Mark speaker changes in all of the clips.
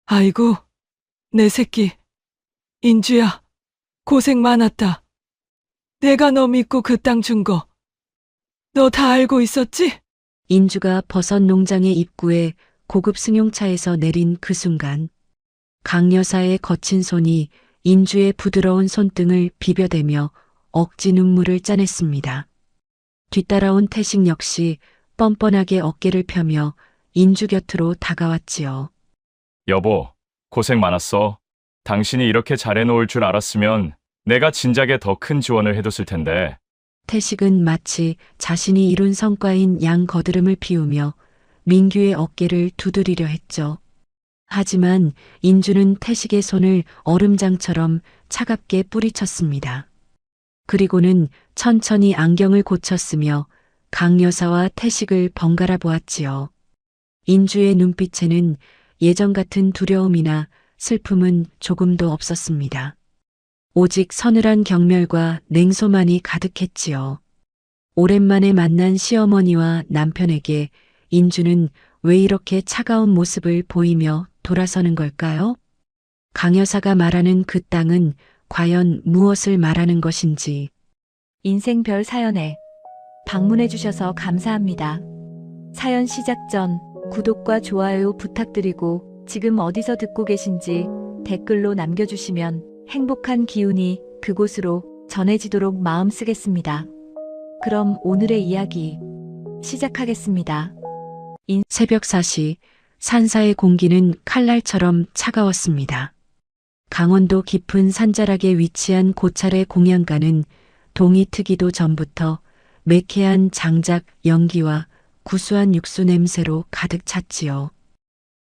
Speaker 1: 아이고, 내 새끼. 인주야, 고생 많았다. 내가 너 믿고 그 땅 준 거, 너 다 알고 있었지?
Speaker 2: 인주가 버섯 농장의 입구에 고급 승용차에서 내린 그 순간 강 여사의 거친 손이 인주의 부드러운 손등을 비벼대며 억지 눈물을 짜냈습니다. 뒤따라온 태식 역시 뻔뻔하게 어깨를 펴며 인주 곁으로 다가왔지요.
Speaker 3: 여보, 고생 많았어. 당신이 이렇게 잘해놓을 줄 알았으면 내가 진작에 더 큰 지원을 해뒀을 텐데.
Speaker 2: 태식은 마치 자신이 이룬 성과인 양 거드름을 피우며 민규의 어깨를 두드리려 했죠. 하지만 인주는 태식의 손을 얼음장처럼 차갑게 뿌리쳤습니다. 그리고는 천천히 안경을 고쳤으며 강 여사와 태식을 번갈아 보았지요. 인주의 눈빛에는 예전 같은 두려움이나 슬픔은 조금도 없었습니다. 오직 서늘한 경멸과 냉소만이 가득했지요. 오랜만에 만난 시어머니와 남편에게 인주는 왜 이렇게 차가운 모습을 보이며 돌아서는 걸까요? 강 여사가 말하는 그 땅은 과연 무엇을 말하는 것인지.
Speaker 4: 인생별 사연에 방문해 주셔서 감사합니다. 사연 시작 전 구독과 좋아요 부탁드리고 지금 어디서 듣고 계신지 댓글로 남겨주시면 행복한 기운이 그곳으로 전해지도록 마음 쓰겠습니다. 그럼 오늘의 이야기 시작하겠습니다.
Speaker 2: 새벽 4시 산사의 공기는 칼날처럼 차가웠습니다. 강원도 깊은 산자락에 위치한 고찰의 공양가는 동이 트기도 전부터 매캐한 장작 연기와 구수한 육수 냄새로 가득 찼지요.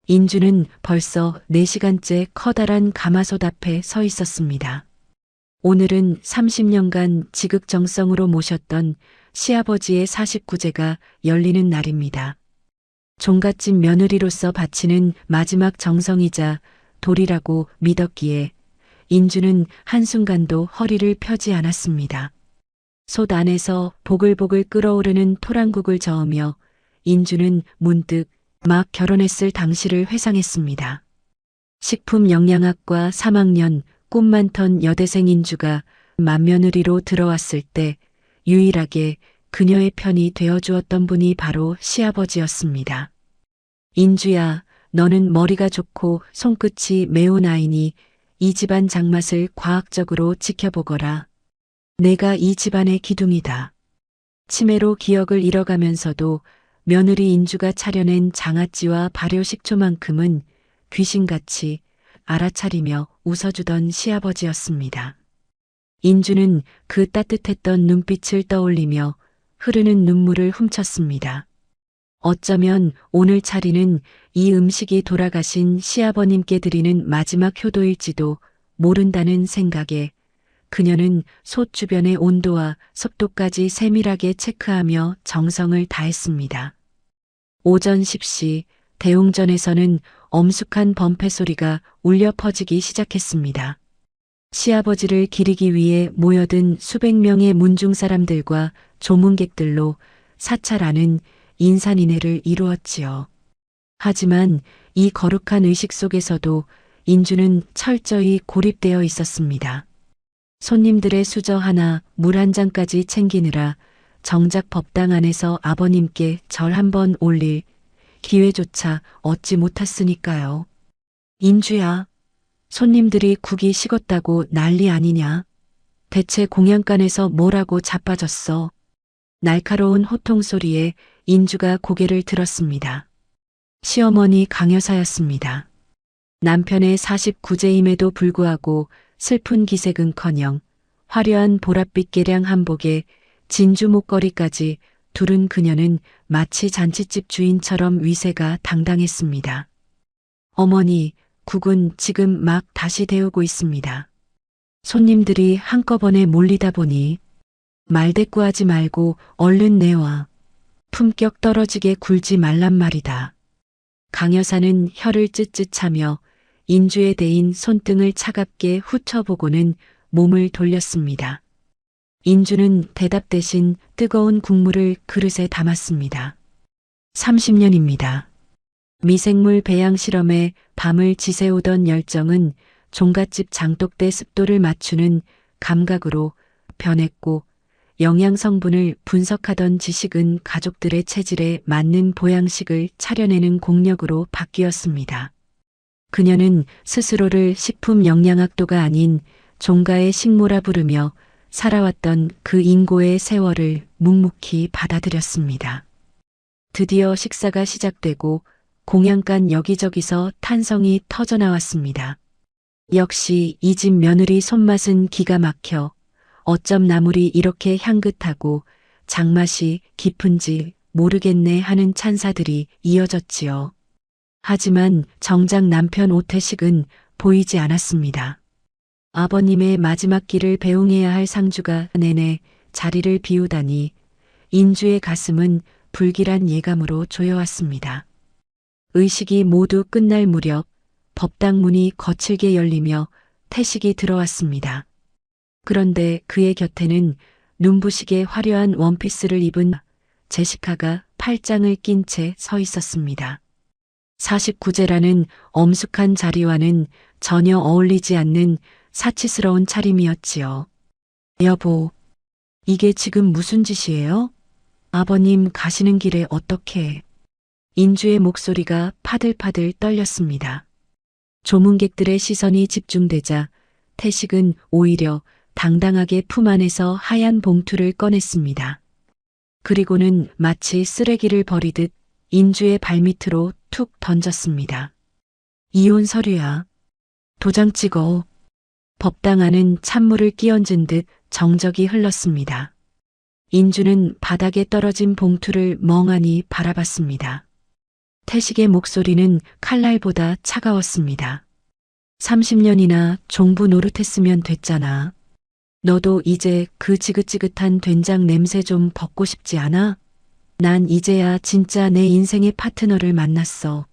Speaker 2: 인주는 벌써 4시간째 커다란 가마솥 앞에 서 있었습니다. 오늘은 30년간 지극정성으로 모셨던 시아버지의 49제가 열리는 날입니다. 종갓집 며느리로서 바치는 마지막 정성이자 도리라고 믿었기에 인주는 한순간도 허리를 펴지 않았습니다. 솥 안에서 보글보글 끓어오르는 토랑국을 저으며 인주는 문득 막 결혼했을 당시를 회상했습니다. 식품영양학과 3학년 꿈 많던 여대생 인주가 맏며느리로 들어왔을 때 유일하게 그녀의 편이 되어주었던 분이 바로 시아버지였습니다. 인주야, 너는 머리가 좋고 손끝이 매운 아이니 이 집안 장맛을 과학적으로 지켜보거라. 내가 이 집안의 기둥이다. 치매로 기억을 잃어가면서도 며느리 인주가 차려낸 장아찌와 발효식초만큼은 귀신같이 알아차리며 웃어주던 시아버지였습니다. 인주는 그 따뜻했던 눈빛을 떠올리며 흐르는 눈물을 훔쳤습니다. 어쩌면 오늘 차리는 이 음식이 돌아가신 시아버님께 드리는 마지막 효도일지도 모른다는 생각에 그녀는 솥 주변의 온도와 습도까지 세밀하게 체크하며 정성을 다했습니다. 오전 10시 대웅전에서는 엄숙한 범패 소리가 울려 퍼지기 시작했습니다. 시아버지를 기리기 위해 모여든 수백 명의 문중 사람들과 조문객들로 사찰하는 인산인해를 이루었지요. 하지만 이 거룩한 의식 속에서도 인주는 철저히 고립되어 있었습니다. 손님들의 수저 하나, 물 한 잔까지 챙기느라 정작 법당 안에서 아버님께 절 한 번 올릴 기회조차 얻지 못했으니까요. 인주야, 손님들이 국이 식었다고 난리 아니냐? 대체 공양간에서 뭐라고 자빠졌어? 날카로운 호통 소리에 인주가 고개를 들었습니다. 시어머니 강여사였습니다. 남편의 49제임에도 불구하고 슬픈 기색은커녕 화려한 보랏빛 개량 한복에 진주 목걸이까지 두른 그녀는 마치 잔치집 주인처럼 위세가 당당했습니다. 어머니, 국은 지금 막 다시 데우고 있습니다. 손님들이 한꺼번에 몰리다 보니 말대꾸하지 말고 얼른 내와. 품격 떨어지게 굴지 말란 말이다. 강 여사는 혀를 쯧쯧 차며 인주에 대인 손등을 차갑게 후쳐보고는 몸을 돌렸습니다. 인주는 대답 대신 뜨거운 국물을 그릇에 담았습니다. 30년입니다. 미생물 배양 실험에 밤을 지새우던 열정은 종갓집 장독대 습도를 맞추는 감각으로 변했고, 영양 성분을 분석하던 지식은 가족들의 체질에 맞는 보양식을 차려내는 공력으로 바뀌었습니다. 그녀는 스스로를 식품 영양학도가 아닌 종가의 식모라 부르며 살아왔던 그 인고의 세월을 묵묵히 받아들였습니다. 드디어 식사가 시작되고 공양간 여기저기서 탄성이 터져나왔습니다. 역시 이 집 며느리 손맛은 기가 막혀 어쩜 나물이 이렇게 향긋하고 장맛이 깊은지 모르겠네 하는 찬사들이 이어졌지요. 하지만 정작 남편 오태식은 보이지 않았습니다. 아버님의 마지막 길을 배웅해야 할 상주가 내내 자리를 비우다니 인주의 가슴은 불길한 예감으로 조여왔습니다. 의식이 모두 끝날 무렵 법당 문이 거칠게 열리며 태식이 들어왔습니다. 그런데 그의 곁에는 눈부시게 화려한 원피스를 입은 제시카가 팔짱을 낀 채 서 있었습니다. 49제라는 엄숙한 자리와는 전혀 어울리지 않는 사치스러운 차림이었지요. 여보, 이게 지금 무슨 짓이에요? 아버님 가시는 길에 어떻게? 인주의 목소리가 파들파들 떨렸습니다. 조문객들의 시선이 집중되자 태식은 오히려 당당하게 품 안에서 하얀 봉투를 꺼냈습니다. 그리고는 마치 쓰레기를 버리듯 인주의 발밑으로 툭 던졌습니다. 이혼 서류야. 도장 찍어. 법당 안은 찬물을 끼얹은 듯 정적이 흘렀습니다. 인주는 바닥에 떨어진 봉투를 멍하니 바라봤습니다. 태식의 목소리는 칼날보다 차가웠습니다. 30년이나 종부 노릇했으면 됐잖아. 너도 이제 그 지긋지긋한 된장 냄새 좀 벗고 싶지 않아? 난 이제야 진짜 내 인생의 파트너를 만났어.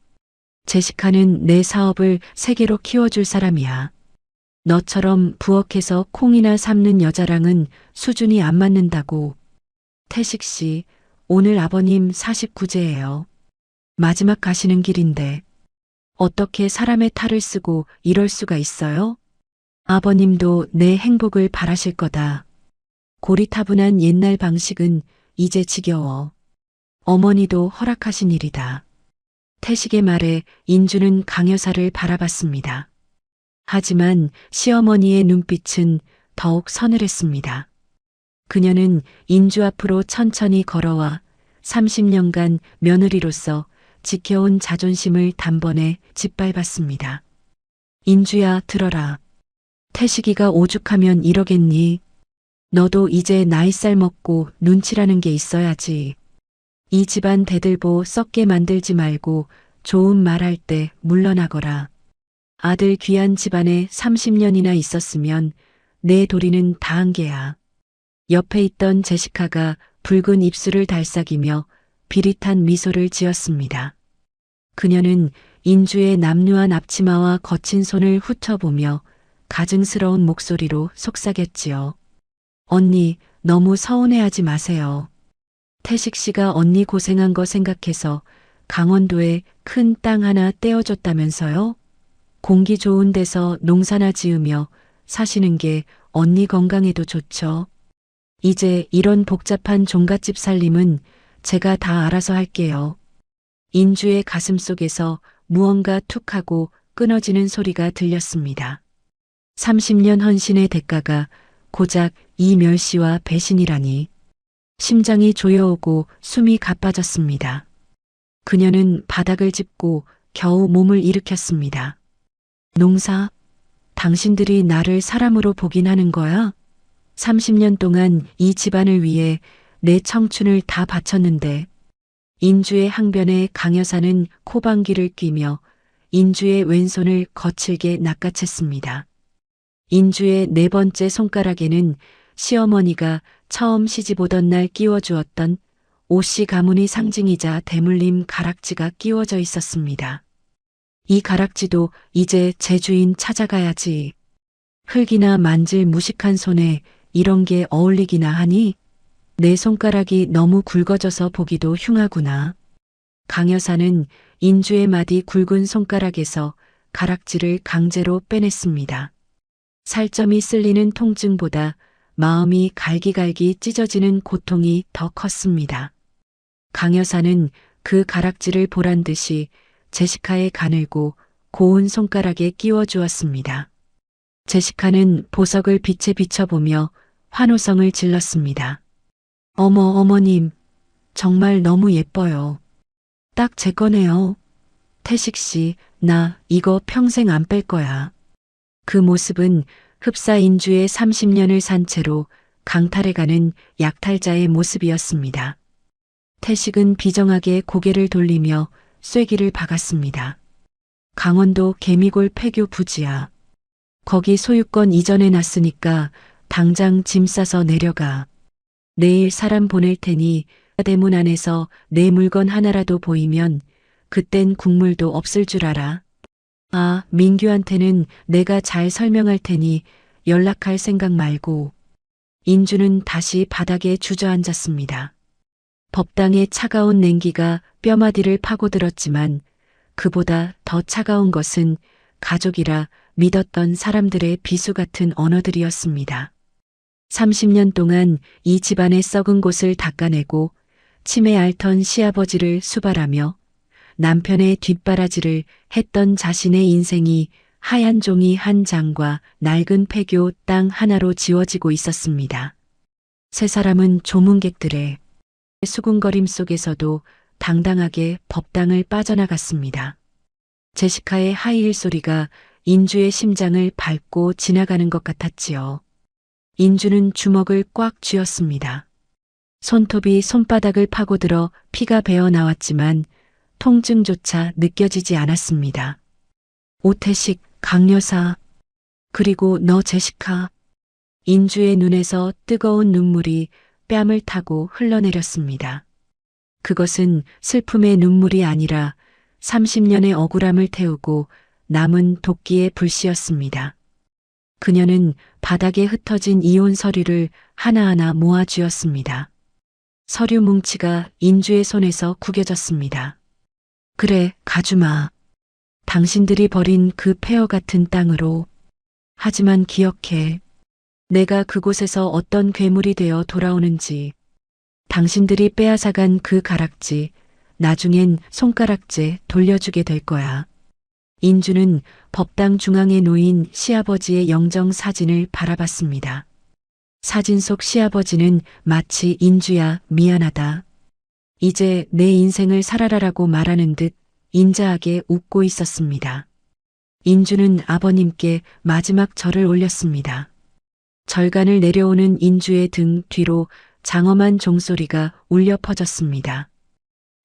Speaker 2: 제시카는 내 사업을 세계로 키워줄 사람이야. 너처럼 부엌에서 콩이나 삶는 여자랑은 수준이 안 맞는다고. 태식 씨, 오늘 아버님 49제예요. 마지막 가시는 길인데 어떻게 사람의 탈을 쓰고 이럴 수가 있어요? 아버님도 내 행복을 바라실 거다. 고리타분한 옛날 방식은 이제 지겨워. 어머니도 허락하신 일이다. 태식의 말에 인주는 강여사를 바라봤습니다. 하지만 시어머니의 눈빛은 더욱 서늘했습니다. 그녀는 인주 앞으로 천천히 걸어와 30년간 며느리로서 지켜온 자존심을 단번에 짓밟았습니다. 인주야, 들어라. 태식이가 오죽하면 이러겠니? 너도 이제 나이살 먹고 눈치라는 게 있어야지. 이 집안 대들보 썩게 만들지 말고 좋은 말할 때 물러나거라. 아들 귀한 집안에 30년이나 있었으면 내 도리는 다 한 게야. 옆에 있던 제시카가 붉은 입술을 달싹이며 비릿한 미소를 지었습니다. 그녀는 인주의 남루한 앞치마와 거친 손을 훑어보며 가증스러운 목소리로 속삭였지요. 언니, 너무 서운해하지 마세요. 태식 씨가 언니 고생한 거 생각해서 강원도에 큰 땅 하나 떼어줬다면서요? 공기 좋은 데서 농사나 지으며 사시는 게 언니 건강에도 좋죠. 이제 이런 복잡한 종갓집 살림은 제가 다 알아서 할게요. 인주의 가슴 속에서 무언가 툭 하고 끊어지는 소리가 들렸습니다. 30년 헌신의 대가가 고작 이 멸시와 배신이라니. 심장이 조여오고 숨이 가빠졌습니다. 그녀는 바닥을 짚고 겨우 몸을 일으켰습니다. 농사, 당신들이 나를 사람으로 보긴 하는 거야? 30년 동안 이 집안을 위해 내 청춘을 다 바쳤는데. 인주의 항변에 강여사는 코방귀를 뀌며 인주의 왼손을 거칠게 낚아챘습니다. 인주의 네 번째 손가락에는 시어머니가 처음 시집오던 날 끼워주었던 오씨 가문의 상징이자 대물림 가락지가 끼워져 있었습니다. 이 가락지도 이제 제 주인 찾아가야지. 흙이나 만질 무식한 손에 이런 게 어울리기나 하니? 내 손가락이 너무 굵어져서 보기도 흉하구나. 강여사는 인주의 마디 굵은 손가락에서 가락지를 강제로 빼냈습니다. 살점이 쓸리는 통증보다 마음이 갈기갈기 찢어지는 고통이 더 컸습니다. 강 여사는 그 가락지를 보란 듯이 제시카의 가늘고 고운 손가락에 끼워 주었습니다. 제시카는 보석을 빛에 비춰보며 환호성을 질렀습니다. 어머, 어머님, 정말 너무 예뻐요. 딱 제 거네요. 태식 씨, 나 이거 평생 안 뺄 거야. 그 모습은 흡사 인주의 30년을 산 채로 강탈해가는 약탈자의 모습이었습니다. 태식은 비정하게 고개를 돌리며 쐐기를 박았습니다. 강원도 개미골 폐교 부지야. 거기 소유권 이전해 놨으니까 당장 짐 싸서 내려가. 내일 사람 보낼 테니 대문 안에서 내 물건 하나라도 보이면 그땐 국물도 없을 줄 알아. 아, 민규한테는 내가 잘 설명할 테니 연락할 생각 말고. 인주는 다시 바닥에 주저앉았습니다. 법당의 차가운 냉기가 뼈마디를 파고들었지만 그보다 더 차가운 것은 가족이라 믿었던 사람들의 비수 같은 언어들이었습니다. 30년 동안 이 집안의 썩은 곳을 닦아내고 치매 앓던 시아버지를 수발하며 남편의 뒷바라지를 했던 자신의 인생이 하얀 종이 한 장과 낡은 폐교 땅 하나로 지워지고 있었습니다. 세 사람은 조문객들의 수군거림 속에서도 당당하게 법당을 빠져나갔습니다. 제시카의 하이힐 소리가 인주의 심장을 밟고 지나가는 것 같았지요. 인주는 주먹을 꽉 쥐었습니다. 손톱이 손바닥을 파고들어 피가 배어 나왔지만 통증조차 느껴지지 않았습니다. 오태식, 강여사, 그리고 너 제시카. 인주의 눈에서 뜨거운 눈물이 뺨을 타고 흘러내렸습니다. 그것은 슬픔의 눈물이 아니라 30년의 억울함을 태우고 남은 도끼의 불씨였습니다. 그녀는 바닥에 흩어진 이혼 서류를 하나하나 모아 쥐었습니다. 서류 뭉치가 인주의 손에서 구겨졌습니다. 그래, 가주마. 당신들이 버린 그 폐허 같은 땅으로. 하지만 기억해. 내가 그곳에서 어떤 괴물이 되어 돌아오는지. 당신들이 빼앗아간 그 가락지, 나중엔 손가락째 돌려주게 될 거야. 인주는 법당 중앙에 놓인 시아버지의 영정 사진을 바라봤습니다. 사진 속 시아버지는 마치 인주야, 미안하다. 이제 내 인생을 살아라라고 말하는 듯 인자하게 웃고 있었습니다. 인주는 아버님께 마지막 절을 올렸습니다. 절간을 내려오는 인주의 등 뒤로 장엄한 종소리가 울려 퍼졌습니다.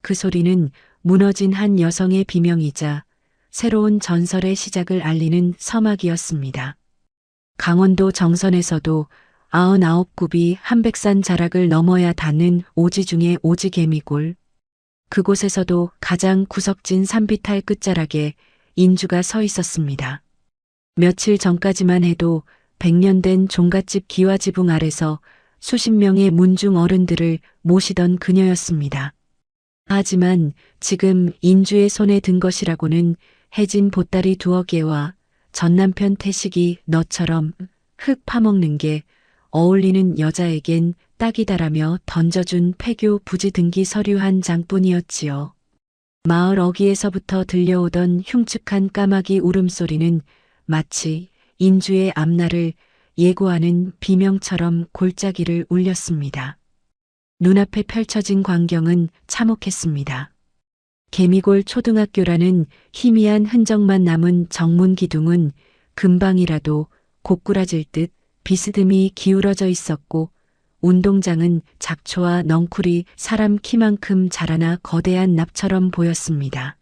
Speaker 2: 그 소리는 무너진 한 여성의 비명이자 새로운 전설의 시작을 알리는 서막이었습니다. 강원도 정선에서도 99굽이 한백산 자락을 넘어야 닿는 오지 중의 오지 개미골. 그곳에서도 가장 구석진 산비탈 끝자락에 인주가 서 있었습니다. 며칠 전까지만 해도 100년 된 종갓집 기와지붕 아래서 수십 명의 문중 어른들을 모시던 그녀였습니다. 하지만 지금 인주의 손에 든 것이라고는 해진 보따리 2개 전 남편 태식이 너처럼 흙 파먹는 게 어울리는 여자에겐 딱이다라며 던져준 폐교 부지 등기 서류 한 장뿐이었지요. 마을 어귀에서부터 들려오던 흉측한 까마귀 울음소리는 마치 인주의 앞날을 예고하는 비명처럼 골짜기를 울렸습니다. 눈앞에 펼쳐진 광경은 참혹했습니다. 개미골 초등학교라는 희미한 흔적만 남은 정문 기둥은 금방이라도 고꾸라질 듯 비스듬히 기울어져 있었고 운동장은 잡초와 넝쿨이 사람 키만큼 자라나 거대한 납처럼 보였습니다.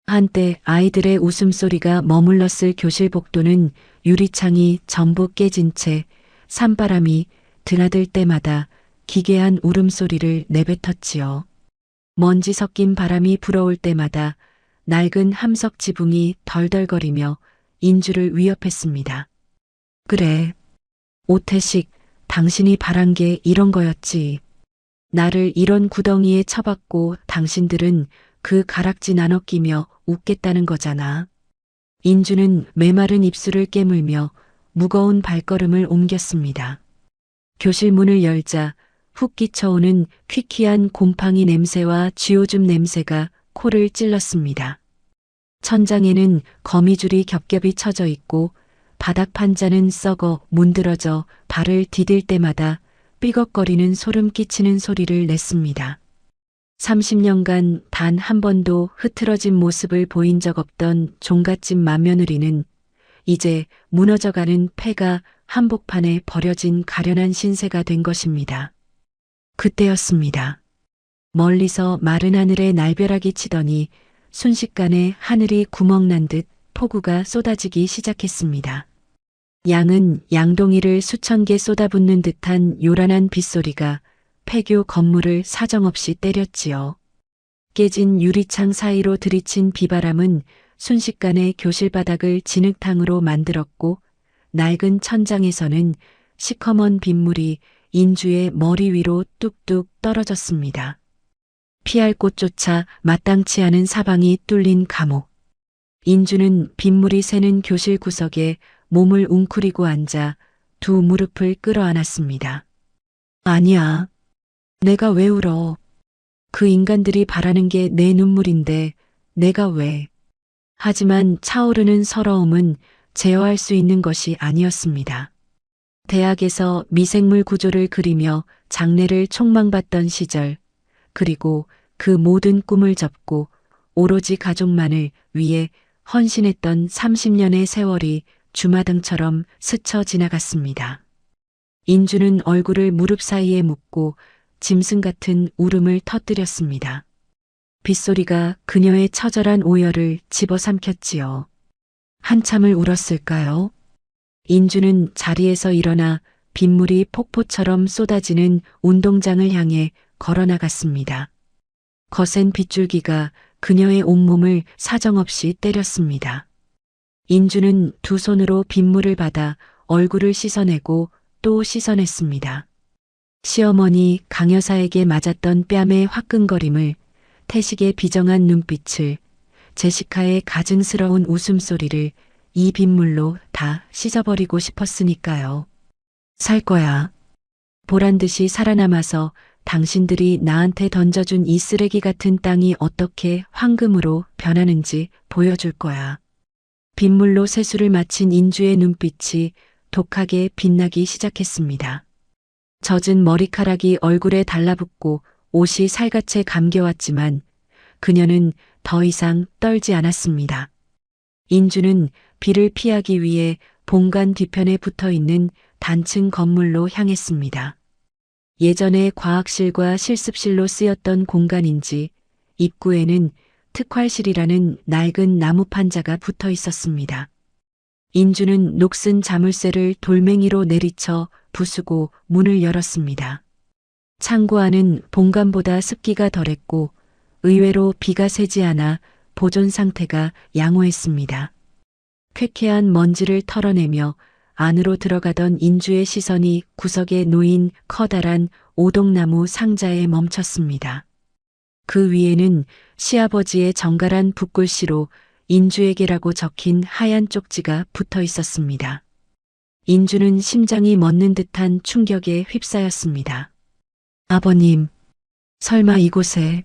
Speaker 2: 한때 아이들의 웃음소리가 머물렀을 교실 복도는 유리창이 전부 깨진 채 산바람이 드나들 때마다 기괴한 울음소리를 내뱉었지요. 먼지 섞인 바람이 불어올 때마다 낡은 함석 지붕이 덜덜거리며 인주를 위협했습니다. 그래, 오태식, 당신이 바란 게 이런 거였지. 나를 이런 구덩이에 처박고 당신들은 그 가락지 나눠 끼며 웃겠다는 거잖아. 인주는 메마른 입술을 깨물며 무거운 발걸음을 옮겼습니다. 교실 문을 열자 훅 끼쳐오는 퀴퀴한 곰팡이 냄새와 쥐오줌 냄새가 코를 찔렀습니다. 천장에는 거미줄이 겹겹이 쳐져 있고 바닥 판자는 썩어 문드러져 발을 디딜 때마다 삐걱거리는 소름 끼치는 소리를 냈습니다. 30년간 단 한 번도 흐트러진 모습을 보인 적 없던 종갓집 맏며느리는 이제 무너져가는 폐가 한복판에 버려진 가련한 신세가 된 것입니다. 그때였습니다. 멀리서 마른 하늘에 날벼락이 치더니 순식간에 하늘이 구멍난 듯 폭우가 쏟아지기 시작했습니다. 양은 양동이를 수천 개 쏟아붓는 듯한 요란한 빗소리가 폐교 건물을 사정없이 때렸지요. 깨진 유리창 사이로 들이친 비바람은 순식간에 교실 바닥을 진흙탕으로 만들었고 낡은 천장에서는 시커먼 빗물이 인주의 머리 위로 뚝뚝 떨어졌습니다. 피할 곳조차 마땅치 않은 사방이 뚫린 감옥. 인주는 빗물이 새는 교실 구석에 몸을 웅크리고 앉아 두 무릎을 끌어안았습니다. 아니야. 내가 왜 울어? 그 인간들이 바라는 게 내 눈물인데 내가 왜? 하지만 차오르는 서러움은 제어할 수 있는 것이 아니었습니다. 대학에서 미생물 구조를 그리며 장래를 촉망받던 시절, 그리고 그 모든 꿈을 접고 오로지 가족만을 위해 헌신했던 30년의 세월이 주마등처럼 스쳐 지나갔습니다. 인주는 얼굴을 무릎 사이에 묻고 짐승 같은 울음을 터뜨렸습니다. 빗소리가 그녀의 처절한 오열을 집어삼켰지요. 한참을 울었을까요? 인주는 자리에서 일어나 빗물이 폭포처럼 쏟아지는 운동장을 향해 걸어나갔습니다. 거센 빗줄기가 그녀의 온몸을 사정없이 때렸습니다. 인주는 두 손으로 빗물을 받아 얼굴을 씻어내고 또 씻어냈습니다. 시어머니 강여사에게 맞았던 뺨의 화끈거림을, 태식의 비정한 눈빛을, 제시카의 가증스러운 웃음소리를 이 빗물로 다 씻어버리고 싶었으니까요. 살 거야. 보란듯이 살아남아서 당신들이 나한테 던져준 이 쓰레기 같은 땅이 어떻게 황금으로 변하는지 보여줄 거야. 빗물로 세수를 마친 인주의 눈빛이 독하게 빛나기 시작했습니다. 젖은 머리카락이 얼굴에 달라붙고 옷이 살갗에 감겨왔지만 그녀는 더 이상 떨지 않았습니다. 인주는 비를 피하기 위해 본관 뒤편에 붙어 있는 단층 건물로 향했습니다. 예전에 과학실과 실습실로 쓰였던 공간인지 입구에는 특활실이라는 낡은 나무 판자가 붙어 있었습니다. 인주는 녹슨 자물쇠를 돌멩이로 내리쳐 부수고 문을 열었습니다. 창고 안은 본관보다 습기가 덜했고 의외로 비가 새지 않아 보존 상태가 양호했습니다. 쾌쾌한 먼지를 털어내며 안으로 들어가던 인주의 시선이 구석에 놓인 커다란 오동나무 상자에 멈췄습니다. 그 위에는 시아버지의 정갈한 붓글씨로 인주에게라고 적힌 하얀 쪽지가 붙어 있었습니다. 인주는 심장이 멎는 듯한 충격에 휩싸였습니다. 아버님, 설마 이곳에...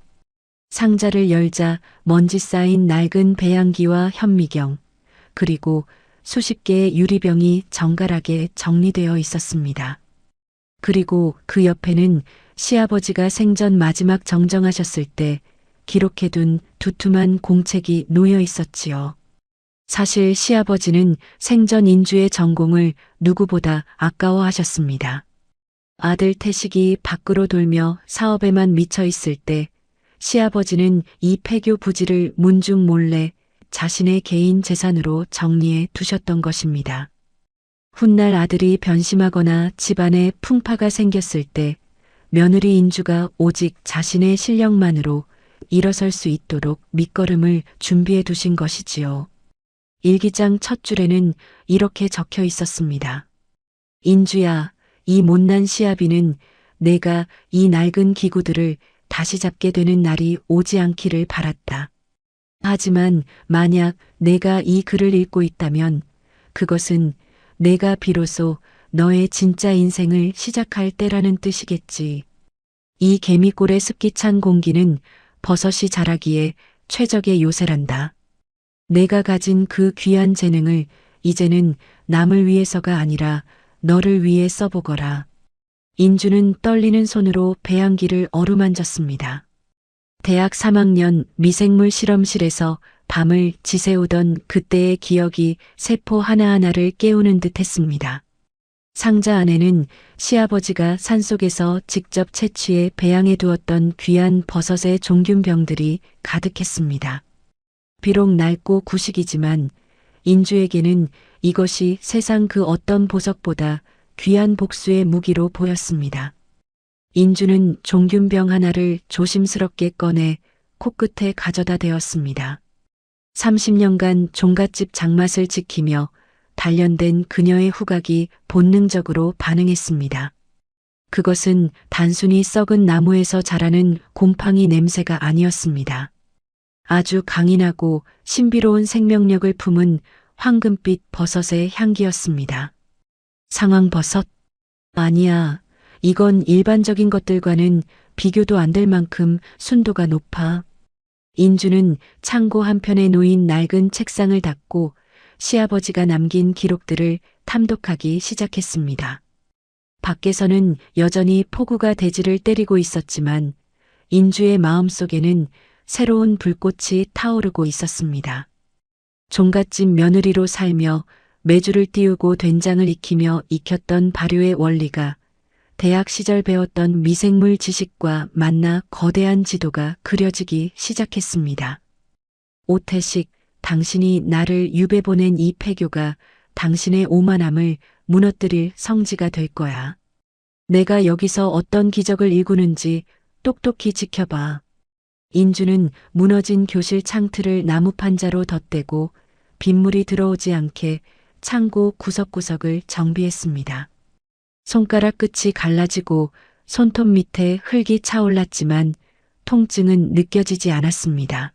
Speaker 2: 상자를 열자 먼지 쌓인 낡은 배양기와 현미경, 그리고 수십 개의 유리병이 정갈하게 정리되어 있었습니다. 그리고 그 옆에는 시아버지가 생전 마지막 정정하셨을 때 기록해둔 두툼한 공책이 놓여 있었지요. 사실 시아버지는 생전 인주의 전공을 누구보다 아까워하셨습니다. 아들 태식이 밖으로 돌며 사업에만 미쳐 있을 때 시아버지는 이 폐교 부지를 문중 몰래 자신의 개인 재산으로 정리해 두셨던 것입니다. 훗날 아들이 변심하거나 집안에 풍파가 생겼을 때 며느리 인주가 오직 자신의 실력만으로 일어설 수 있도록 밑거름을 준비해 두신 것이지요. 일기장 첫 줄에는 이렇게 적혀 있었습니다. 인주야, 이 못난 시아비는 내가 이 낡은 기구들을 다시 잡게 되는 날이 오지 않기를 바랐다. 하지만 만약 내가 이 글을 읽고 있다면 그것은 내가 비로소 너의 진짜 인생을 시작할 때라는 뜻이겠지. 이 개미골의 습기 찬 공기는 버섯이 자라기에 최적의 요새란다. 내가 가진 그 귀한 재능을 이제는 남을 위해서가 아니라 너를 위해 써보거라. 인주는 떨리는 손으로 배양기를 어루만졌습니다. 대학 3학년 미생물 실험실에서 밤을 지새우던 그때의 기억이 세포 하나하나를 깨우는 듯 했습니다. 상자 안에는 시아버지가 산속에서 직접 채취해 배양해 두었던 귀한 버섯의 종균병들이 가득했습니다. 비록 낡고 구식이지만 인주에게는 이것이 세상 그 어떤 보석보다 귀한 복수의 무기로 보였습니다. 인주는 종균병 하나를 조심스럽게 꺼내 코끝에 가져다 대었습니다. 30년간 종갓집 장맛을 지키며 단련된 그녀의 후각이 본능적으로 반응했습니다. 그것은 단순히 썩은 나무에서 자라는 곰팡이 냄새가 아니었습니다. 아주 강인하고 신비로운 생명력을 품은 황금빛 버섯의 향기였습니다. 상황버섯? 아니야. 이건 일반적인 것들과는 비교도 안 될 만큼 순도가 높아. 인주는 창고 한편에 놓인 낡은 책상을 닫고 시아버지가 남긴 기록들을 탐독하기 시작했습니다. 밖에서는 여전히 폭우가 대지를 때리고 있었지만 인주의 마음속에는 새로운 불꽃이 타오르고 있었습니다. 종갓집 며느리로 살며 메주를 띄우고 된장을 익히며 익혔던 발효의 원리가 대학 시절 배웠던 미생물 지식과 만나 거대한 지도가 그려지기 시작했습니다. 오태식, 당신이 나를 유배 보낸 이 폐교가 당신의 오만함을 무너뜨릴 성지가 될 거야. 내가 여기서 어떤 기적을 일구는지 똑똑히 지켜봐. 인주는 무너진 교실 창틀을 나무판자로 덧대고 빗물이 들어오지 않게 창고 구석구석을 정비했습니다. 손가락 끝이 갈라지고 손톱 밑에 흙이 차올랐지만 통증은 느껴지지 않았습니다.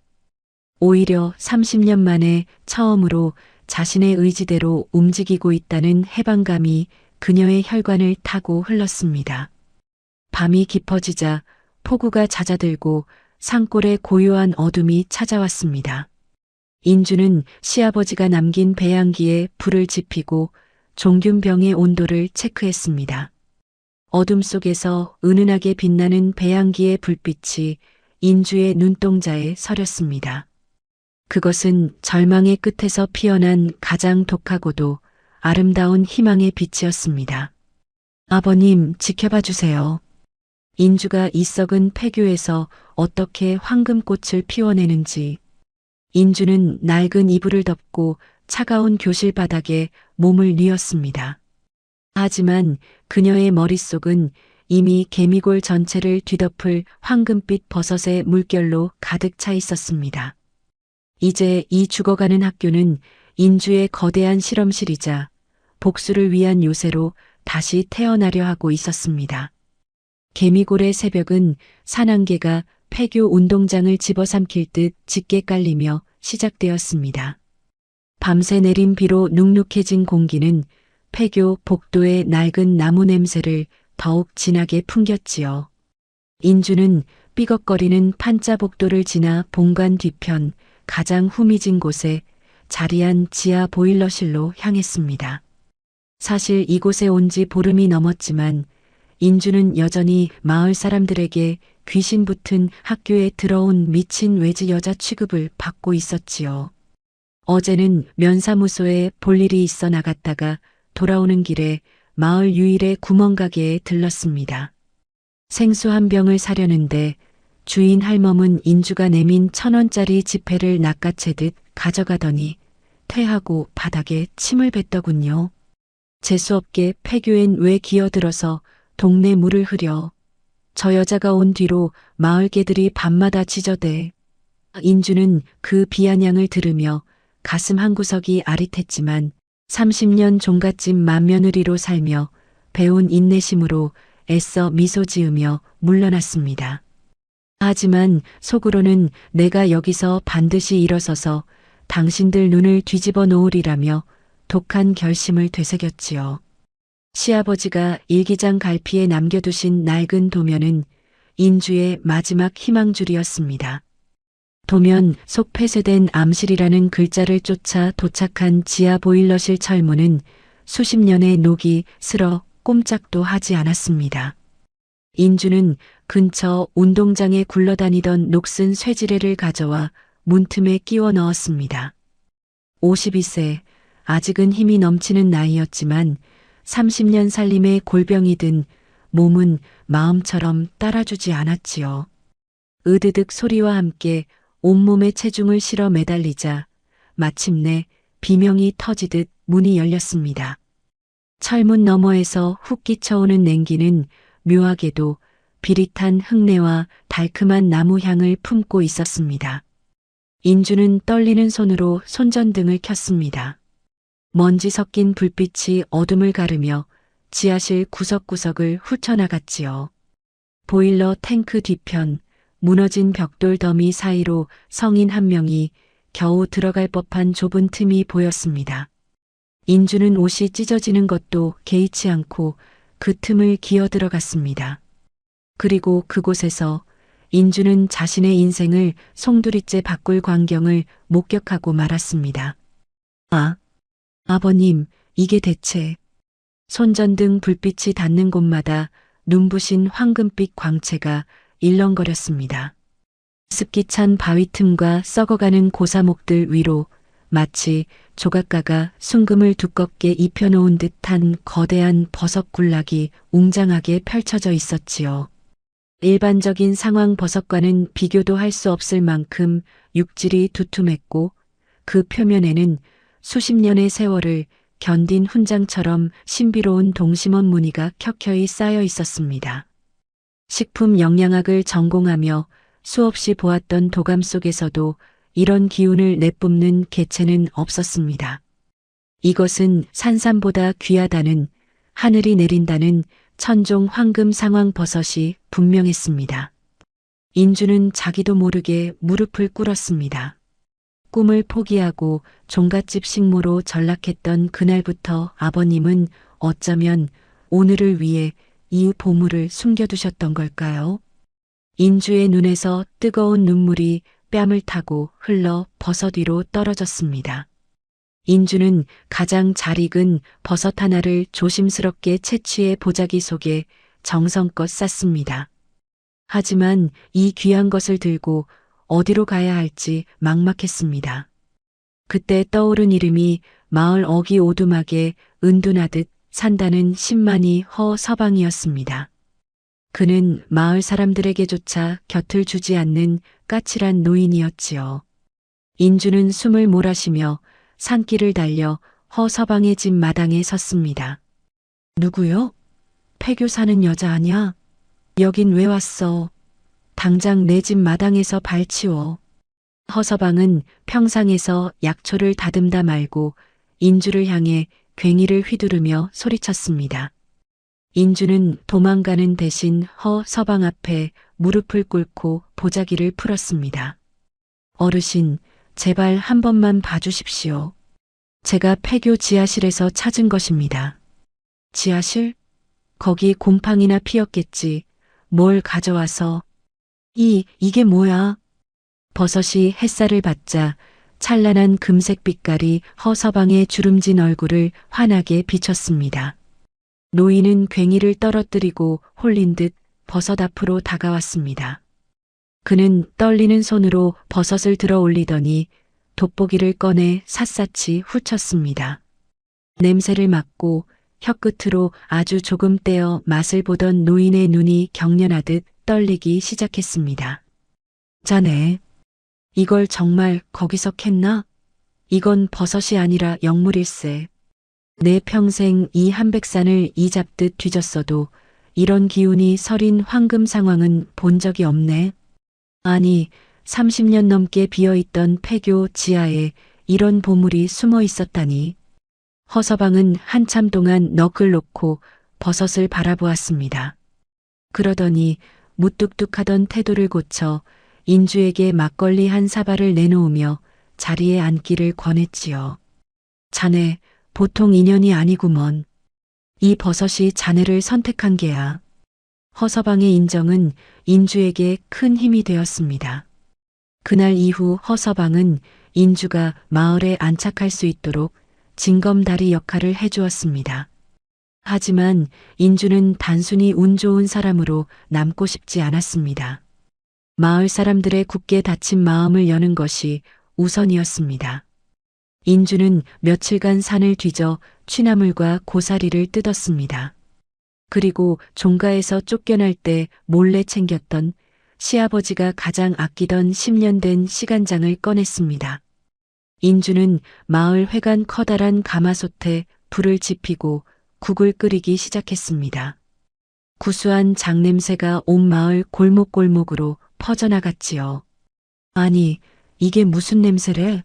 Speaker 2: 오히려 30년 만에 처음으로 자신의 의지대로 움직이고 있다는 해방감이 그녀의 혈관을 타고 흘렀습니다. 밤이 깊어지자 폭우가 잦아들고 산골에 고요한 어둠이 찾아왔습니다. 인주는 시아버지가 남긴 배양기에 불을 지피고 종균병의 온도를 체크했습니다. 어둠 속에서 은은하게 빛나는 배양기의 불빛이 인주의 눈동자에 서렸습니다. 그것은 절망의 끝에서 피어난 가장 독하고도 아름다운 희망의 빛이었습니다. 아버님, 지켜봐 주세요. 인주가 이 썩은 폐교에서 어떻게 황금꽃을 피워내는지. 인주는 낡은 이불을 덮고 차가운 교실 바닥에 몸을 뉘었습니다. 하지만 그녀의 머릿속은 이미 개미골 전체를 뒤덮을 황금빛 버섯의 물결로 가득 차 있었습니다. 이제 이 죽어가는 학교는 인주의 거대한 실험실이자 복수를 위한 요새로 다시 태어나려 하고 있었습니다. 개미골의 새벽은 산안개가 폐교 운동장을 집어삼킬 듯 짙게 깔리며 시작되었습니다. 밤새 내린 비로 눅눅해진 공기는 폐교 복도의 낡은 나무 냄새를 더욱 진하게 풍겼지요. 인주는 삐걱거리는 판자 복도를 지나 본관 뒤편 가장 후미진 곳에 자리한 지하 보일러실로 향했습니다. 사실 이곳에 온 지 보름이 넘었지만 인주는 여전히 마을 사람들에게 귀신 붙은 학교에 들어온 미친 외지 여자 취급을 받고 있었지요. 어제는 면사무소에 볼 일이 있어 나갔다가 돌아오는 길에 마을 유일의 구멍가게에 들렀습니다. 생수 한 병을 사려는데 주인 할멈은 인주가 내민 1,000원짜리 지폐를 낚아채듯 가져가더니 퇴하고 바닥에 침을 뱉더군요. 재수없게 폐교엔 왜 기어들어서 동네 물을 흐려. 저 여자가 온 뒤로 마을 개들이 밤마다 짖어대. 인주는 그 비아냥을 들으며 가슴 한구석이 아릿했지만 30년 종갓집 맏며느리로 살며 배운 인내심으로 애써 미소 지으며 물러났습니다. 하지만 속으로는 내가 여기서 반드시 일어서서 당신들 눈을 뒤집어 놓으리라며 독한 결심을 되새겼지요. 시아버지가 일기장 갈피에 남겨두신 낡은 도면은 인주의 마지막 희망줄이었습니다. 도면 속 폐쇄된 암실이라는 글자를 쫓아 도착한 지하 보일러실 철문은 수십 년의 녹이 슬어 꼼짝도 하지 않았습니다. 인주는 근처 운동장에 굴러다니던 녹슨 쇠지레를 가져와 문틈에 끼워 넣었습니다. 52세, 아직은 힘이 넘치는 나이였지만 30년 살림에 골병이 든 몸은 마음처럼 따라주지 않았지요. 으드득 소리와 함께 온몸에 체중을 실어 매달리자 마침내 비명이 터지듯 문이 열렸습니다. 철문 너머에서 훅 끼쳐오는 냉기는 묘하게도 비릿한 흙내와 달큼한 나무 향을 품고 있었습니다. 인주는 떨리는 손으로 손전등을 켰습니다. 먼지 섞인 불빛이 어둠을 가르며 지하실 구석구석을 훑어나갔지요. 보일러 탱크 뒤편 무너진 벽돌 더미 사이로 성인 한 명이 겨우 들어갈 법한 좁은 틈이 보였습니다. 인주는 옷이 찢어지는 것도 개의치 않고 그 틈을 기어 들어갔습니다. 그리고 그곳에서 인주는 자신의 인생을 송두리째 바꿀 광경을 목격하고 말았습니다. 아, 아버님, 이게 대체. 손전등 불빛이 닿는 곳마다 눈부신 황금빛 광채가 일렁거렸습니다. 습기 찬 바위 틈과 썩어가는 고사목들 위로 마치 조각가가 순금을 두껍게 입혀놓은 듯한 거대한 버섯 군락이 웅장하게 펼쳐져 있었지요. 일반적인 상황 버섯과는 비교도 할 수 없을 만큼 육질이 두툼했고 그 표면에는 수십 년의 세월을 견딘 훈장처럼 신비로운 동심원 무늬가 켜켜이 쌓여 있었습니다. 식품 영양학을 전공하며 수없이 보았던 도감 속에서도 이런 기운을 내뿜는 개체는 없었습니다. 이것은 산삼보다 귀하다는, 하늘이 내린다는 천종 황금 상황 버섯이 분명했습니다. 인주는 자기도 모르게 무릎을 꿇었습니다. 꿈을 포기하고 종갓집 식모로 전락했던 그날부터 아버님은 어쩌면 오늘을 위해 이 보물을 숨겨두셨던 걸까요? 인주의 눈에서 뜨거운 눈물이 뺨을 타고 흘러 버섯 위로 떨어졌습니다. 인주는 가장 잘 익은 버섯 하나를 조심스럽게 채취해 보자기 속에 정성껏 쌌습니다. 하지만 이 귀한 것을 들고 어디로 가야 할지 막막했습니다. 그때 떠오른 이름이 마을 어귀 오두막에 은둔하듯 산다는 신만이 허서방이었습니다. 그는 마을 사람들에게조차 곁을 주지 않는 까칠한 노인이었지요. 인주는 숨을 몰아쉬며 산길을 달려 허서방의 집 마당에 섰습니다. 누구요? 폐교 사는 여자 아냐? 여긴 왜 왔어? 당장 내 집 마당에서 발치워. 허서방은 평상에서 약초를 다듬다 말고 인주를 향해 괭이를 휘두르며 소리쳤습니다. 인주는 도망가는 대신 허서방 앞에 무릎을 꿇고 보자기를 풀었습니다. 어르신, 제발 한 번만 봐주십시오. 제가 폐교 지하실에서 찾은 것입니다. 지하실? 거기 곰팡이나 피었겠지. 뭘 가져와서. 이게 뭐야? 버섯이 햇살을 받자 찬란한 금색 빛깔이 허서방의 주름진 얼굴을 환하게 비췄습니다. 노인은 괭이를 떨어뜨리고 홀린 듯 버섯 앞으로 다가왔습니다. 그는 떨리는 손으로 버섯을 들어 올리더니 돋보기를 꺼내 샅샅이 훑었습니다. 냄새를 맡고 혀끝으로 아주 조금 떼어 맛을 보던 노인의 눈이 경련하듯 떨리기 시작했습니다. 자네, 이걸 정말 거기서 캤나? 이건 버섯이 아니라 영물일세. 내 평생 이 한백산을 이잡듯 뒤졌어도 이런 기운이 서린 황금 상황은 본 적이 없네. 아니, 30년 넘게 비어있던 폐교 지하에 이런 보물이 숨어 있었다니. 허서방은 한참 동안 넋을 놓고 버섯을 바라보았습니다. 그러더니 무뚝뚝하던 태도를 고쳐 인주에게 막걸리 한 사발을 내놓으며 자리에 앉기를 권했지요. 자네, 보통 인연이 아니구먼. 이 버섯이 자네를 선택한 게야. 허서방의 인정은 인주에게 큰 힘이 되었습니다. 그날 이후 허서방은 인주가 마을에 안착할 수 있도록 징검다리 역할을 해주었습니다. 하지만 인주는 단순히 운 좋은 사람으로 남고 싶지 않았습니다. 마을 사람들의 굳게 닫힌 마음을 여는 것이 우선이었습니다. 인주는 며칠간 산을 뒤져 취나물과 고사리를 뜯었습니다. 그리고 종가에서 쫓겨날 때 몰래 챙겼던 시아버지가 가장 아끼던 10년 된 시간장을 꺼냈습니다. 인주는 마을 회관 커다란 가마솥에 불을 지피고 국을 끓이기 시작했습니다. 구수한 장냄새가 온 마을 골목골목으로 퍼져나갔지요. 아니, 이게 무슨 냄새래?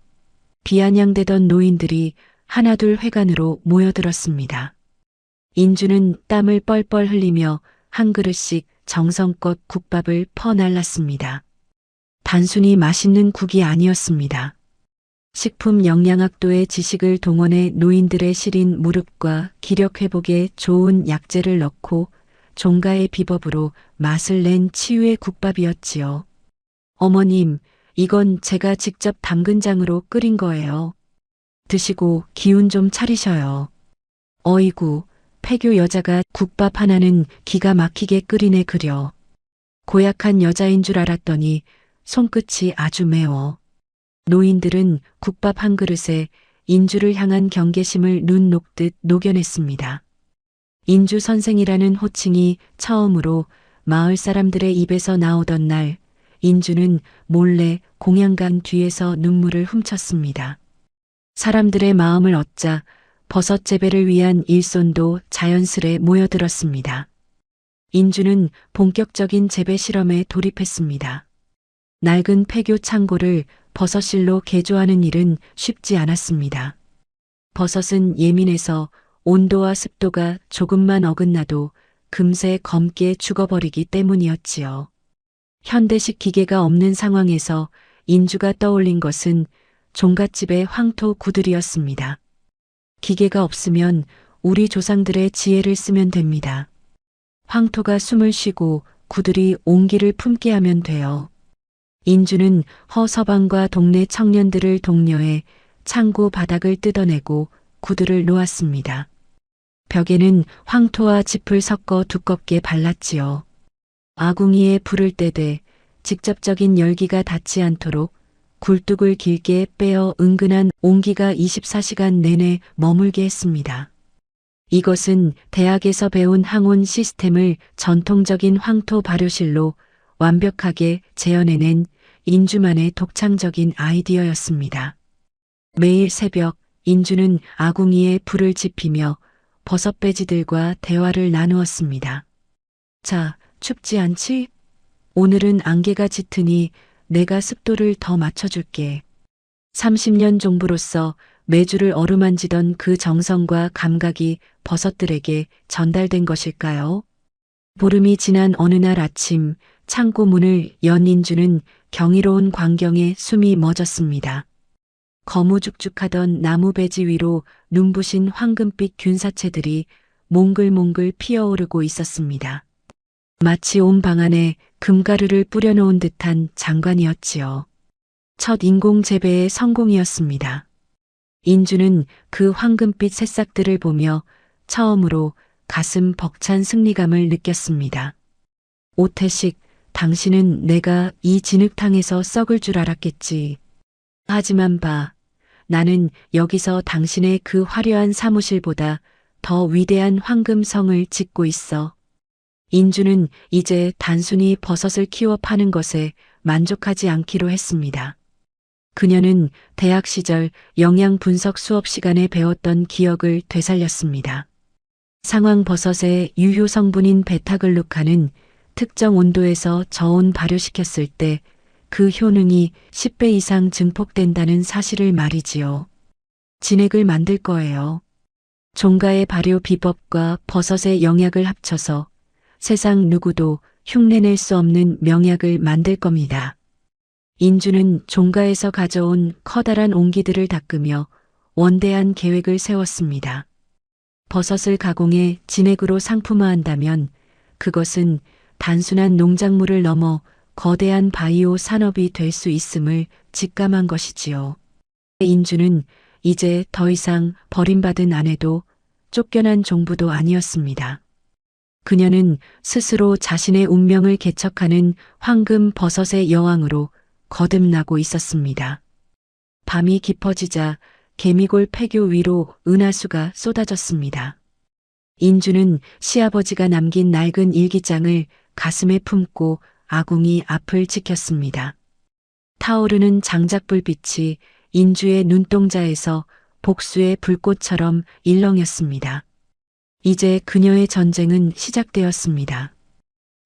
Speaker 2: 비아냥대던 노인들이 하나둘 회관으로 모여들었습니다. 인주는 땀을 뻘뻘 흘리며 한 그릇씩 정성껏 국밥을 퍼날랐습니다. 단순히 맛있는 국이 아니었습니다. 식품 영양학도의 지식을 동원해 노인들의 시린 무릎과 기력 회복에 좋은 약재를 넣고 종가의 비법으로 맛을 낸 치유의 국밥이었지요. 어머님, 이건 제가 직접 담근장으로 끓인 거예요. 드시고 기운 좀 차리셔요. 어이구, 폐교 여자가 국밥 하나는 기가 막히게 끓이네 그려. 고약한 여자인 줄 알았더니 손끝이 아주 매워. 노인들은 국밥 한 그릇에 인주를 향한 경계심을 눈 녹듯 녹여냈습니다. 인주 선생이라는 호칭이 처음으로 마을 사람들의 입에서 나오던 날, 인주는 몰래 공양강 뒤에서 눈물을 훔쳤습니다. 사람들의 마음을 얻자 버섯 재배를 위한 일손도 자연스레 모여들었습니다. 인주는 본격적인 재배 실험에 돌입했습니다. 낡은 폐교 창고를 버섯실로 개조하는 일은 쉽지 않았습니다. 버섯은 예민해서 온도와 습도가 조금만 어긋나도 금세 검게 죽어버리기 때문이었지요. 현대식 기계가 없는 상황에서 인주가 떠올린 것은 종갓집의 황토 구들이었습니다. 기계가 없으면 우리 조상들의 지혜를 쓰면 됩니다. 황토가 숨을 쉬고 구들이 온기를 품게 하면 돼요. 인주는 허서방과 동네 청년들을 독려해 창고 바닥을 뜯어내고 구들을 놓았습니다. 벽에는 황토와 짚을 섞어 두껍게 발랐지요. 아궁이에 불을 떼되 직접적인 열기가 닿지 않도록 굴뚝을 길게 빼어 은근한 온기가 24시간 내내 머물게 했습니다. 이것은 대학에서 배운 항온 시스템을 전통적인 황토 발효실로 완벽하게 재현해낸 인주만의 독창적인 아이디어였습니다. 매일 새벽 인주는 아궁이에 불을 지피며 버섯배지들과 대화를 나누었습니다. 자, 춥지 않지? 오늘은 안개가 짙으니 내가 습도를 더 맞춰줄게. 30년 종부로서 매주를 어루만지던 그 정성과 감각이 버섯들에게 전달된 것일까요? 보름이 지난 어느 날 아침 창고 문을 연 인주는 경이로운 광경에 숨이 멎었습니다. 거무죽죽하던 나무 배지 위로 눈부신 황금빛 균사체들이 몽글몽글 피어오르고 있었습니다. 마치 온 방 안에 금가루를 뿌려놓은 듯한 장관이었지요. 첫 인공 재배의 성공이었습니다. 인주는 그 황금빛 새싹들을 보며 처음으로 가슴 벅찬 승리감을 느꼈습니다. 오태식, 당신은 내가 이 진흙탕에서 썩을 줄 알았겠지. 하지만 봐, 나는 여기서 당신의 그 화려한 사무실보다 더 위대한 황금성을 짓고 있어. 인주는 이제 단순히 버섯을 키워 파는 것에 만족하지 않기로 했습니다. 그녀는 대학 시절 영양 분석 수업 시간에 배웠던 기억을 되살렸습니다. 상황버섯의 유효 성분인 베타글루칸은 특정 온도에서 저온 발효시켰을 때 그 효능이 10배 이상 증폭된다는 사실을 말이지요. 진액을 만들 거예요. 종가의 발효 비법과 버섯의 영약을 합쳐서 세상 누구도 흉내낼 수 없는 명약을 만들 겁니다. 인주는 종가에서 가져온 커다란 옹기들을 닦으며 원대한 계획을 세웠습니다. 버섯을 가공해 진액으로 상품화한다면 그것은 단순한 농작물을 넘어 거대한 바이오 산업이 될 수 있음을 직감한 것이지요. 인주는 이제 더 이상 버림받은 아내도 쫓겨난 종부도 아니었습니다. 그녀는 스스로 자신의 운명을 개척하는 황금 버섯의 여왕으로 거듭나고 있었습니다. 밤이 깊어지자 개미골 폐교 위로 은하수가 쏟아졌습니다. 인주는 시아버지가 남긴 낡은 일기장을 가슴에 품고 아궁이 앞을 지켰습니다. 타오르는 장작불빛이 인주의 눈동자에서 복수의 불꽃처럼 일렁였습니다. 이제 그녀의 전쟁은 시작되었습니다.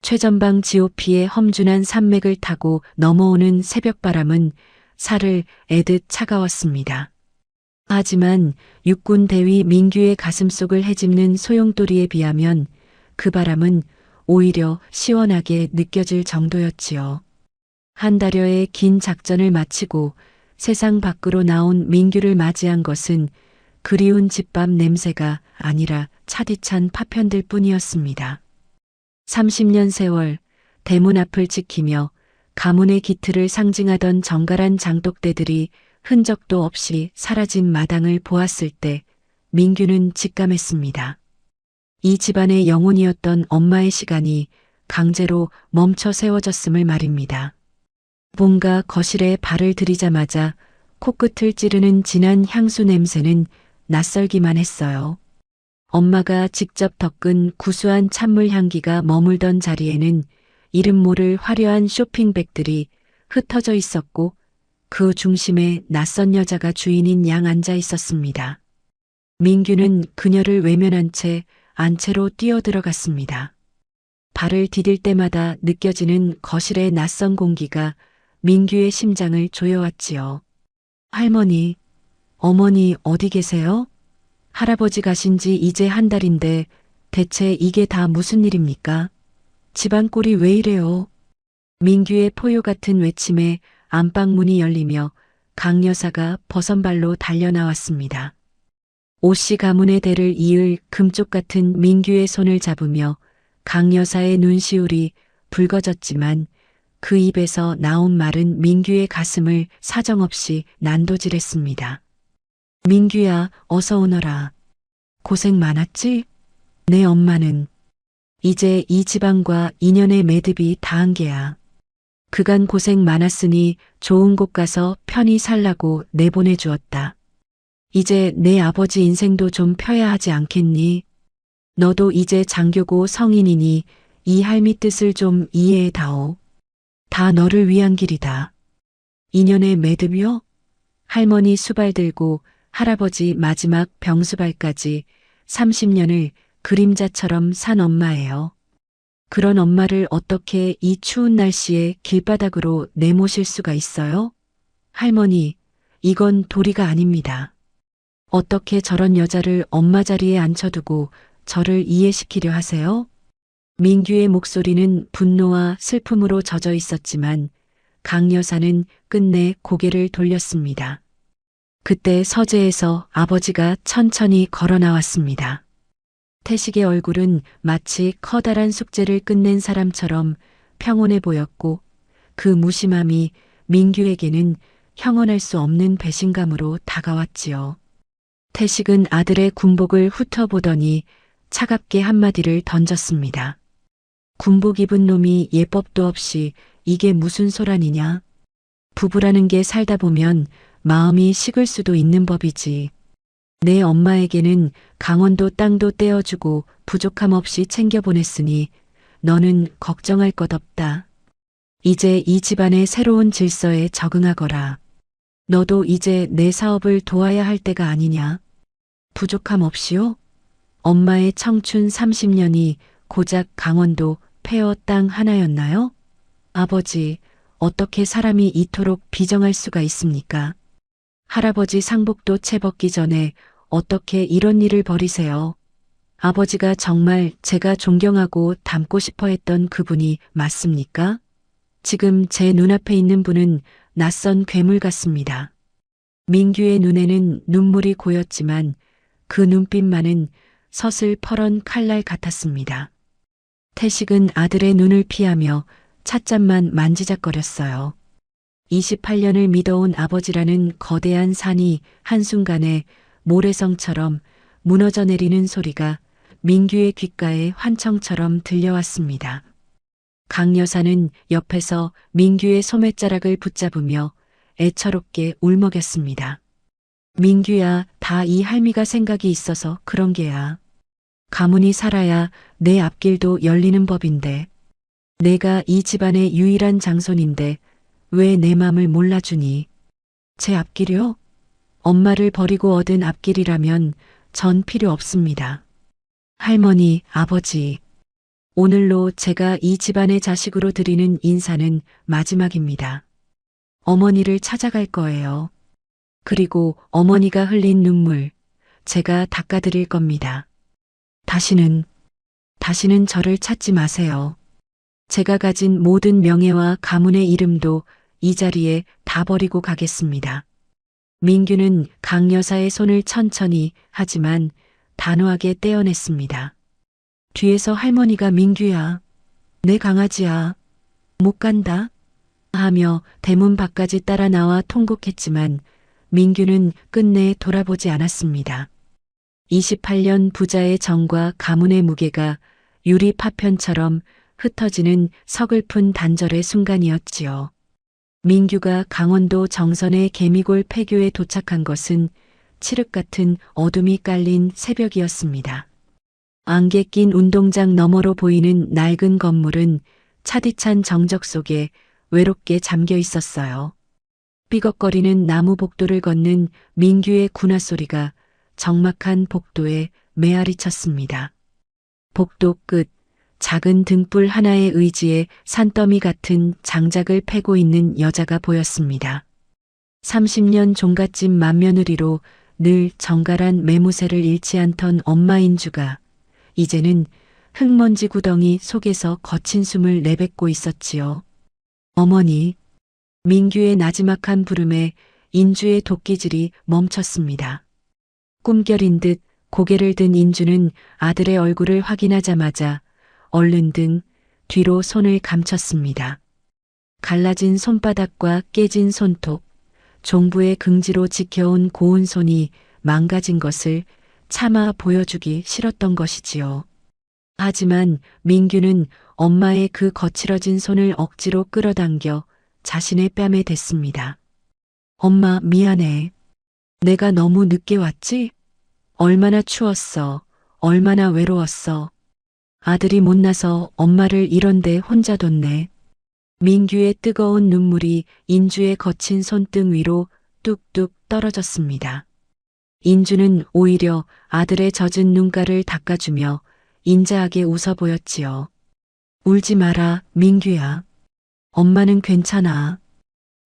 Speaker 2: 최전방 GOP의 험준한 산맥을 타고 넘어오는 새벽바람은 살을 애듯 차가웠습니다. 하지만 육군 대위 민규의 가슴속을 헤집는 소용돌이에 비하면 그 바람은 오히려 시원하게 느껴질 정도였지요. 한 달여의 긴 작전을 마치고 세상 밖으로 나온 민규를 맞이한 것은 그리운 집밥 냄새가 아니라 차디찬 파편들 뿐이었습니다. 30년 세월 대문 앞을 지키며 가문의 기틀을 상징하던 정갈한 장독대들이 흔적도 없이 사라진 마당을 보았을 때 민규는 직감했습니다. 이 집안의 영혼이었던 엄마의 시간이 강제로 멈춰 세워졌음을 말입니다. 뭔가 거실에 발을 들이자마자 코끝을 찌르는 진한 향수 냄새는 낯설기만 했어요. 엄마가 직접 덮은 구수한 찬물 향기가 머물던 자리에는 이름 모를 화려한 쇼핑백들이 흩어져 있었고 그 중심에 낯선 여자가 주인인 양 앉아 있었습니다. 민규는 그녀를 외면한 채 안채로 뛰어들어갔습니다. 발을 디딜 때마다 느껴지는 거실의 낯선 공기가 민규의 심장을 조여왔지요. 할머니, 어머니 어디 계세요? 할아버지 가신 지 이제 한 달인데 대체 이게 다 무슨 일입니까? 집안 꼴이 왜 이래요? 민규의 포효 같은 외침에 안방문이 열리며 강 여사가 버선발로 달려나왔습니다. 오씨 가문의 대를 이을 금쪽 같은 민규의 손을 잡으며 강 여사의 눈시울이 붉어졌지만 그 입에서 나온 말은 민규의 가슴을 사정없이 난도질했습니다. 민규야, 어서 오너라. 고생 많았지? 내 엄마는 이제 이 집안과 인연의 매듭이 다한 게야. 그간 고생 많았으니 좋은 곳 가서 편히 살라고 내보내주었다. 이제 내 아버지 인생도 좀 펴야 하지 않겠니? 너도 이제 장교고 성인이니 이 할미 뜻을 좀 이해해다오. 다 너를 위한 길이다. 인연의 매듭이요? 할머니 수발 들고 할아버지 마지막 병수발까지 30년을 그림자처럼 산 엄마예요. 그런 엄마를 어떻게 이 추운 날씨에 길바닥으로 내모실 수가 있어요? 할머니, 이건 도리가 아닙니다. 어떻게 저런 여자를 엄마 자리에 앉혀두고 저를 이해시키려 하세요? 민규의 목소리는 분노와 슬픔으로 젖어 있었지만 강 여사는 끝내 고개를 돌렸습니다. 그때 서재에서 아버지가 천천히 걸어 나왔습니다. 태식의 얼굴은 마치 커다란 숙제를 끝낸 사람처럼 평온해 보였고 그 무심함이 민규에게는 형언할 수 없는 배신감으로 다가왔지요. 태식은 아들의 군복을 훑어보더니 차갑게 한마디를 던졌습니다. 군복 입은 놈이 예법도 없이 이게 무슨 소란이냐? 부부라는 게 살다 보면 마음이 식을 수도 있는 법이지. 내 엄마에게는 강원도 땅도 떼어주고 부족함 없이 챙겨보냈으니 너는 걱정할 것 없다. 이제 이 집안의 새로운 질서에 적응하거라. 너도 이제 내 사업을 도와야 할 때가 아니냐? 부족함 없이요? 엄마의 청춘 30년이 고작 강원도 폐허 땅 하나였나요? 아버지, 어떻게 사람이 이토록 비정할 수가 있습니까? 할아버지 상복도 채 벗기 전에 어떻게 이런 일을 벌이세요? 아버지가 정말 제가 존경하고 닮고 싶어 했던 그분이 맞습니까? 지금 제 눈앞에 있는 분은 낯선 괴물 같습니다. 민규의 눈에는 눈물이 고였지만 그 눈빛만은 서슬퍼런 칼날 같았습니다. 태식은 아들의 눈을 피하며 찻잔만 만지작거렸어요. 28년을 믿어온 아버지라는 거대한 산이 한순간에 모래성처럼 무너져 내리는 소리가 민규의 귓가에 환청처럼 들려왔습니다. 강 여사는 옆에서 민규의 소매자락을 붙잡으며 애처롭게 울먹였습니다. 민규야, 다 이 할미가 생각이 있어서 그런 게야. 가문이 살아야 내 앞길도 열리는 법인데. 내가 이 집안의 유일한 장손인데 왜 내 맘을 몰라주니? 제 앞길이요? 엄마를 버리고 얻은 앞길이라면 전 필요 없습니다. 할머니, 아버지. 오늘로 제가 이 집안의 자식으로 드리는 인사는 마지막입니다. 어머니를 찾아갈 거예요. 그리고 어머니가 흘린 눈물, 제가 닦아드릴 겁니다. 다시는 저를 찾지 마세요. 제가 가진 모든 명예와 가문의 이름도 이 자리에 다 버리고 가겠습니다. 민규는 강 여사의 손을 천천히 하지만 단호하게 떼어냈습니다. 뒤에서 할머니가 민규야, 내 강아지야, 못 간다 하며 대문 밖까지 따라 나와 통곡했지만 민규는 끝내 돌아보지 않았습니다. 28년 부자의 정과 가문의 무게가 유리 파편처럼 흩어지는 서글픈 단절의 순간이었지요. 민규가 강원도 정선의 개미골 폐교에 도착한 것은 칠흑 같은 어둠이 깔린 새벽이었습니다. 안개 낀 운동장 너머로 보이는 낡은 건물은 차디찬 정적 속에 외롭게 잠겨 있었어요. 삐걱거리는 나무 복도를 걷는 민규의 군화 소리가 적막한 복도에 메아리 쳤습니다. 복도 끝, 작은 등불 하나의 의지에 산더미 같은 장작을 패고 있는 여자가 보였습니다. 30년 종갓집 맏며느리로 늘 정갈한 매무새를 잃지 않던 엄마 인주가 이제는 흙먼지 구덩이 속에서 거친 숨을 내뱉고 있었지요. 어머니, 민규의 나지막한 부름에 인주의 도끼질이 멈췄습니다. 꿈결인 듯 고개를 든 인주는 아들의 얼굴을 확인하자마자 얼른 등 뒤로 손을 감췄습니다. 갈라진 손바닥과 깨진 손톱, 종부의 긍지로 지켜온 고운 손이 망가진 것을 차마 보여주기 싫었던 것이지요. 하지만 민규는 엄마의 그 거칠어진 손을 억지로 끌어당겨 자신의 뺨에 댔습니다. 엄마, 미안해. 내가 너무 늦게 왔지? 얼마나 추웠어. 얼마나 외로웠어. 아들이 못나서 엄마를 이런데 혼자 뒀네. 민규의 뜨거운 눈물이 인주의 거친 손등 위로 뚝뚝 떨어졌습니다. 인주는 오히려 아들의 젖은 눈가를 닦아주며 인자하게 웃어 보였지요. 울지 마라, 민규야. 엄마는 괜찮아.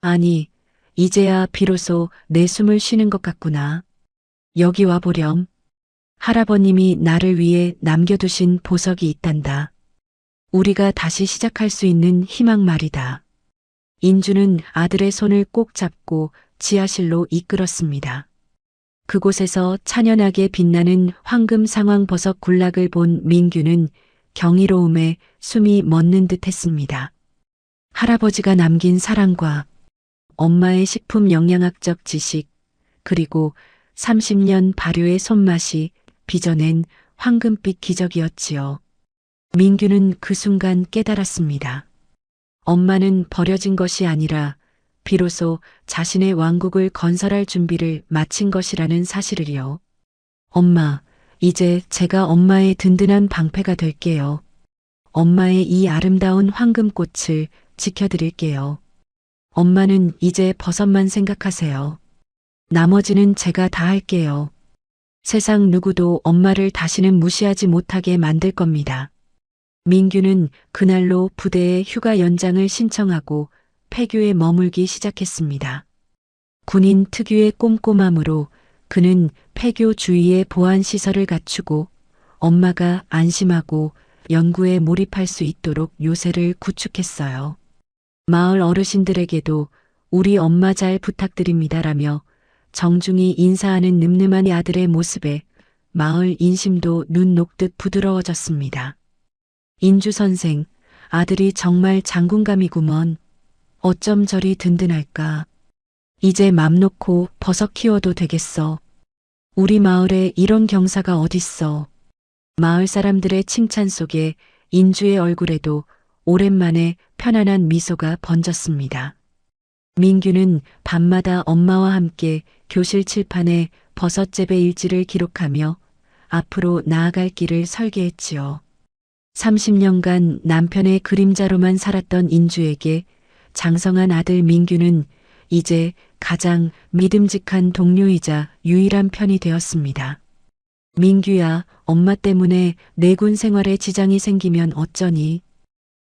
Speaker 2: 아니, 이제야 비로소 내 숨을 쉬는 것 같구나. 여기 와보렴. 할아버님이 나를 위해 남겨두신 보석이 있단다. 우리가 다시 시작할 수 있는 희망 말이다. 인주는 아들의 손을 꼭 잡고 지하실로 이끌었습니다. 그곳에서 찬연하게 빛나는 황금 상황버섯 군락을 본 민규는 경이로움에 숨이 멎는 듯 했습니다. 할아버지가 남긴 사랑과 엄마의 식품 영양학적 지식, 그리고 30년 발효의 손맛이 빚어낸 황금빛 기적이었지요. 민규는 그 순간 깨달았습니다. 엄마는 버려진 것이 아니라 비로소 자신의 왕국을 건설할 준비를 마친 것이라는 사실을요. 엄마, 이제 제가 엄마의 든든한 방패가 될게요. 엄마의 이 아름다운 황금꽃을 지켜드릴게요. 엄마는 이제 버섯만 생각하세요. 나머지는 제가 다 할게요. 세상 누구도 엄마를 다시는 무시하지 못하게 만들 겁니다. 민규는 그날로 부대에 휴가 연장을 신청하고 폐교에 머물기 시작했습니다. 군인 특유의 꼼꼼함으로 그는 폐교 주위에 보안 시설을 갖추고 엄마가 안심하고 연구에 몰입할 수 있도록 요새를 구축했어요. 마을 어르신들에게도 우리 엄마 잘 부탁드립니다라며 정중히 인사하는 늠름한 아들의 모습에 마을 인심도 눈 녹듯 부드러워졌습니다. 인주 선생, 아들이 정말 장군감이구먼. 어쩜 저리 든든할까. 이제 맘 놓고 버섯 키워도 되겠어. 우리 마을에 이런 경사가 어딨어. 마을 사람들의 칭찬 속에 인주의 얼굴에도 오랜만에 편안한 미소가 번졌습니다. 민규는 밤마다 엄마와 함께 교실 칠판에 버섯 재배 일지를 기록하며 앞으로 나아갈 길을 설계했지요. 30년간 남편의 그림자로만 살았던 인주에게 장성한 아들 민규는 이제 가장 믿음직한 동료이자 유일한 편이 되었습니다. 민규야, 엄마 때문에 내군 생활에 지장이 생기면 어쩌니?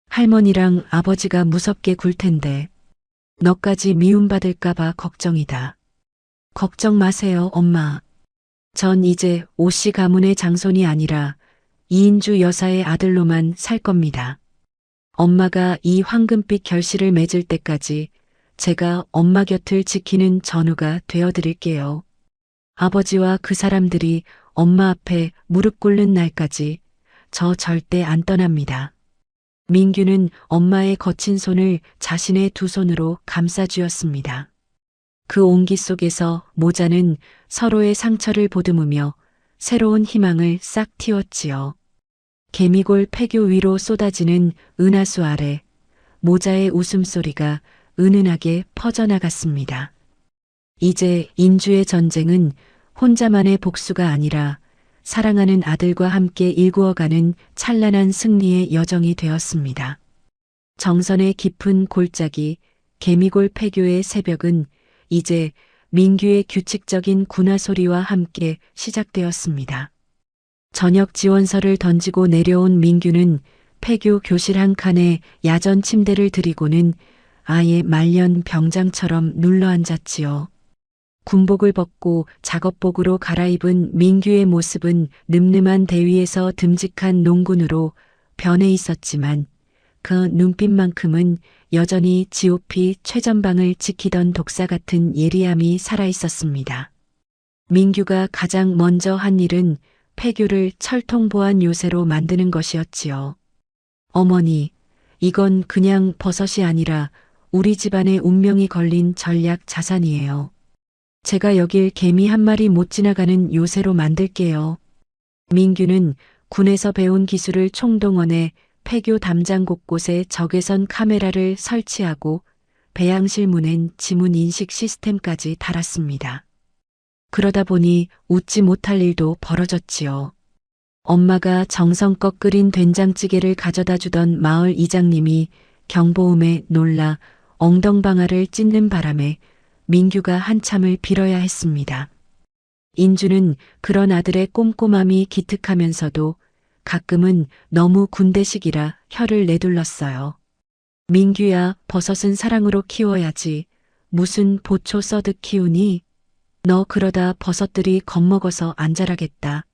Speaker 2: 할머니랑 아버지가 무섭게 굴 텐데. 너까지 미움받을까봐 걱정이다. 걱정 마세요, 엄마. 전 이제 오씨 가문의 장손이 아니라 이인주 여사의 아들로만 살 겁니다. 엄마가 이 황금빛 결실을 맺을 때까지 제가 엄마 곁을 지키는 전우가 되어드릴게요. 아버지와 그 사람들이 엄마 앞에 무릎 꿇는 날까지 저 절대 안 떠납니다. 민규는 엄마의 거친 손을 자신의 두 손으로 감싸쥐었습니다. 그 온기 속에서 모자는 서로의 상처를 보듬으며 새로운 희망을 싹 틔웠지요. 개미골 폐교 위로 쏟아지는 은하수 아래 모자의 웃음소리가 은은하게 퍼져나갔습니다. 이제 인주의 전쟁은 혼자만의 복수가 아니라 사랑하는 아들과 함께 일구어가는 찬란한 승리의 여정이 되었습니다. 정선의 깊은 골짜기 개미골 폐교의 새벽은 이제 민규의 규칙적인 군화 소리와 함께 시작되었습니다. 저녁 지원서를 던지고 내려온 민규는 폐교 교실 한 칸에 야전 침대를 들이고는 아예 말년 병장처럼 눌러앉았지요. 군복을 벗고 작업복으로 갈아입은 민규의 모습은 늠름한 대위에서 듬직한 농군으로 변해 있었지만 그 눈빛만큼은 여전히 GOP 최전방을 지키던 독사 같은 예리함이 살아있었습니다. 민규가 가장 먼저 한 일은 폐교를 철통보안 요새로 만드는 것이었지요. 어머니, 이건 그냥 버섯이 아니라 우리 집안의 운명이 걸린 전략 자산이에요. 제가 여길 개미 한 마리 못 지나가는 요새로 만들게요. 민규는 군에서 배운 기술을 총동원해 폐교 담장 곳곳에 적외선 카메라를 설치하고 배양실 문엔 지문 인식 시스템까지 달았습니다. 그러다 보니 웃지 못할 일도 벌어졌지요. 엄마가 정성껏 끓인 된장찌개를 가져다 주던 마을 이장님이 경보음에 놀라 엉덩방아를 찢는 바람에 민규가 한참을 빌어야 했습니다. 인주는 그런 아들의 꼼꼼함이 기특하면서도 가끔은 너무 군대식이라 혀를 내둘렀어요. 민규야, 버섯은 사랑으로 키워야지. 무슨 보초 써득 키우니? 너 그러다 버섯들이 겁먹어서 안 자라겠다.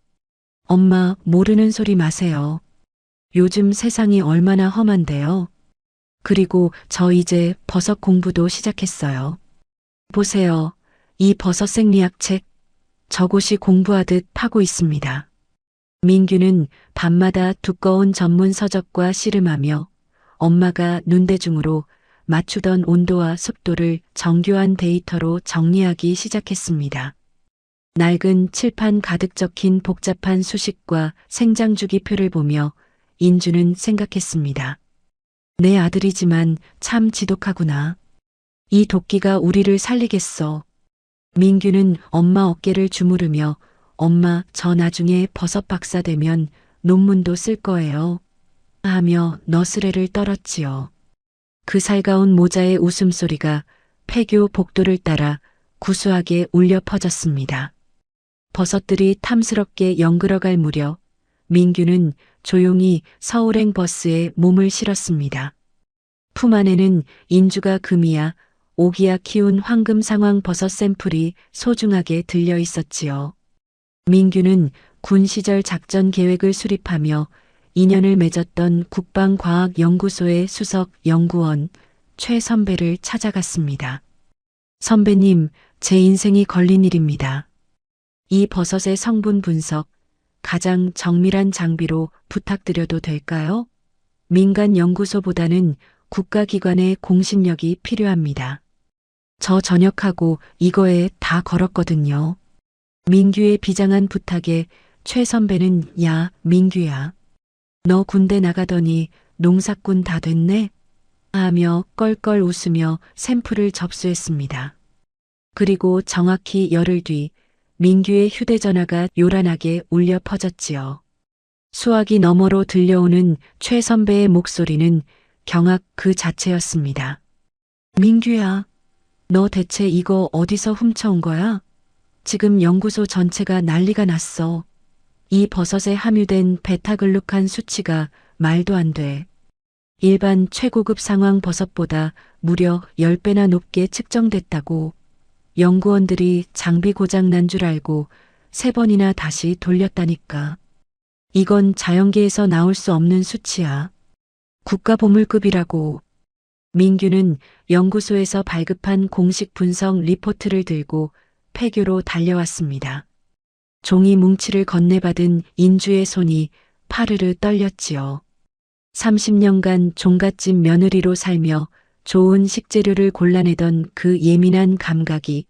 Speaker 2: 엄마, 모르는 소리 마세요. 요즘 세상이 얼마나 험한데요. 그리고 저 이제 버섯 공부도 시작했어요. 보세요. 이 버섯 생리학 책. 저곳이 공부하듯 파고 있습니다. 민규는 밤마다 두꺼운 전문 서적과 씨름하며 엄마가 눈대중으로 맞추던 온도와 습도를 정교한 데이터로 정리하기 시작했습니다. 낡은 칠판 가득 적힌 복잡한 수식과 생장주기표를 보며 인주는 생각했습니다. 내 아들이지만 참 지독하구나. 이 도끼가 우리를 살리겠어. 민규는 엄마 어깨를 주무르며 엄마, 저 나중에 버섯 박사 되면 논문도 쓸 거예요. 하며 너스레를 떨었지요. 그 살가운 모자의 웃음소리가 폐교 복도를 따라 구수하게 울려 퍼졌습니다. 버섯들이 탐스럽게 연그러갈 무렵 민규는 조용히 서울행 버스에 몸을 실었습니다. 품 안에는 인주가 금이야 오기야 키운 황금 상황 버섯 샘플이 소중하게 들려 있었지요. 민규는 군 시절 작전 계획을 수립하며 인연을 맺었던 국방과학연구소의 수석 연구원 최 선배를 찾아갔습니다. 선배님, 제 인생이 걸린 일입니다. 이 버섯의 성분 분석, 가장 정밀한 장비로 부탁드려도 될까요? 민간 연구소보다는 국가기관의 공신력이 필요합니다. 저 전역하고 이거에 다 걸었거든요. 민규의 비장한 부탁에 최 선배는 야, 민규야. 너 군대 나가더니 농사꾼 다 됐네? 하며 껄껄 웃으며 샘플을 접수했습니다. 그리고 정확히 열흘 뒤 민규의 휴대전화가 요란하게 울려 퍼졌지요. 수화기 너머로 들려오는 최 선배의 목소리는 경악 그 자체였습니다. 민규야, 너 대체 이거 어디서 훔쳐온 거야? 지금 연구소 전체가 난리가 났어. 이 버섯에 함유된 베타글루칸 수치가 말도 안 돼. 일반 최고급 상황 버섯보다 무려 10배나 높게 측정됐다고. 연구원들이 장비 고장 난 줄 알고 3번이나 다시 돌렸다니까. 이건 자연계에서 나올 수 없는 수치야. 국가보물급이라고. 민규는 연구소에서 발급한 공식 분석 리포트를 들고 폐교로 달려왔습니다. 종이 뭉치를 건네받은 인주의 손이 파르르 떨렸지요. 30년간 종갓집 며느리로 살며 좋은 식재료를 골라내던 그 예민한 감각이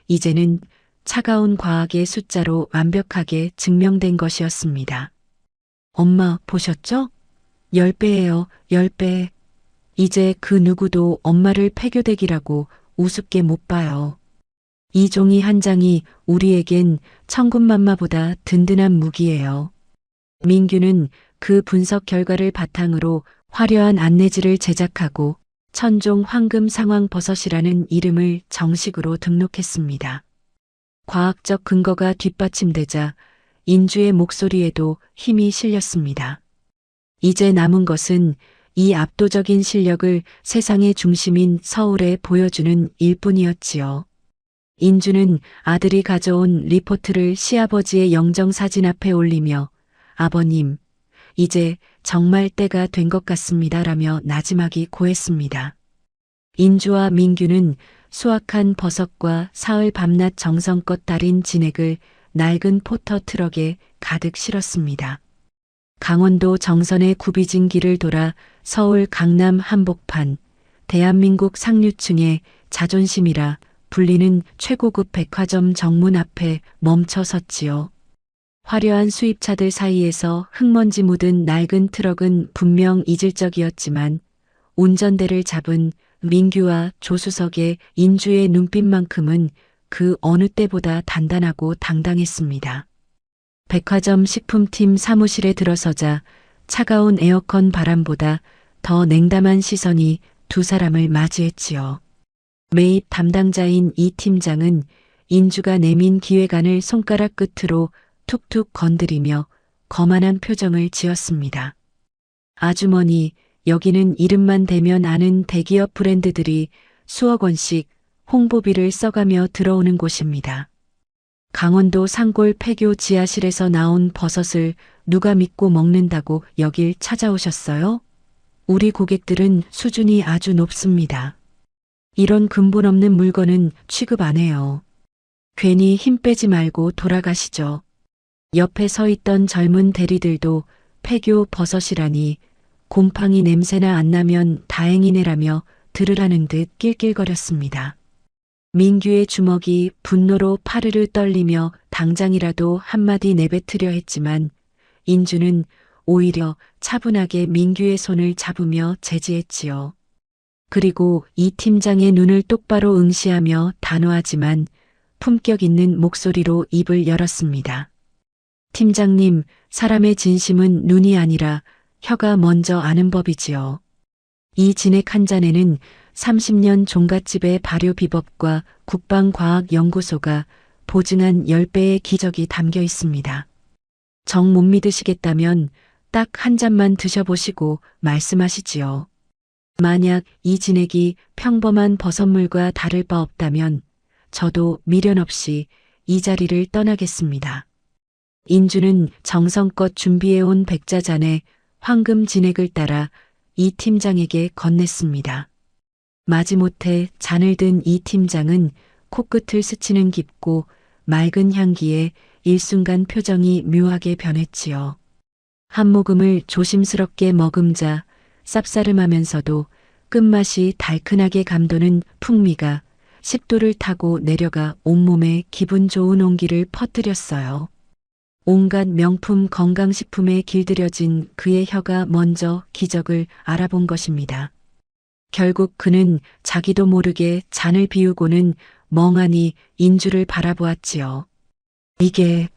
Speaker 2: 이제는 차가운 과학의 숫자로 완벽하게 증명된 것이었습니다. 엄마, 보셨죠? 10배예요, 10배. 이제 그 누구도 엄마를 폐교대기라고 우습게 못 봐요. 이 종이 한 장이 우리에겐 천군만마보다 든든한 무기예요. 민규는 그 분석 결과를 바탕으로 화려한 안내지를 제작하고 천종 황금 상황 버섯이라는 이름을 정식으로 등록했습니다. 과학적 근거가 뒷받침되자 인주의 목소리에도 힘이 실렸습니다. 이제 남은 것은 이 압도적인 실력을 세상의 중심인 서울에 보여주는 일뿐이었지요. 인주는 아들이 가져온 리포트를 시아버지의 영정사진 앞에 올리며 아버님, 이제 정말 때가 된 것 같습니다 라며 나지막이 고했습니다. 인주와 민규는 수확한 버섯과 사흘 밤낮 정성껏 달인 진액을 낡은 포터 트럭에 가득 실었습니다. 강원도 정선의 구비진 길을 돌아 서울 강남 한복판, 대한민국 상류층의 자존심이라 불리는 최고급 백화점 정문 앞에 멈춰 섰지요. 화려한 수입차들 사이에서 흙먼지 묻은 낡은 트럭은 분명 이질적이었지만 운전대를 잡은 민규와 조수석의 인주의 눈빛만큼은 그 어느 때보다 단단하고 당당했습니다. 백화점 식품팀 사무실에 들어서자 차가운 에어컨 바람보다 더 냉담한 시선이 두 사람을 맞이했지요. 매입 담당자인 이 팀장은 인주가 내민 기획안을 손가락 끝으로 툭툭 건드리며 거만한 표정을 지었습니다. 아주머니, 여기는 이름만 대면 아는 대기업 브랜드들이 수억 원씩 홍보비를 써가며 들어오는 곳입니다. 강원도 산골 폐교 지하실에서 나온 버섯을 누가 믿고 먹는다고 여길 찾아오셨어요? 우리 고객들은 수준이 아주 높습니다. 이런 근본 없는 물건은 취급 안 해요. 괜히 힘 빼지 말고 돌아가시죠. 옆에 서 있던 젊은 대리들도 폐교 버섯이라니 곰팡이 냄새나 안 나면 다행이네라며 들으라는 듯 낄낄거렸습니다. 민규의 주먹이 분노로 파르르 떨리며 당장이라도 한마디 내뱉으려 했지만 인주는 오히려 차분하게 민규의 손을 잡으며 제지했지요. 그리고 이 팀장의 눈을 똑바로 응시하며 단호하지만 품격 있는 목소리로 입을 열었습니다. 팀장님, 사람의 진심은 눈이 아니라 혀가 먼저 아는 법이지요. 이 진액 한 잔에는 30년 종갓집의 발효 비법과 국방과학연구소가 보증한 10배의 기적이 담겨 있습니다. 정 못 믿으시겠다면 딱 한 잔만 드셔보시고 말씀하시지요. 만약 이 진액이 평범한 버섯물과 다를 바 없다면 저도 미련 없이 이 자리를 떠나겠습니다. 인주는 정성껏 준비해온 백자잔에 황금 진액을 따라 이 팀장에게 건넸습니다. 마지못해 잔을 든 이 팀장은 코끝을 스치는 깊고 맑은 향기에 일순간 표정이 묘하게 변했지요. 한 모금을 조심스럽게 머금자 쌉싸름하면서도 끝맛이 달큰하게 감도는 풍미가 식도를 타고 내려가 온몸에 기분 좋은 온기를 퍼뜨렸어요. 온갖 명품 건강식품에 길들여진 그의 혀가 먼저 기적을 알아본 것입니다. 결국 그는 자기도 모르게 잔을 비우고는 멍하니 인주를 바라보았지요. 이게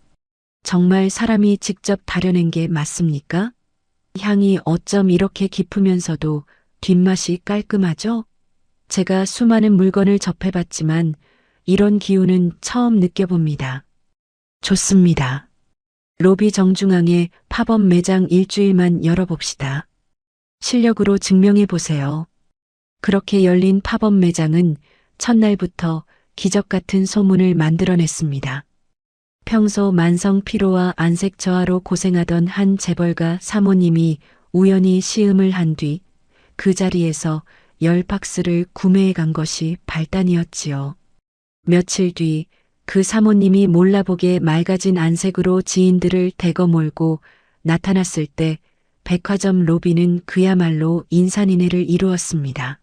Speaker 2: 정말 사람이 직접 다려낸 게 맞습니까? 향이 어쩜 이렇게 깊으면서도 뒷맛이 깔끔하죠? 제가 수많은 물건을 접해봤지만 이런 기운은 처음 느껴봅니다. 좋습니다. 로비 정중앙에 팝업 매장 일주일만 열어봅시다. 실력으로 증명해보세요. 그렇게 열린 팝업 매장은 첫날부터 기적 같은 소문을 만들어냈습니다. 평소 만성 피로와 안색 저하로 고생하던 한 재벌가 사모님이 우연히 시음을 한 뒤 그 자리에서 10박스를 구매해 간 것이 발단이었지요. 며칠 뒤 그 사모님이 몰라보게 맑아진 안색으로 지인들을 대거 몰고 나타났을 때 백화점 로비는 그야말로 인산인해를 이루었습니다.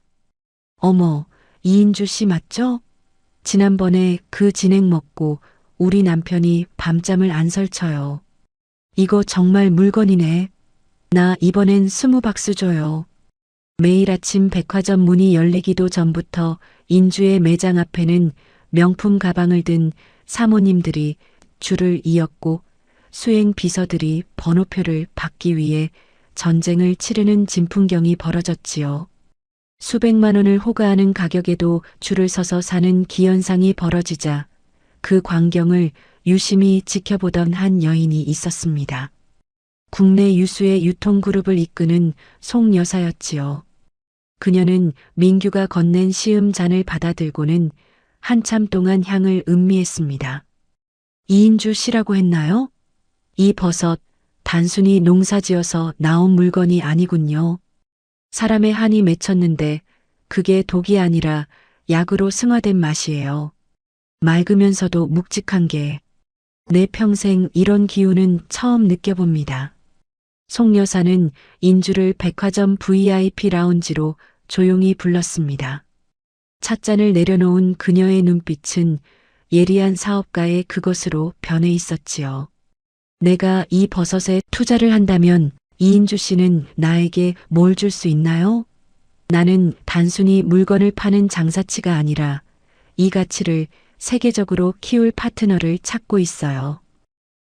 Speaker 2: 어머, 이인주 씨 맞죠? 지난번에 그 진액 먹고 우리 남편이 밤잠을 안 설쳐요. 이거 정말 물건이네. 나 이번엔 20박스 줘요. 매일 아침 백화점 문이 열리기도 전부터 인주의 매장 앞에는 명품 가방을 든 사모님들이 줄을 이었고 수행 비서들이 번호표를 받기 위해 전쟁을 치르는 진풍경이 벌어졌지요. 수백만 원을 호가하는 가격에도 줄을 서서 사는 기현상이 벌어지자 그 광경을 유심히 지켜보던 한 여인이 있었습니다. 국내 유수의 유통그룹을 이끄는 송 여사였지요. 그녀는 민규가 건넨 시음잔을 받아들고는 한참 동안 향을 음미했습니다. 이인주 씨라고 했나요? 이 버섯 단순히 농사지어서 나온 물건이 아니군요. 사람의 한이 맺혔는데 그게 독이 아니라 약으로 승화된 맛이에요. 맑으면서도 묵직한 게 내 평생 이런 기운은 처음 느껴봅니다. 송 여사는 인주를 백화점 VIP 라운지로 조용히 불렀습니다. 찻잔을 내려놓은 그녀의 눈빛은 예리한 사업가의 그것으로 변해 있었지요. 내가 이 버섯에 투자를 한다면 이인주 씨는 나에게 뭘 줄 수 있나요? 나는 단순히 물건을 파는 장사치가 아니라 이 가치를 세계적으로 키울 파트너를 찾고 있어요.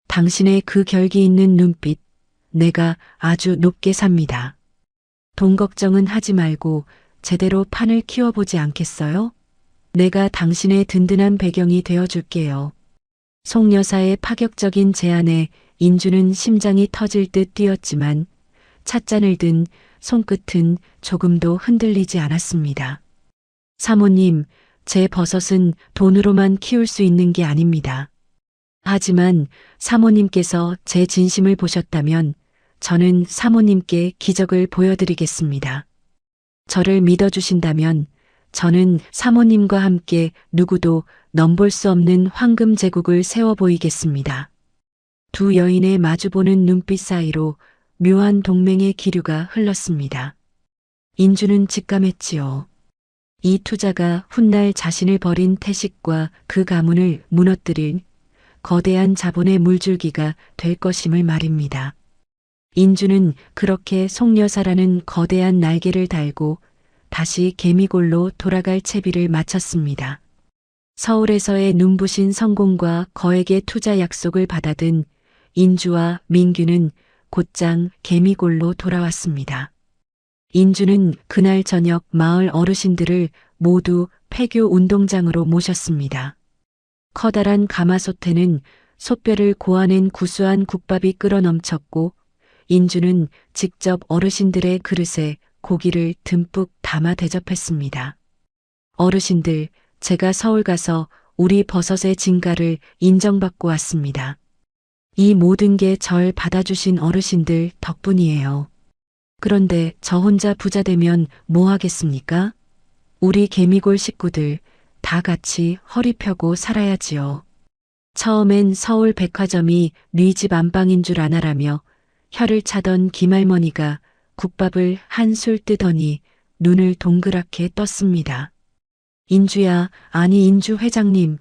Speaker 2: 당신의 그 결기 있는 눈빛, 내가 아주 높게 삽니다. 돈 걱정은 하지 말고 제대로 판을 키워보지 않겠어요? 내가 당신의 든든한 배경이 되어줄게요. 송 여사의 파격적인 제안에 인주는 심장이 터질 듯 뛰었지만 찻잔을 든 손끝은 조금도 흔들리지 않았습니다. 사모님, 제 버섯은 돈으로만 키울 수 있는 게 아닙니다. 하지만 사모님께서 제 진심을 보셨다면 저는 사모님께 기적을 보여드리겠습니다. 저를 믿어주신다면 저는 사모님과 함께 누구도 넘볼 수 없는 황금 제국을 세워 보이겠습니다. 두 여인의 마주보는 눈빛 사이로 묘한 동맹의 기류가 흘렀습니다. 인주는 직감했지요. 이 투자가 훗날 자신을 버린 태식과 그 가문을 무너뜨릴 거대한 자본의 물줄기가 될 것임을 말입니다. 인주는 그렇게 송여사라는 거대한 날개를 달고 다시 개미골로 돌아갈 채비를 마쳤습니다. 서울에서의 눈부신 성공과 거액의 투자 약속을 받아든 인주와 민규는 곧장 개미골로 돌아왔습니다. 인주는 그날 저녁 마을 어르신들을 모두 폐교 운동장으로 모셨습니다. 커다란 가마솥에는 솥뼈를 고아낸 구수한 국밥이 끓어 넘쳤고 인주는 직접 어르신들의 그릇에 고기를 듬뿍 담아 대접했습니다. 어르신들, 제가 서울 가서 우리 버섯의 진가를 인정받고 왔습니다. 이 모든 게 절 받아주신 어르신들 덕분이에요. 그런데 저 혼자 부자 되면 뭐 하겠습니까? 우리 개미골 식구들 다 같이 허리 펴고 살아야지요. 처음엔 서울 백화점이 네 집 안방인 줄 아나라며 혀를 차던 김할머니가 국밥을 한 술 뜨더니 눈을 동그랗게 떴습니다. 인주야, 아니 인주 회장님,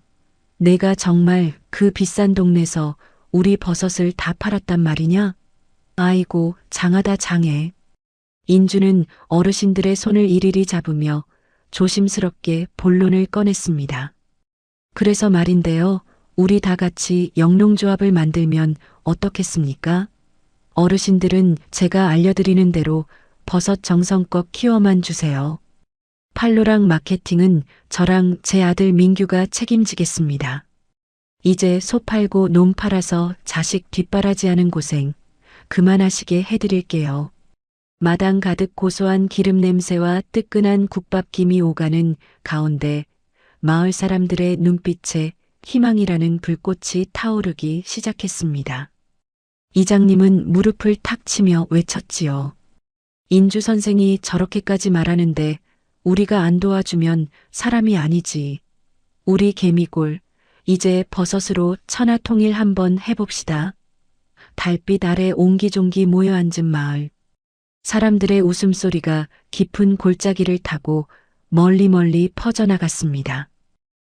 Speaker 2: 내가 정말 그 비싼 동네서 우리 버섯을 다 팔았단 말이냐? 아이고, 장하다 장해. 인주는 어르신들의 손을 일일이 잡으며 조심스럽게 본론을 꺼냈습니다. 그래서 말인데요, 우리 다 같이 영농조합을 만들면 어떻겠습니까? 어르신들은 제가 알려드리는 대로 버섯 정성껏 키워만 주세요. 팔로랑 마케팅은 저랑 제 아들 민규가 책임지겠습니다. 이제 소 팔고 농 팔아서 자식 뒷바라지하는 고생 그만하시게 해드릴게요. 마당 가득 고소한 기름 냄새와 뜨끈한 국밥 김이 오가는 가운데 마을 사람들의 눈빛에 희망이라는 불꽃이 타오르기 시작했습니다. 이장님은 무릎을 탁 치며 외쳤지요. 인주 선생이 저렇게까지 말하는데 우리가 안 도와주면 사람이 아니지. 우리 개미골, 이제 버섯으로 천하통일 한번 해봅시다. 달빛 아래 옹기종기 모여 앉은 마을. 사람들의 웃음소리가 깊은 골짜기를 타고 멀리 멀리 퍼져나갔습니다.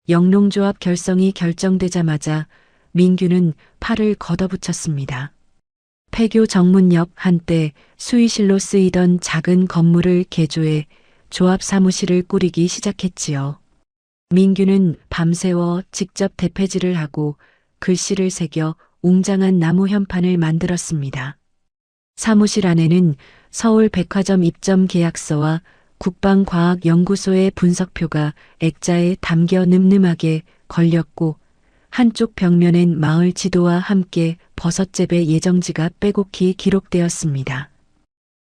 Speaker 2: 영농조합 결성이 결정되자마자 민규는 팔을 걷어붙였습니다. 폐교 정문 옆 한때 수의실로 쓰이던 작은 건물을 개조해 조합 사무실을 꾸리기 시작했지요. 민규는 밤새워 직접 대패질을 하고 글씨를 새겨 웅장한 나무 현판을 만들었습니다. 사무실 안에는 서울 백화점 입점 계약서와 국방과학연구소의 분석표가 액자에 담겨 늠름하게 걸렸고 한쪽 벽면엔 마을 지도와 함께 버섯재배 예정지가 빼곡히 기록되었습니다.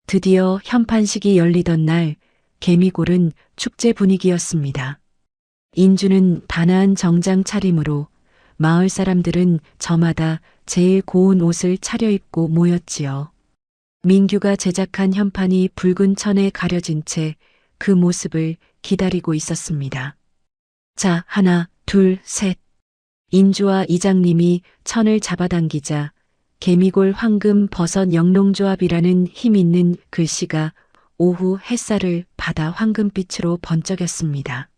Speaker 2: 드디어 현판식이 열리던 날 개미골은 축제 분위기였습니다. 인주는 단아한 정장 차림으로, 마을 사람들은 저마다 제일 고운 옷을 차려입고 모였지요. 민규가 제작한 현판이 붉은 천에 가려진 채 그 모습을 기다리고 있었습니다. 자, 하나, 둘, 셋. 인주와 이장님이 천을 잡아당기자 개미골 황금 버섯 영농조합이라는 힘 있는 글씨가 오후 햇살을 받아 황금빛으로 번쩍였습니다.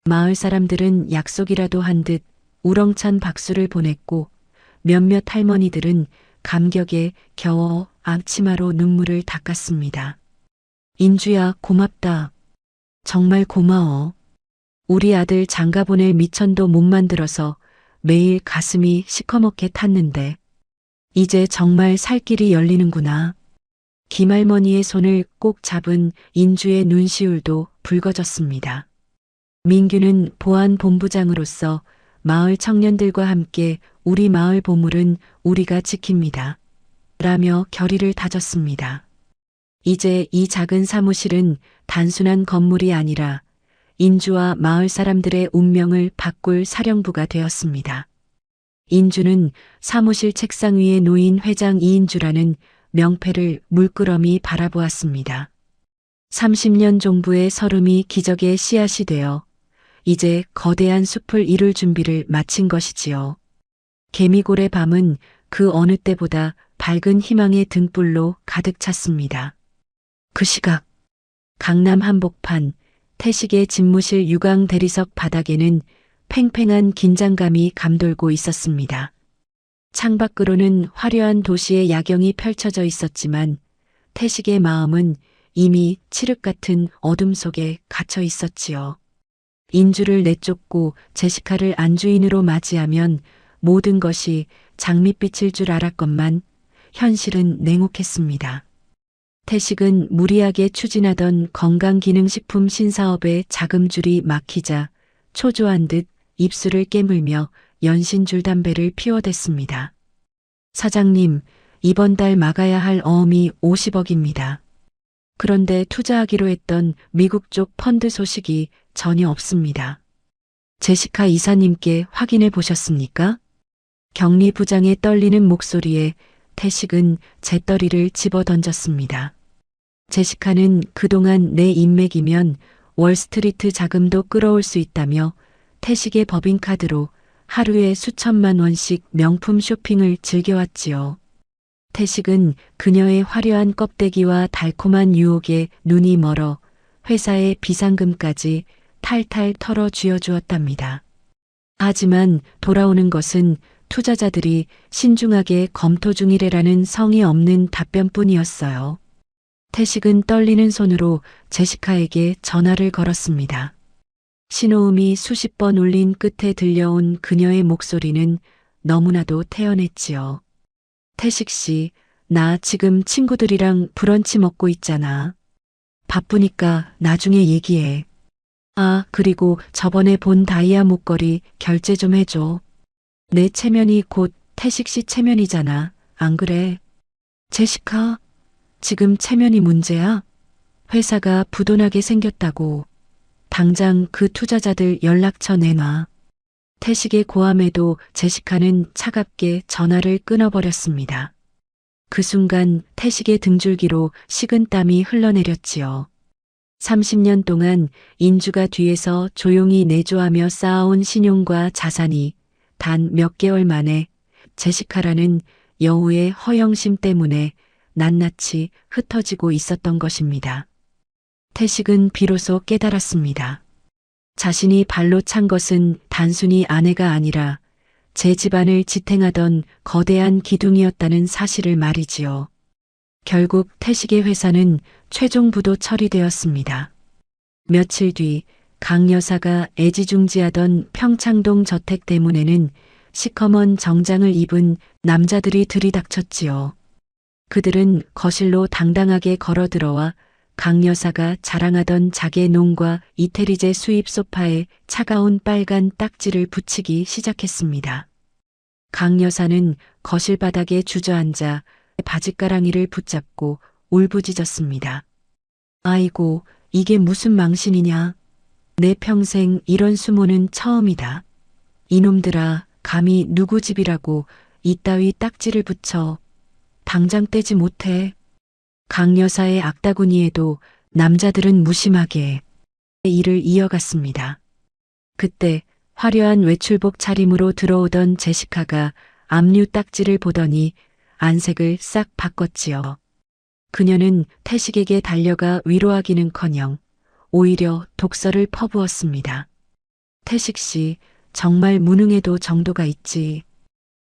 Speaker 2: 마을 사람들은 약속이라도 한 듯 우렁찬 박수를 보냈고 몇몇 할머니들은 감격에 겨워 앞치마로 눈물을 닦았습니다. 인주야, 고맙다. 정말 고마워. 우리 아들 장가 보낼 미천도 못 만들어서 매일 가슴이 시커멓게 탔는데 이제 정말 살 길이 열리는구나. 김할머니의 손을 꼭 잡은 인주의 눈시울도 붉어졌습니다. 민규는 보안본부장으로서 마을 청년들과 함께 우리 마을 보물은 우리가 지킵니다. 라며 결의를 다졌습니다. 이제 이 작은 사무실은 단순한 건물이 아니라 인주와 마을 사람들의 운명을 바꿀 사령부가 되었습니다. 인주는 사무실 책상 위에 놓인 회장 이인주라는 명패를 물끄러미 바라보았습니다. 30년 종부의 서름이 기적의 씨앗이 되어 이제 거대한 숲을 이룰 준비를 마친 것이지요. 개미골의 밤은 그 어느 때보다 밝은 희망의 등불로 가득 찼습니다. 그 시각 강남 한복판 태식의 집무실 유광 대리석 바닥에는 팽팽한 긴장감이 감돌고 있었습니다. 창밖으로는 화려한 도시의 야경이 펼쳐져 있었지만 태식의 마음은 이미 칠흑 같은 어둠 속에 갇혀 있었지요. 인주를 내쫓고 제시카를 안주인으로 맞이하면 모든 것이 장밋빛일 줄 알았건만 현실은 냉혹했습니다. 태식은 무리하게 추진하던 건강기능식품 신사업의 자금줄이 막히자 초조한 듯 입술을 깨물며 연신줄 담배를 피워댔습니다. 사장님, 이번 달 막아야 할 어음이 50억입니다. 그런데 투자하기로 했던 미국 쪽 펀드 소식이 전혀 없습니다. 제시카 이사님께 확인해 보셨습니까? 격리부장의 떨리는 목소리에 태식은 재떨이를 집어던졌습니다. 제시카는 그동안 내 인맥이면 월스트리트 자금도 끌어올 수 있다며 태식의 법인카드로 하루에 수천만 원씩 명품 쇼핑을 즐겨왔지요. 태식은 그녀의 화려한 껍데기와 달콤한 유혹에 눈이 멀어 회사의 비상금까지 탈탈 털어 쥐어주었답니다. 하지만 돌아오는 것은 투자자들이 신중하게 검토 중이래라는 성의 없는 답변뿐이었어요. 태식은 떨리는 손으로 제시카에게 전화를 걸었습니다. 신호음이 수십 번 울린 끝에 들려온 그녀의 목소리는 너무나도 태연했지요. 태식 씨, 나 지금 친구들이랑 브런치 먹고 있잖아. 바쁘니까 나중에 얘기해. 아, 그리고 저번에 본 다이아 목걸이 결제 좀 해줘. 내 체면이 곧 태식 씨 체면이잖아. 안 그래? 제시카, 지금 체면이 문제야? 회사가 부도나게 생겼다고. 당장 그 투자자들 연락처 내놔. 태식의 고함에도 제시카는 차갑게 전화를 끊어버렸습니다. 그 순간 태식의 등줄기로 식은땀이 흘러내렸지요. 30년 동안 인주가 뒤에서 조용히 내조하며 쌓아온 신용과 자산이 단 몇 개월 만에 제시카라는 여우의 허영심 때문에 낱낱이 흩어지고 있었던 것입니다. 태식은 비로소 깨달았습니다. 자신이 발로 찬 것은 단순히 아내가 아니라 제 집안을 지탱하던 거대한 기둥이었다는 사실을 말이지요. 결국 태식의 회사는 최종 부도 처리되었습니다. 며칠 뒤 강 여사가 애지중지하던 평창동 저택 대문에는 시커먼 정장을 입은 남자들이 들이닥쳤지요. 그들은 거실로 당당하게 걸어들어와 강 여사가 자랑하던 자개 농과 이태리제 수입 소파에 차가운 빨간 딱지를 붙이기 시작했습니다. 강 여사는 거실 바닥에 주저앉아 바짓가랑이를 붙잡고 울부짖었습니다. 아이고, 이게 무슨 망신이냐. 내 평생 이런 수모는 처음이다. 이놈들아, 감히 누구 집이라고 이따위 딱지를 붙여. 당장 떼지 못해. 강 여사의 악다구니에도 남자들은 무심하게 일을 이어갔습니다. 그때 화려한 외출복 차림으로 들어오던 제시카가 압류 딱지를 보더니 안색을 싹 바꿨지요. 그녀는 태식에게 달려가 위로하기는커녕 오히려 독설을 퍼부었습니다. 태식 씨, 정말 무능해도 정도가 있지.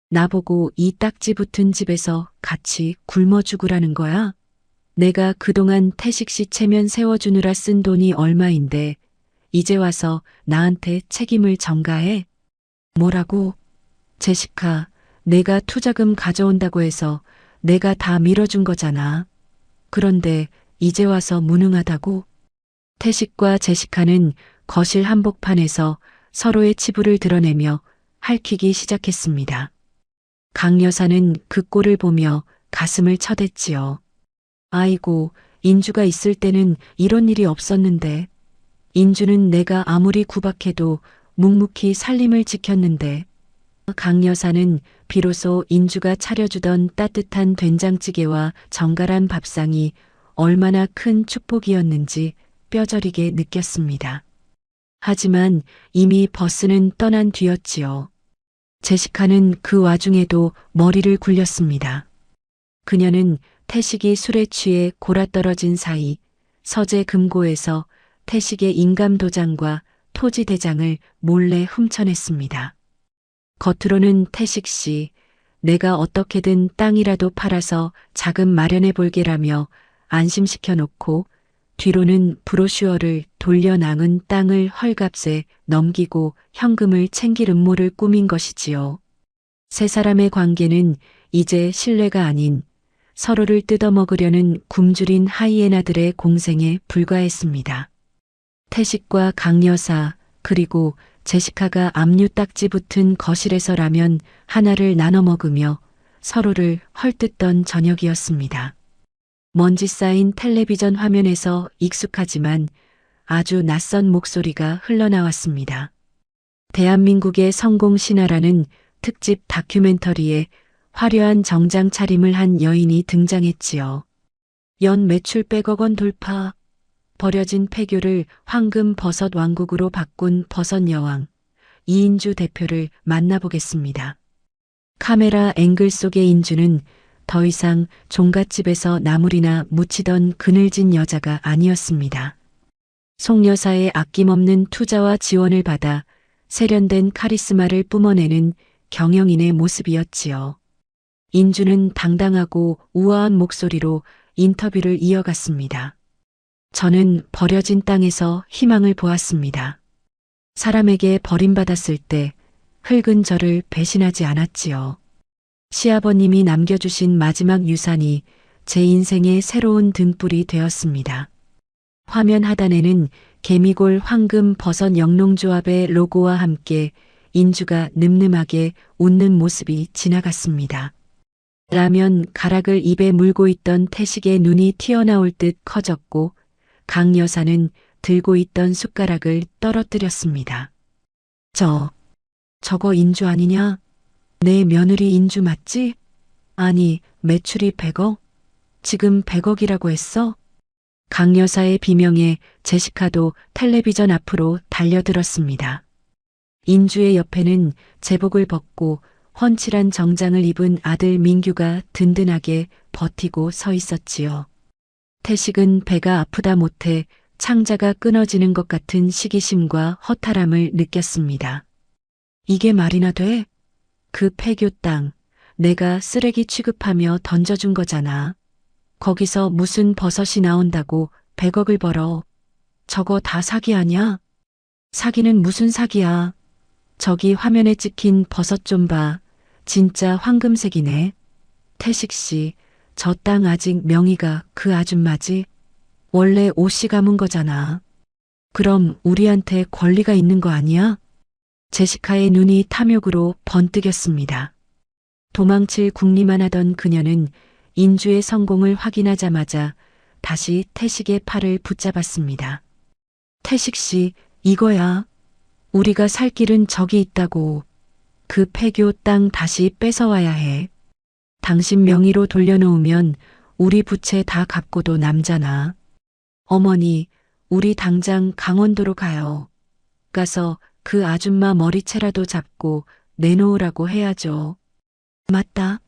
Speaker 2: 나보고 이 딱지 붙은 집에서 같이 굶어 죽으라는 거야? 내가 그동안 태식 씨 체면 세워주느라 쓴 돈이 얼마인데 이제 와서 나한테 책임을 전가해? 뭐라고? 제시카, 내가 투자금 가져온다고 해서 내가 다 밀어준 거잖아. 그런데 이제 와서 무능하다고? 태식과 제시카는 거실 한복판에서 서로의 치부를 드러내며 핥히기 시작했습니다. 강 여사는 그 꼴을 보며 가슴을 쳐댔지요. 아이고, 인주가 있을 때는 이런 일이 없었는데. 인주는 내가 아무리 구박해도 묵묵히 살림을 지켰는데. 강 여사는 비로소 인주가 차려주던 따뜻한 된장찌개와 정갈한 밥상이 얼마나 큰 축복이었는지 뼈저리게 느꼈습니다. 하지만 이미 버스는 떠난 뒤였지요. 제시카는 그 와중에도 머리를 굴렸습니다. 그녀는 태식이 술에 취해 골아떨어진 사이 서재 금고에서 태식의 인감도장과 토지대장을 몰래 훔쳐냈습니다. 겉으로는 태식 씨, 내가 어떻게든 땅이라도 팔아서 자금 마련해 볼게라며 안심시켜 놓고 뒤로는 브로슈어를 돌려 낭은 땅을 헐값에 넘기고 현금을 챙길 음모를 꾸민 것이지요. 세 사람의 관계는 이제 신뢰가 아닌 서로를 뜯어먹으려는 굶주린 하이에나들의 공생에 불과했습니다. 태식과 강 여사 그리고 제시카가 압류 딱지 붙은 거실에서 라면 하나를 나눠 먹으며 서로를 헐뜯던 저녁이었습니다. 먼지 쌓인 텔레비전 화면에서 익숙하지만 아주 낯선 목소리가 흘러나왔습니다. 대한민국의 성공 신화라는 특집 다큐멘터리에 화려한 정장 차림을 한 여인이 등장했지요. 연 매출 100억 원 돌파. 버려진 폐교를 황금 버섯 왕국으로 바꾼 버섯 여왕 이인주 대표를 만나보겠습니다. 카메라 앵글 속의 인주는 더 이상 종갓집에서 나물이나 무치던 그늘진 여자가 아니었습니다. 송 여사의 아낌없는 투자와 지원을 받아 세련된 카리스마를 뿜어내는 경영인의 모습이었지요. 인주는 당당하고 우아한 목소리로 인터뷰를 이어갔습니다. 저는 버려진 땅에서 희망을 보았습니다. 사람에게 버림받았을 때 흙은 저를 배신하지 않았지요. 시아버님이 남겨주신 마지막 유산이 제 인생의 새로운 등불이 되었습니다. 화면 하단에는 개미골 황금 버섯 영농조합의 로고와 함께 인주가 늠름하게 웃는 모습이 지나갔습니다. 라면 가락을 입에 물고 있던 태식의 눈이 튀어나올 듯 커졌고 강 여사는 들고 있던 숟가락을 떨어뜨렸습니다. 저거 인주 아니냐? 내 며느리 인주 맞지? 아니, 매출이 100억? 지금 100억이라고 했어? 강 여사의 비명에 제시카도 텔레비전 앞으로 달려들었습니다. 인주의 옆에는 제복을 벗고 훤칠한 정장을 입은 아들 민규가 든든하게 버티고 서 있었지요. 태식은 배가 아프다 못해 창자가 끊어지는 것 같은 시기심과 허탈함을 느꼈습니다. 이게 말이나 돼? 그 폐교 땅, 내가 쓰레기 취급하며 던져준 거잖아. 거기서 무슨 버섯이 나온다고 100억을 벌어. 저거 다 사기 아냐? 사기는 무슨 사기야. 저기 화면에 찍힌 버섯 좀 봐. 진짜 황금색이네. 태식 씨, 저 땅 아직 명의가 그 아줌마지? 원래 오씨 가문 거잖아. 그럼 우리한테 권리가 있는 거 아니야? 제시카의 눈이 탐욕으로 번뜩였습니다. 도망칠 궁리만 하던 그녀는 인주의 성공을 확인하자마자 다시 태식의 팔을 붙잡았습니다. 태식 씨, 이거야. 우리가 살 길은 저기 있다고. 그 폐교 땅 다시 뺏어와야 해. 당신 명의로 돌려놓으면 우리 부채 다 갚고도 남잖아. 어머니, 우리 당장 강원도로 가요. 가서 그 아줌마 머리채라도 잡고 내놓으라고 해야죠. 맞다.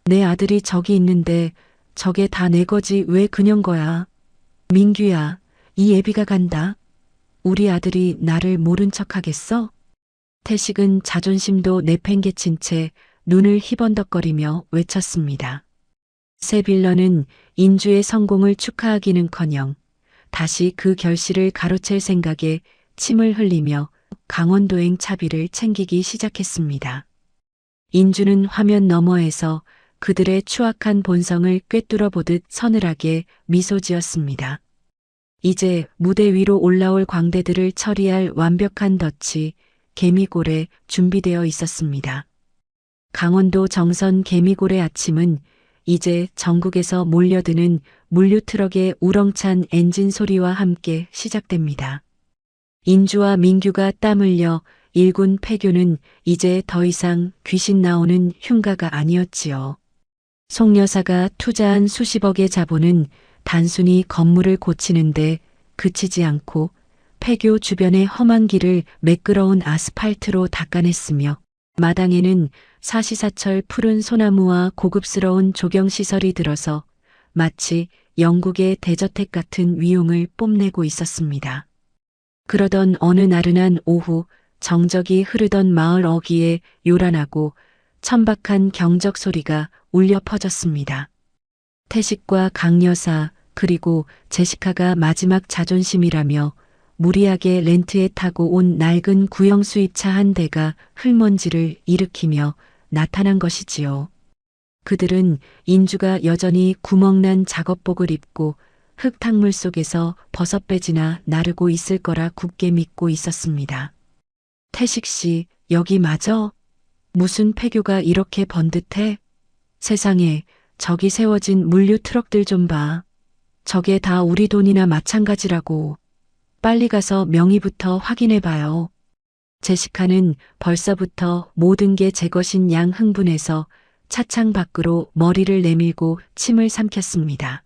Speaker 2: 내 아들이 저기 있는데 저게 다 내 거지 왜 그냥 거야. 민규야, 이 애비가 간다. 우리 아들이 나를 모른 척 하겠어? 태식은 자존심도 내팽개친 채 눈을 희번덕거리며 외쳤습니다. 새 빌런은 인주의 성공을 축하하기는커녕 다시 그 결실을 가로챌 생각에 침을 흘리며 강원도행 차비를 챙기기 시작했습니다. 인주는 화면 너머에서 그들의 추악한 본성을 꿰뚫어 보듯 서늘하게 미소 지었습니다. 이제 무대 위로 올라올 광대들을 처리할 완벽한 덫이 개미골에 준비되어 있었습니다. 강원도 정선 개미골의 아침은 이제 전국에서 몰려드는 물류트럭의 우렁찬 엔진 소리와 함께 시작됩니다. 인주와 민규가 땀 흘려 일군 폐교는 이제 더 이상 귀신 나오는 흉가가 아니었지요. 송 여사가 투자한 수십억의 자본은 단순히 건물을 고치는데 그치지 않고 폐교 주변의 험한 길을 매끄러운 아스팔트로 닦아냈으며 마당에는 사시사철 푸른 소나무와 고급스러운 조경시설이 들어서 마치 영국의 대저택 같은 위용을 뽐내고 있었습니다. 그러던 어느 나른한 오후 정적이 흐르던 마을 어귀에 요란하고 천박한 경적 소리가 울려 퍼졌습니다. 태식과 강여사 그리고 제시카가 마지막 자존심이라며 무리하게 렌트에 타고 온 낡은 구형 수입차 한 대가 흙먼지를 일으키며 나타난 것이지요. 그들은 인주가 여전히 구멍난 작업복을 입고 흙탕물 속에서 버섯배지나 나르고 있을 거라 굳게 믿고 있었습니다. 태식 씨, 여기 맞아? 무슨 폐교가 이렇게 번듯해? 세상에, 저기 세워진 물류 트럭들 좀 봐. 저게 다 우리 돈이나 마찬가지라고. 빨리 가서 명의부터 확인해 봐요. 제시카는 벌써부터 모든 게 제 것인 양 흥분해서 차창 밖으로 머리를 내밀고 침을 삼켰습니다.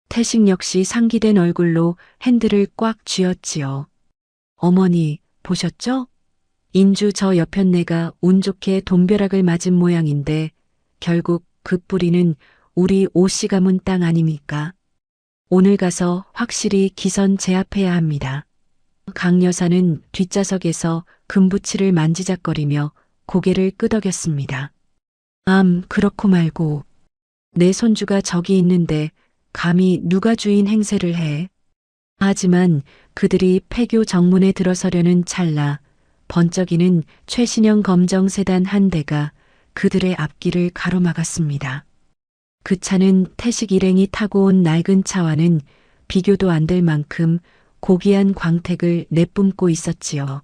Speaker 2: 태식 역시 상기된 얼굴로 핸들을 꽉 쥐었지요. 어머니, 보셨죠? 인주 저 여편네가 운 좋게 돈벼락을 맞은 모양인데 결국 그 뿌리는 우리 오씨 가문 땅 아닙니까? 오늘 가서 확실히 기선 제압해야 합니다. 강 여사는 뒷좌석에서 금부치를 만지작거리며 고개를 끄덕였습니다. 그렇고 말고. 내 손주가 저기 있는데 감히 누가 주인 행세를 해. 하지만 그들이 폐교 정문에 들어서려는 찰나 번쩍이는 최신형 검정 세단 한 대가 그들의 앞길을 가로막았습니다. 그 차는 태식 일행이 타고 온 낡은 차와는 비교도 안 될 만큼 고귀한 광택을 내뿜고 있었지요.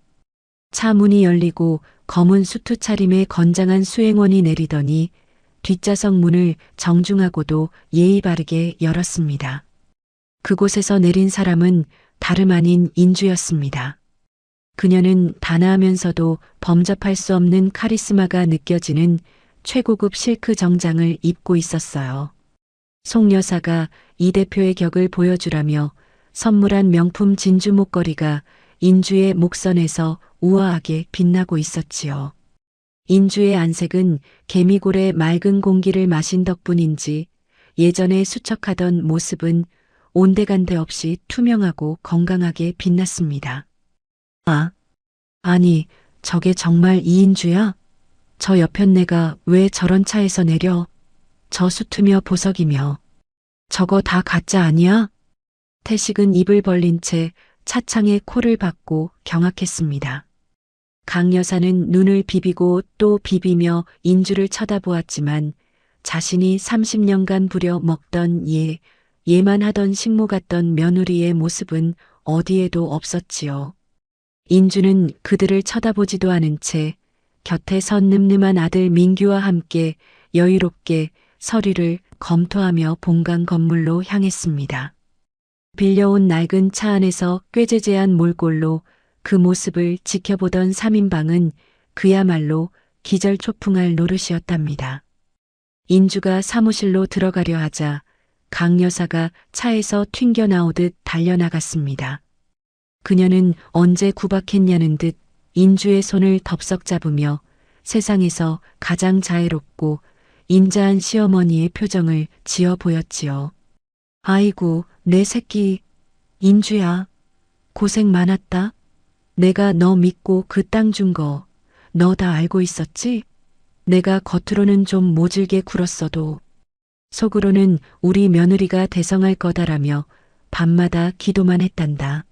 Speaker 2: 차 문이 열리고 검은 수트 차림의 건장한 수행원이 내리더니 뒷좌석 문을 정중하고도 예의 바르게 열었습니다. 그곳에서 내린 사람은 다름 아닌 인주였습니다. 그녀는 단아하면서도 범접할 수 없는 카리스마가 느껴지는 최고급 실크 정장을 입고 있었어요. 송 여사가 이 대표의 격을 보여주라며 선물한 명품 진주 목걸이가 인주의 목선에서 우아하게 빛나고 있었지요. 인주의 안색은 개미골의 맑은 공기를 마신 덕분인지 예전에 수척하던 모습은 온데간데 없이 투명하고 건강하게 빛났습니다. 아니, 저게 정말 이인주야? 저 여편네가 왜 저런 차에서 내려? 저 수트며 보석이며. 저거 다 가짜 아니야? 태식은 입을 벌린 채 차창에 코를 박고 경악했습니다. 강 여사는 눈을 비비고 또 비비며 인주를 쳐다보았지만 자신이 30년간 부려먹던 예만 하던 식모 같던 며느리의 모습은 어디에도 없었지요. 인주는 그들을 쳐다보지도 않은 채 곁에 선 늠름한 아들 민규와 함께 여유롭게 서류를 검토하며 본관 건물로 향했습니다. 빌려온 낡은 차 안에서 꾀죄죄한 몰골로 그 모습을 지켜보던 3인방은 그야말로 기절초풍할 노릇이었답니다. 인주가 사무실로 들어가려 하자 강 여사가 차에서 튕겨나오듯 달려나갔습니다. 그녀는 언제 구박했냐는 듯 인주의 손을 덥석 잡으며 세상에서 가장 자애롭고 인자한 시어머니의 표정을 지어 보였지요. 아이고, 내 새끼. 인주야. 고생 많았다. 내가 너 믿고 그 땅 준 거 너 다 알고 있었지? 내가 겉으로는 좀 모질게 굴었어도 속으로는 우리 며느리가 대성할 거다라며 밤마다 기도만 했단다.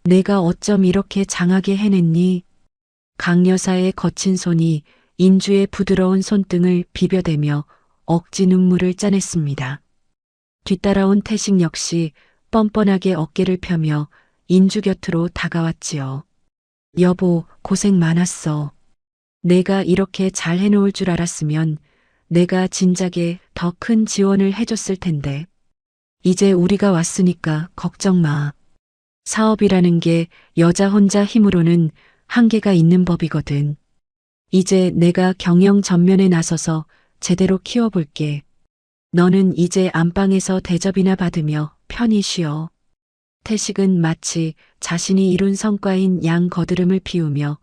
Speaker 2: 내가 어쩜 이렇게 장하게 해냈니? 강 여사의 거친 손이 인주의 부드러운 손등을 비벼대며 억지 눈물을 짜냈습니다. 뒤따라온 태식 역시 뻔뻔하게 어깨를 펴며 인주 곁으로 다가왔지요. 여보, 고생 많았어. 내가 이렇게 잘 해놓을 줄 알았으면 내가 진작에 더 큰 지원을 해줬을 텐데. 이제 우리가 왔으니까 걱정 마. 사업이라는 게 여자 혼자 힘으로는 한계가 있는 법이거든. 이제 내가 경영 전면에 나서서 제대로 키워볼게. 너는 이제 안방에서 대접이나 받으며 편히 쉬어. 태식은 마치 자신이 이룬 성과인 양 거드름을 피우며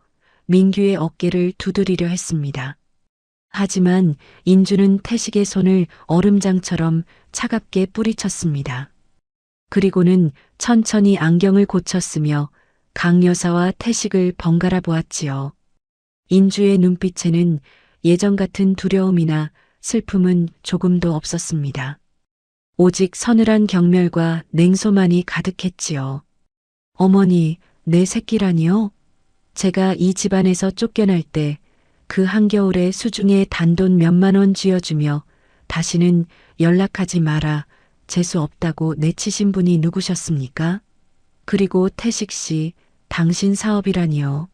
Speaker 2: 민규의 어깨를 두드리려 했습니다. 하지만 인주는 태식의 손을 얼음장처럼 차갑게 뿌리쳤습니다. 그리고는 천천히 안경을 고쳤으며 강 여사와 태식을 번갈아 보았지요. 인주의 눈빛에는 예전 같은 두려움이나 슬픔은 조금도 없었습니다. 오직 서늘한 경멸과 냉소만이 가득했지요. 어머니, 내 새끼라니요? 제가 이 집안에서 쫓겨날 때 그 한겨울에 수중에 단돈 몇만 원 쥐어주며 다시는 연락하지 마라, 재수 없다고 내치신 분이 누구셨습니까? 그리고 태식 씨, 당신 사업이라니요.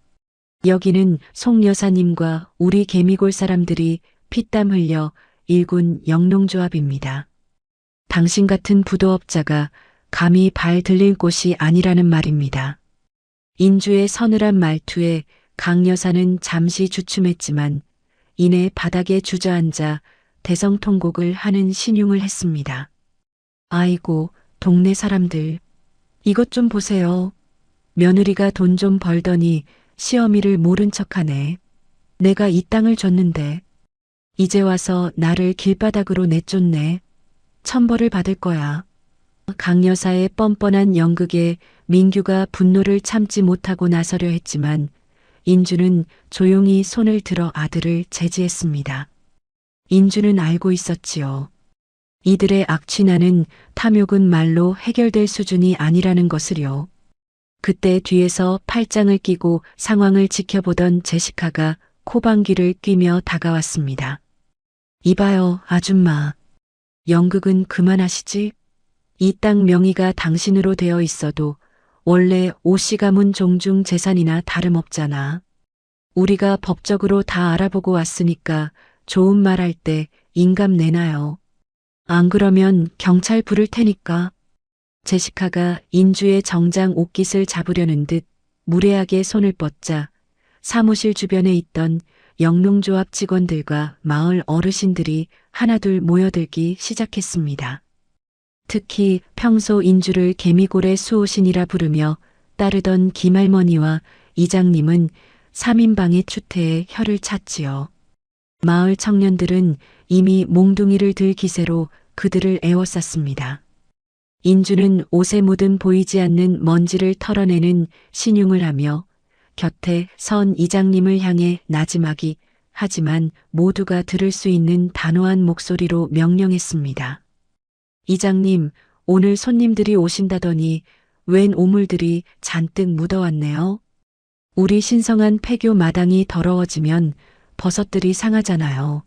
Speaker 2: 여기는 송 여사님과 우리 개미골 사람들이 피땀 흘려 일군 영농조합입니다. 당신 같은 부도업자가 감히 발 들릴 곳이 아니라는 말입니다. 인주의 서늘한 말투에 강 여사는 잠시 주춤했지만 이내 바닥에 주저앉아 대성통곡을 하는 신용을 했습니다. 아이고, 동네 사람들. 이것 좀 보세요. 며느리가 돈 좀 벌더니 시어미를 모른 척하네. 내가 이 땅을 줬는데 이제 와서 나를 길바닥으로 내쫓네. 천벌을 받을 거야. 강 여사의 뻔뻔한 연극에 민규가 분노를 참지 못하고 나서려 했지만 인주는 조용히 손을 들어 아들을 제지했습니다. 인주는 알고 있었지요. 이들의 악취나는 탐욕은 말로 해결될 수준이 아니라는 것을요. 그때 뒤에서 팔짱을 끼고 상황을 지켜보던 제시카가 코방귀를 뀌며 다가왔습니다. 이봐요, 아줌마. 연극은 그만하시지? 이 땅 명의가 당신으로 되어 있어도 원래 오씨 가문 종중 재산이나 다름없잖아. 우리가 법적으로 다 알아보고 왔으니까 좋은 말 할 때 인감 내놔요. 안 그러면 경찰 부를 테니까. 제시카가 인주의 정장 옷깃을 잡으려는 듯 무례하게 손을 뻗자 사무실 주변에 있던 영농조합 직원들과 마을 어르신들이 하나둘 모여들기 시작했습니다. 특히 평소 인주를 개미골의 수호신이라 부르며 따르던 김할머니와 이장님은 3인방의 추태에 혀를 찼지요. 마을 청년들은 이미 몽둥이를 들 기세로 그들을 에워쌌습니다. 인주는 옷에 묻은 보이지 않는 먼지를 털어내는 신용을 하며 곁에 선 이장님을 향해 나지막이 하지만 모두가 들을 수 있는 단호한 목소리로 명령했습니다. 이장님, 오늘 손님들이 오신다더니 웬 오물들이 잔뜩 묻어왔네요. 우리 신성한 폐교 마당이 더러워지면 버섯들이 상하잖아요.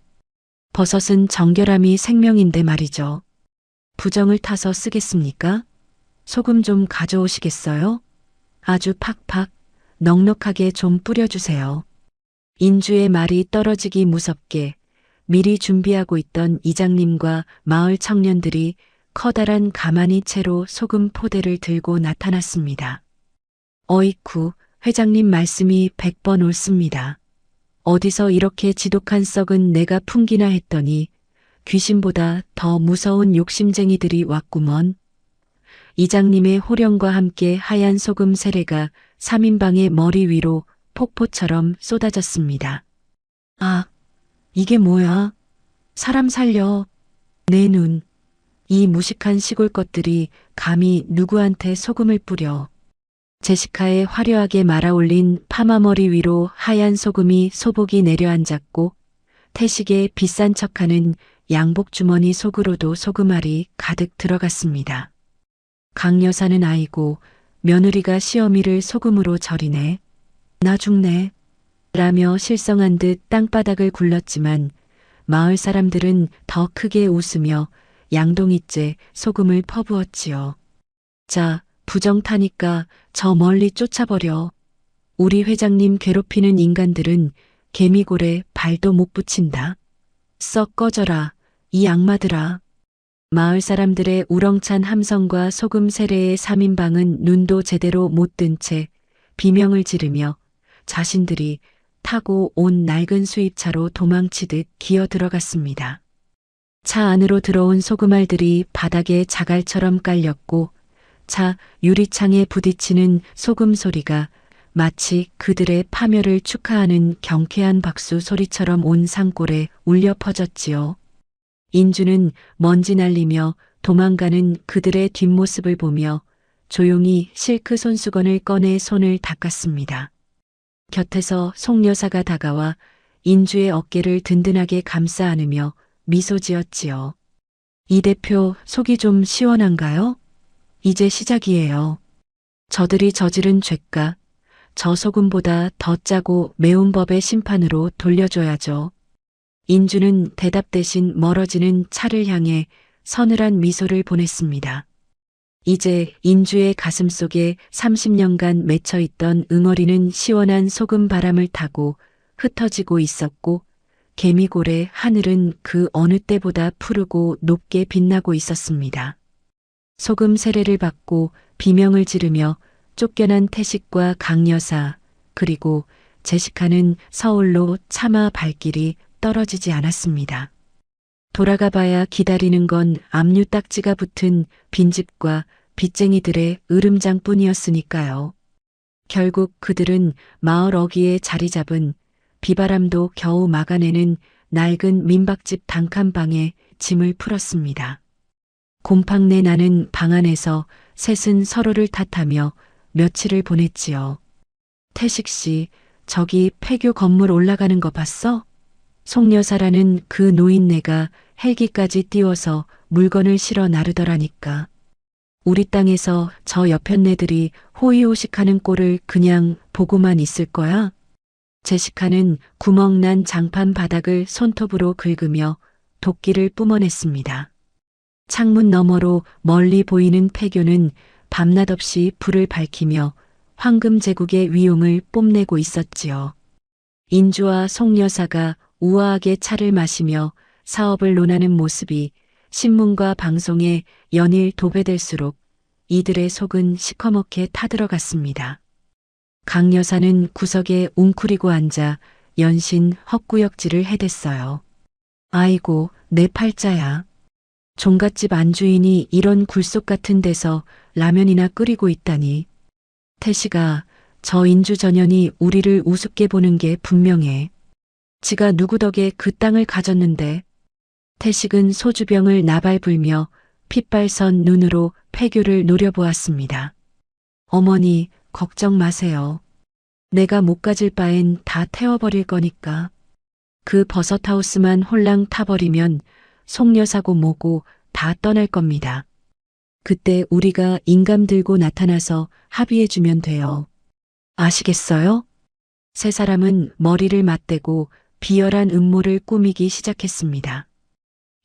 Speaker 2: 버섯은 정결함이 생명인데 말이죠. 부정을 타서 쓰겠습니까? 소금 좀 가져오시겠어요? 아주 팍팍, 넉넉하게 좀 뿌려주세요. 인주의 말이 떨어지기 무섭게 미리 준비하고 있던 이장님과 마을 청년들이 커다란 가마니 채로 소금 포대를 들고 나타났습니다. 어이쿠, 회장님 말씀이 100번 옳습니다. 어디서 이렇게 지독한 썩은 내가 풍기나 했더니 귀신보다 더 무서운 욕심쟁이들이 왔구먼. 이장님의 호령과 함께 하얀 소금 세례가 3인방의 머리 위로 폭포처럼 쏟아졌습니다. 아, 이게 뭐야? 사람 살려. 내 눈. 이 무식한 시골 것들이 감히 누구한테 소금을 뿌려. 제시카의 화려하게 말아올린 파마머리 위로 하얀 소금이 소복이 내려앉았고 태식의 비싼 척하는 양복 주머니 속으로도 소금알이 가득 들어갔습니다. 강 여사는 아이고, 며느리가 시어미를 소금으로 절이네. 나 죽네. 라며 실성한 듯 땅바닥을 굴렀지만 마을 사람들은 더 크게 웃으며 양동이째 소금을 퍼부었지요. 자, 부정 타니까 저 멀리 쫓아버려. 우리 회장님 괴롭히는 인간들은 개미골에 발도 못 붙인다. 썩 꺼져라, 이 악마들아. 마을 사람들의 우렁찬 함성과 소금 세례의 3인방은 눈도 제대로 못 뜬 채 비명을 지르며 자신들이 타고 온 낡은 수입차로 도망치듯 기어 들어갔습니다. 차 안으로 들어온 소금알들이 바닥에 자갈처럼 깔렸고 차 유리창에 부딪히는 소금 소리가 마치 그들의 파멸을 축하하는 경쾌한 박수 소리처럼 온 산골에 울려 퍼졌지요. 인주는 먼지 날리며 도망가는 그들의 뒷모습을 보며 조용히 실크 손수건을 꺼내 손을 닦았습니다. 곁에서 송 여사가 다가와 인주의 어깨를 든든하게 감싸 안으며 미소 지었지요. 이 대표 속이 좀 시원한가요? 이제 시작이에요. 저들이 저지른 죄가 저 소금보다 더 짜고 매운 법의 심판으로 돌려줘야죠. 인주는 대답 대신 멀어지는 차를 향해 서늘한 미소를 보냈습니다. 이제 인주의 가슴 속에 30년간 맺혀있던 응어리는 시원한 소금 바람을 타고 흩어지고 있었고 개미골의 하늘은 그 어느 때보다 푸르고 높게 빛나고 있었습니다. 소금 세례를 받고 비명을 지르며 쫓겨난 태식과 강 여사 그리고 제시카는 서울로 차마 발길이 떨어지지 않았습니다. 돌아가 봐야 기다리는 건 압류 딱지가 붙은 빈집과 빚쟁이들의 으름장뿐이었으니까요. 결국 그들은 마을 어귀에 자리 잡은 비바람도 겨우 막아내는 낡은 민박집 단칸방에 짐을 풀었습니다. 곰팡내 나는 방 안에서 셋은 서로를 탓하며 며칠을 보냈지요. 태식 씨, 저기 폐교 건물 올라가는 거 봤어? 송여사라는 그 노인네가 헬기까지 띄워서 물건을 실어 나르더라니까. 우리 땅에서 저 여편네들이 호의호식하는 꼴을 그냥 보고만 있을 거야? 제시카는 구멍난 장판 바닥을 손톱으로 긁으며 도끼를 뿜어냈습니다. 창문 너머로 멀리 보이는 폐교는 밤낮 없이 불을 밝히며 황금 제국의 위용을 뽐내고 있었지요. 인주와 송여사가 우아하게 차를 마시며 사업을 논하는 모습이 신문과 방송에 연일 도배될수록 이들의 속은 시커멓게 타들어갔습니다. 강 여사는 구석에 웅크리고 앉아 연신 헛구역질을 해댔어요. 아이고, 내 팔자야. 종갓집 안주인이 이런 굴속 같은 데서 라면이나 끓이고 있다니. 태식아, 저 인주 전현이 우리를 우습게 보는 게 분명해. 지가 누구 덕에 그 땅을 가졌는데. 태식은 소주병을 나발 불며 핏발선 눈으로 폐교를 노려보았습니다. 어머니, 걱정 마세요. 내가 못 가질 바엔 다 태워버릴 거니까. 그 버섯하우스만 홀랑 타버리면 송여사고 뭐고 다 떠날 겁니다. 그때 우리가 인감 들고 나타나서 합의해주면 돼요. 아시겠어요? 세 사람은 머리를 맞대고 비열한 음모를 꾸미기 시작했습니다.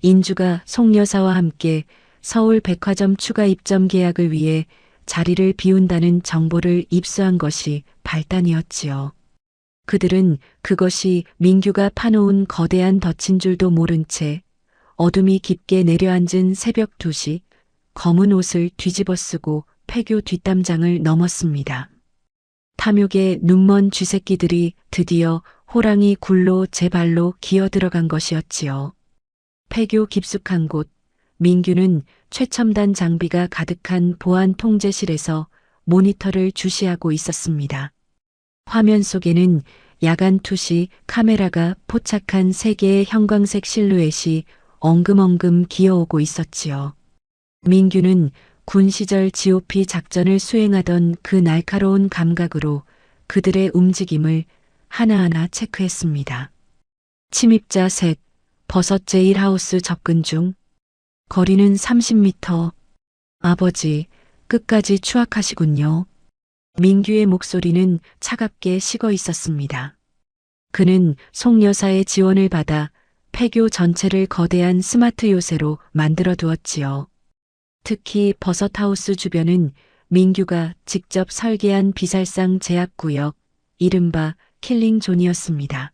Speaker 2: 인주가 송여사와 함께 서울 백화점 추가 입점 계약을 위해 자리를 비운다는 정보를 입수한 것이 발단이었지요. 그들은 그것이 민규가 파놓은 거대한 덫인 줄도 모른 채 어둠이 깊게 내려앉은 새벽 2시 검은 옷을 뒤집어 쓰고 폐교 뒷담장을 넘었습니다. 탐욕의 눈먼 쥐새끼들이 드디어 호랑이 굴로 제 발로 기어 들어간 것이었지요. 폐교 깊숙한 곳, 민규는 최첨단 장비가 가득한 보안 통제실에서 모니터를 주시하고 있었습니다. 화면 속에는 야간 투시 카메라가 포착한 세 개의 형광색 실루엣이 엉금엉금 기어오고 있었지요. 민규는 군 시절 GOP 작전을 수행하던 그 날카로운 감각으로 그들의 움직임을 하나하나 체크했습니다. 침입자 셋, 버섯 제일하우스 접근 중. 거리는 30m. 아버지, 끝까지 추악하시군요. 민규의 목소리는 차갑게 식어 있었습니다. 그는 송여사의 지원을 받아 폐교 전체를 거대한 스마트 요새로 만들어 두었지요. 특히 버섯하우스 주변은 민규가 직접 설계한 비살상 제약구역, 이른바 킬링존이었습니다.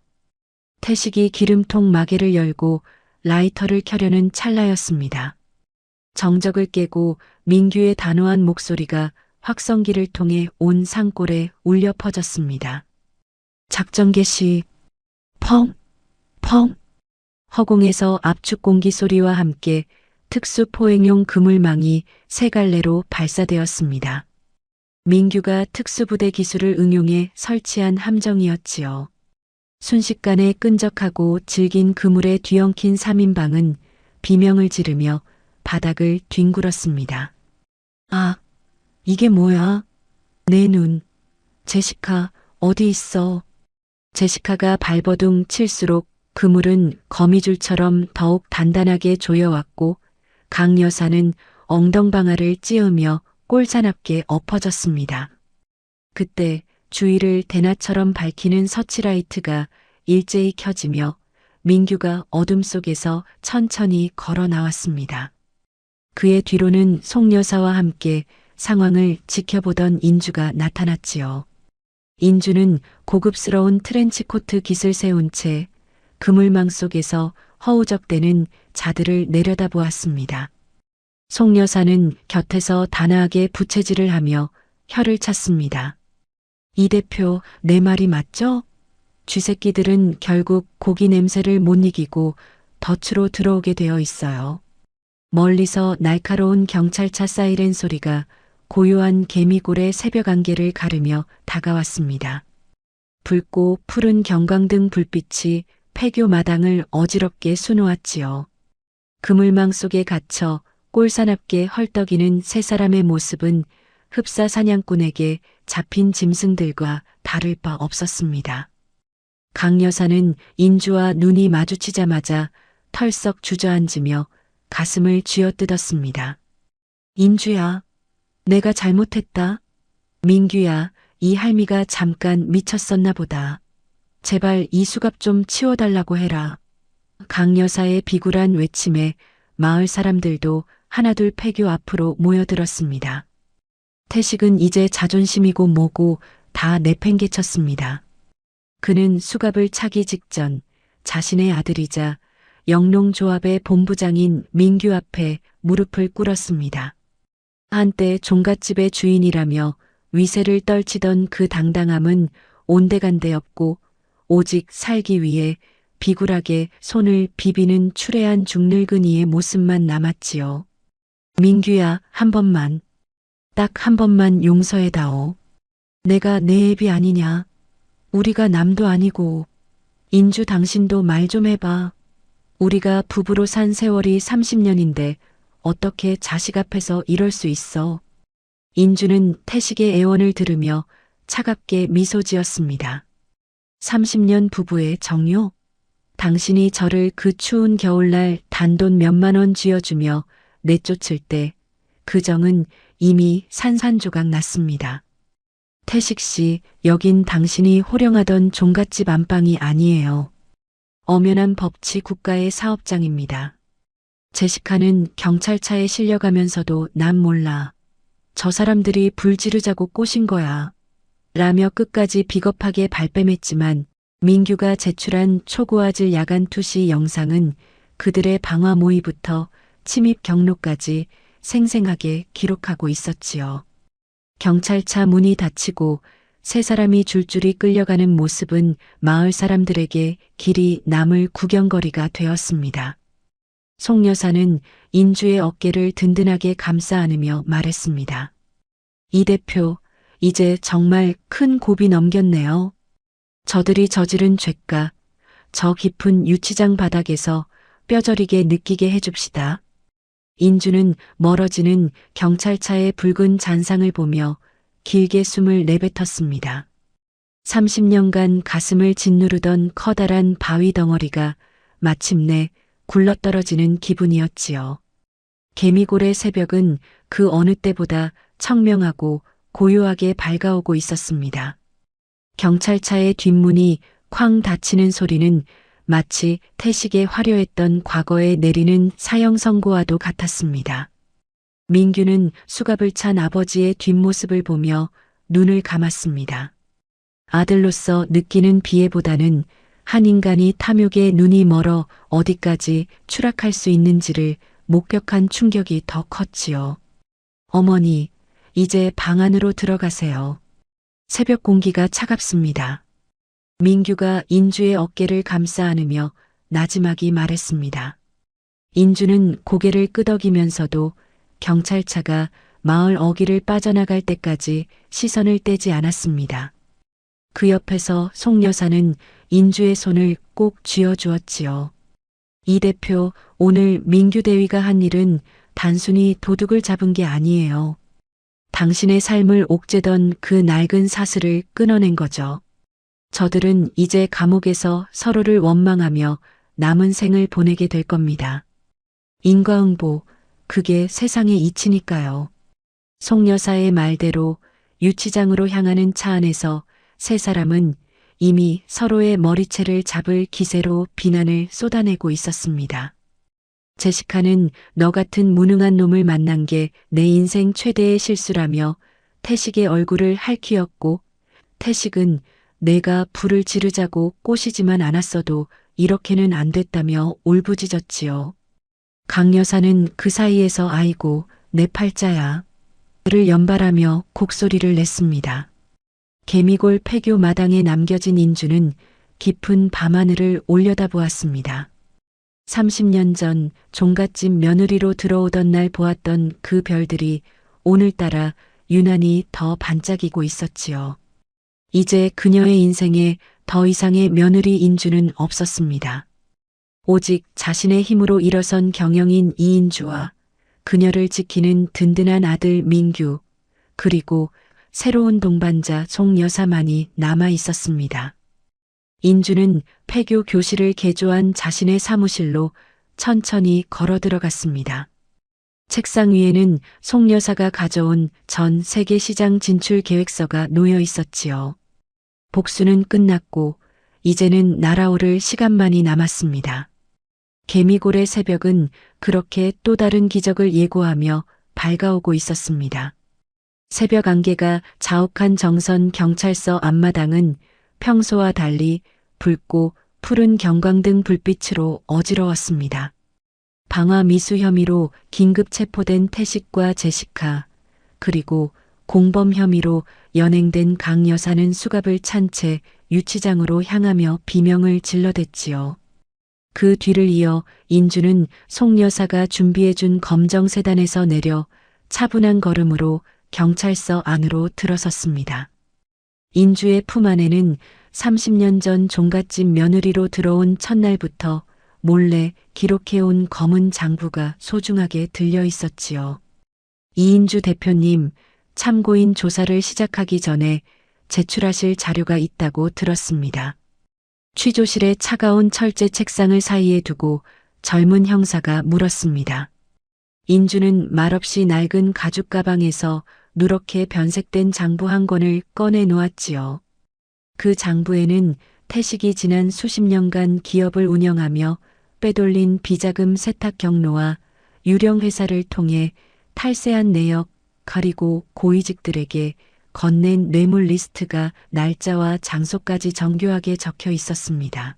Speaker 2: 태식이 기름통 마개를 열고 라이터를 켜려는 찰나였습니다. 정적을 깨고 민규의 단호한 목소리가 확성기를 통해 온 산골에 울려 퍼졌습니다. 작전 개시. 펑, 펑. 허공에서 압축 공기 소리와 함께 특수 포획용 그물망이 세 갈래로 발사되었습니다. 민규가 특수부대 기술을 응용해 설치한 함정이었지요. 순식간에 끈적하고 질긴 그물에 뒤엉킨 3인방은 비명을 지르며 바닥을 뒹굴었습니다. 아, 이게 뭐야? 내 눈. 제시카, 어디 있어? 제시카가 발버둥 칠수록 그물은 거미줄처럼 더욱 단단하게 조여왔고 강 여사는 엉덩방아를 찧으며 꼴사납게 엎어졌습니다. 그때 주위를 대낮처럼 밝히는 서치라이트가 일제히 켜지며 민규가 어둠 속에서 천천히 걸어 나왔습니다. 그의 뒤로는 송여사와 함께 상황을 지켜보던 인주가 나타났지요. 인주는 고급스러운 트렌치코트 깃을 세운 채 그물망 속에서 허우적대는 자들을 내려다보았습니다. 송여사는 곁에서 단아하게 부채질을 하며 혀를 찼습니다. 이 대표, 내 말이 맞죠? 쥐새끼들은 결국 고기 냄새를 못 이기고 덫으로 들어오게 되어 있어요. 멀리서 날카로운 경찰차 사이렌 소리가 고요한 개미골의 새벽 안개를 가르며 다가왔습니다. 붉고 푸른 경광등 불빛이 폐교 마당을 어지럽게 수놓았지요. 그물망 속에 갇혀 꼴사납게 헐떡이는 세 사람의 모습은 흡사 사냥꾼에게 잡힌 짐승들과 다를 바 없었습니다. 강 여사는 인주와 눈이 마주치자마자 털썩 주저앉으며 가슴을 쥐어뜯었습니다. 인주야, 내가 잘못했다. 민규야, 이 할미가 잠깐 미쳤었나 보다. 제발 이 수갑 좀 치워달라고 해라. 강 여사의 비굴한 외침에 마을 사람들도 하나둘 폐교 앞으로 모여들었습니다. 태식은 이제 자존심이고 뭐고 다 내팽개쳤습니다. 그는 수갑을 차기 직전 자신의 아들이자 영농조합의 본부장인 민규 앞에 무릎을 꿇었습니다. 한때 종갓집의 주인이라며 위세를 떨치던 그 당당함은 온데간데 없고 오직 살기 위해 비굴하게 손을 비비는 추레한 중늙은이의 모습만 남았지요. 민규야, 한 번만, 딱 한 번만 용서해다오. 내가 내 애비 아니냐. 우리가 남도 아니고. 인주 당신도 말 좀 해봐. 우리가 부부로 산 세월이 30년인데 어떻게 자식 앞에서 이럴 수 있어. 인주는 태식의 애원을 들으며 차갑게 미소 지었습니다. 30년 부부의 정요? 당신이 저를 그 추운 겨울날 단돈 몇만 원 쥐어주며 내쫓을 때 그 정은 이미 산산조각 났습니다. 태식 씨, 여긴 당신이 호령하던 종갓집 안방이 아니에요. 엄연한 법치 국가의 사업장입니다. 제시카는 경찰차에 실려가면서도 난 몰라. 저 사람들이 불 지르자고 꼬신 거야. 라며 끝까지 비겁하게 발뺌했지만 민규가 제출한 초고화질 야간 투시 영상은 그들의 방화 모의부터 침입 경로까지 생생하게 기록하고 있었지요. 경찰차 문이 닫히고 세 사람이 줄줄이 끌려가는 모습은 마을 사람들에게 길이 남을 구경거리가 되었습니다. 송 여사는 인주의 어깨를 든든하게 감싸 안으며 말했습니다. 이 대표, 이제 정말 큰 고비 넘겼네요. 저들이 저지른 죄가 저 깊은 유치장 바닥에서 뼈저리게 느끼게 해줍시다. 인주는 멀어지는 경찰차의 붉은 잔상을 보며 길게 숨을 내뱉었습니다. 30년간 가슴을 짓누르던 커다란 바위 덩어리가 마침내 굴러떨어지는 기분이었지요. 개미골의 새벽은 그 어느 때보다 청명하고 고요하게 밝아오고 있었습니다. 경찰차의 뒷문이 쾅 닫히는 소리는 마치 태식의 화려했던 과거에 내리는 사형 선고와도 같았습니다. 민규는 수갑을 찬 아버지의 뒷모습을 보며 눈을 감았습니다. 아들로서 느끼는 비애보다는 한 인간이 탐욕에 눈이 멀어 어디까지 추락할 수 있는지를 목격한 충격이 더 컸지요. 어머니, 이제 방 안으로 들어가세요. 새벽 공기가 차갑습니다. 민규가 인주의 어깨를 감싸 안으며 나지막이 말했습니다. 인주는 고개를 끄덕이면서도 경찰차가 마을 어귀를 빠져나갈 때까지 시선을 떼지 않았습니다. 그 옆에서 송 여사는 인주의 손을 꼭 쥐어주었지요. 이 대표, 오늘 민규 대위가 한 일은 단순히 도둑을 잡은 게 아니에요. 당신의 삶을 옥죄던 그 낡은 사슬을 끊어낸 거죠. 저들은 이제 감옥에서 서로를 원망하며 남은 생을 보내게 될 겁니다. 인과응보, 그게 세상의 이치니까요. 송 여사의 말대로 유치장으로 향하는 차 안에서 세 사람은 이미 서로의 머리채를 잡을 기세로 비난을 쏟아내고 있었습니다. 제시카는 너 같은 무능한 놈을 만난 게 내 인생 최대의 실수라며 태식의 얼굴을 핥히었고, 태식은 내가 불을 지르자고 꼬시지만 않았어도 이렇게는 안 됐다며 울부짖었지요. 강 여사는 그 사이에서 아이고 내 팔자야 를 연발하며 곡소리를 냈습니다. 개미골 폐교 마당에 남겨진 인주는 깊은 밤하늘을 올려다보았습니다. 30년 전 종갓집 며느리로 들어오던 날 보았던 그 별들이 오늘따라 유난히 더 반짝이고 있었지요. 이제 그녀의 인생에 더 이상의 며느리 인주는 없었습니다. 오직 자신의 힘으로 일어선 경영인 이인주와 그녀를 지키는 든든한 아들 민규, 그리고 새로운 동반자 송여사만이 남아 있었습니다. 인주는 폐교 교실을 개조한 자신의 사무실로 천천히 걸어 들어갔습니다. 책상 위에는 송여사가 가져온 전 세계 시장 진출 계획서가 놓여 있었지요. 복수는 끝났고 이제는 날아오를 시간만이 남았습니다. 개미골의 새벽은 그렇게 또 다른 기적을 예고하며 밝아오고 있었습니다. 새벽 안개가 자욱한 정선 경찰서 앞마당은 평소와 달리 붉고 푸른 경광등 불빛으로 어지러웠습니다. 방화 미수 혐의로 긴급 체포된 태식과 제시카, 그리고 공범 혐의로 연행된 강 여사는 수갑을 찬 채 유치장으로 향하며 비명을 질러댔지요. 그 뒤를 이어 인주는 송 여사가 준비해준 검정 세단에서 내려 차분한 걸음으로 경찰서 안으로 들어섰습니다. 인주의 품 안에는 30년 전 종갓집 며느리로 들어온 첫날부터 몰래 기록해온 검은 장부가 소중하게 들려 있었지요. 이인주 대표님, 참고인 조사를 시작하기 전에 제출하실 자료가 있다고 들었습니다. 취조실의 차가운 철제 책상을 사이에 두고 젊은 형사가 물었습니다. 인주는 말없이 낡은 가죽 가방에서 누렇게 변색된 장부 한 권을 꺼내 놓았지요. 그 장부에는 태식이 지난 수십 년간 기업을 운영하며 빼돌린 비자금 세탁 경로와 유령 회사를 통해 탈세한 내역, 그리고 고위직들에게 건넨 뇌물 리스트가 날짜와 장소까지 정교하게 적혀 있었습니다.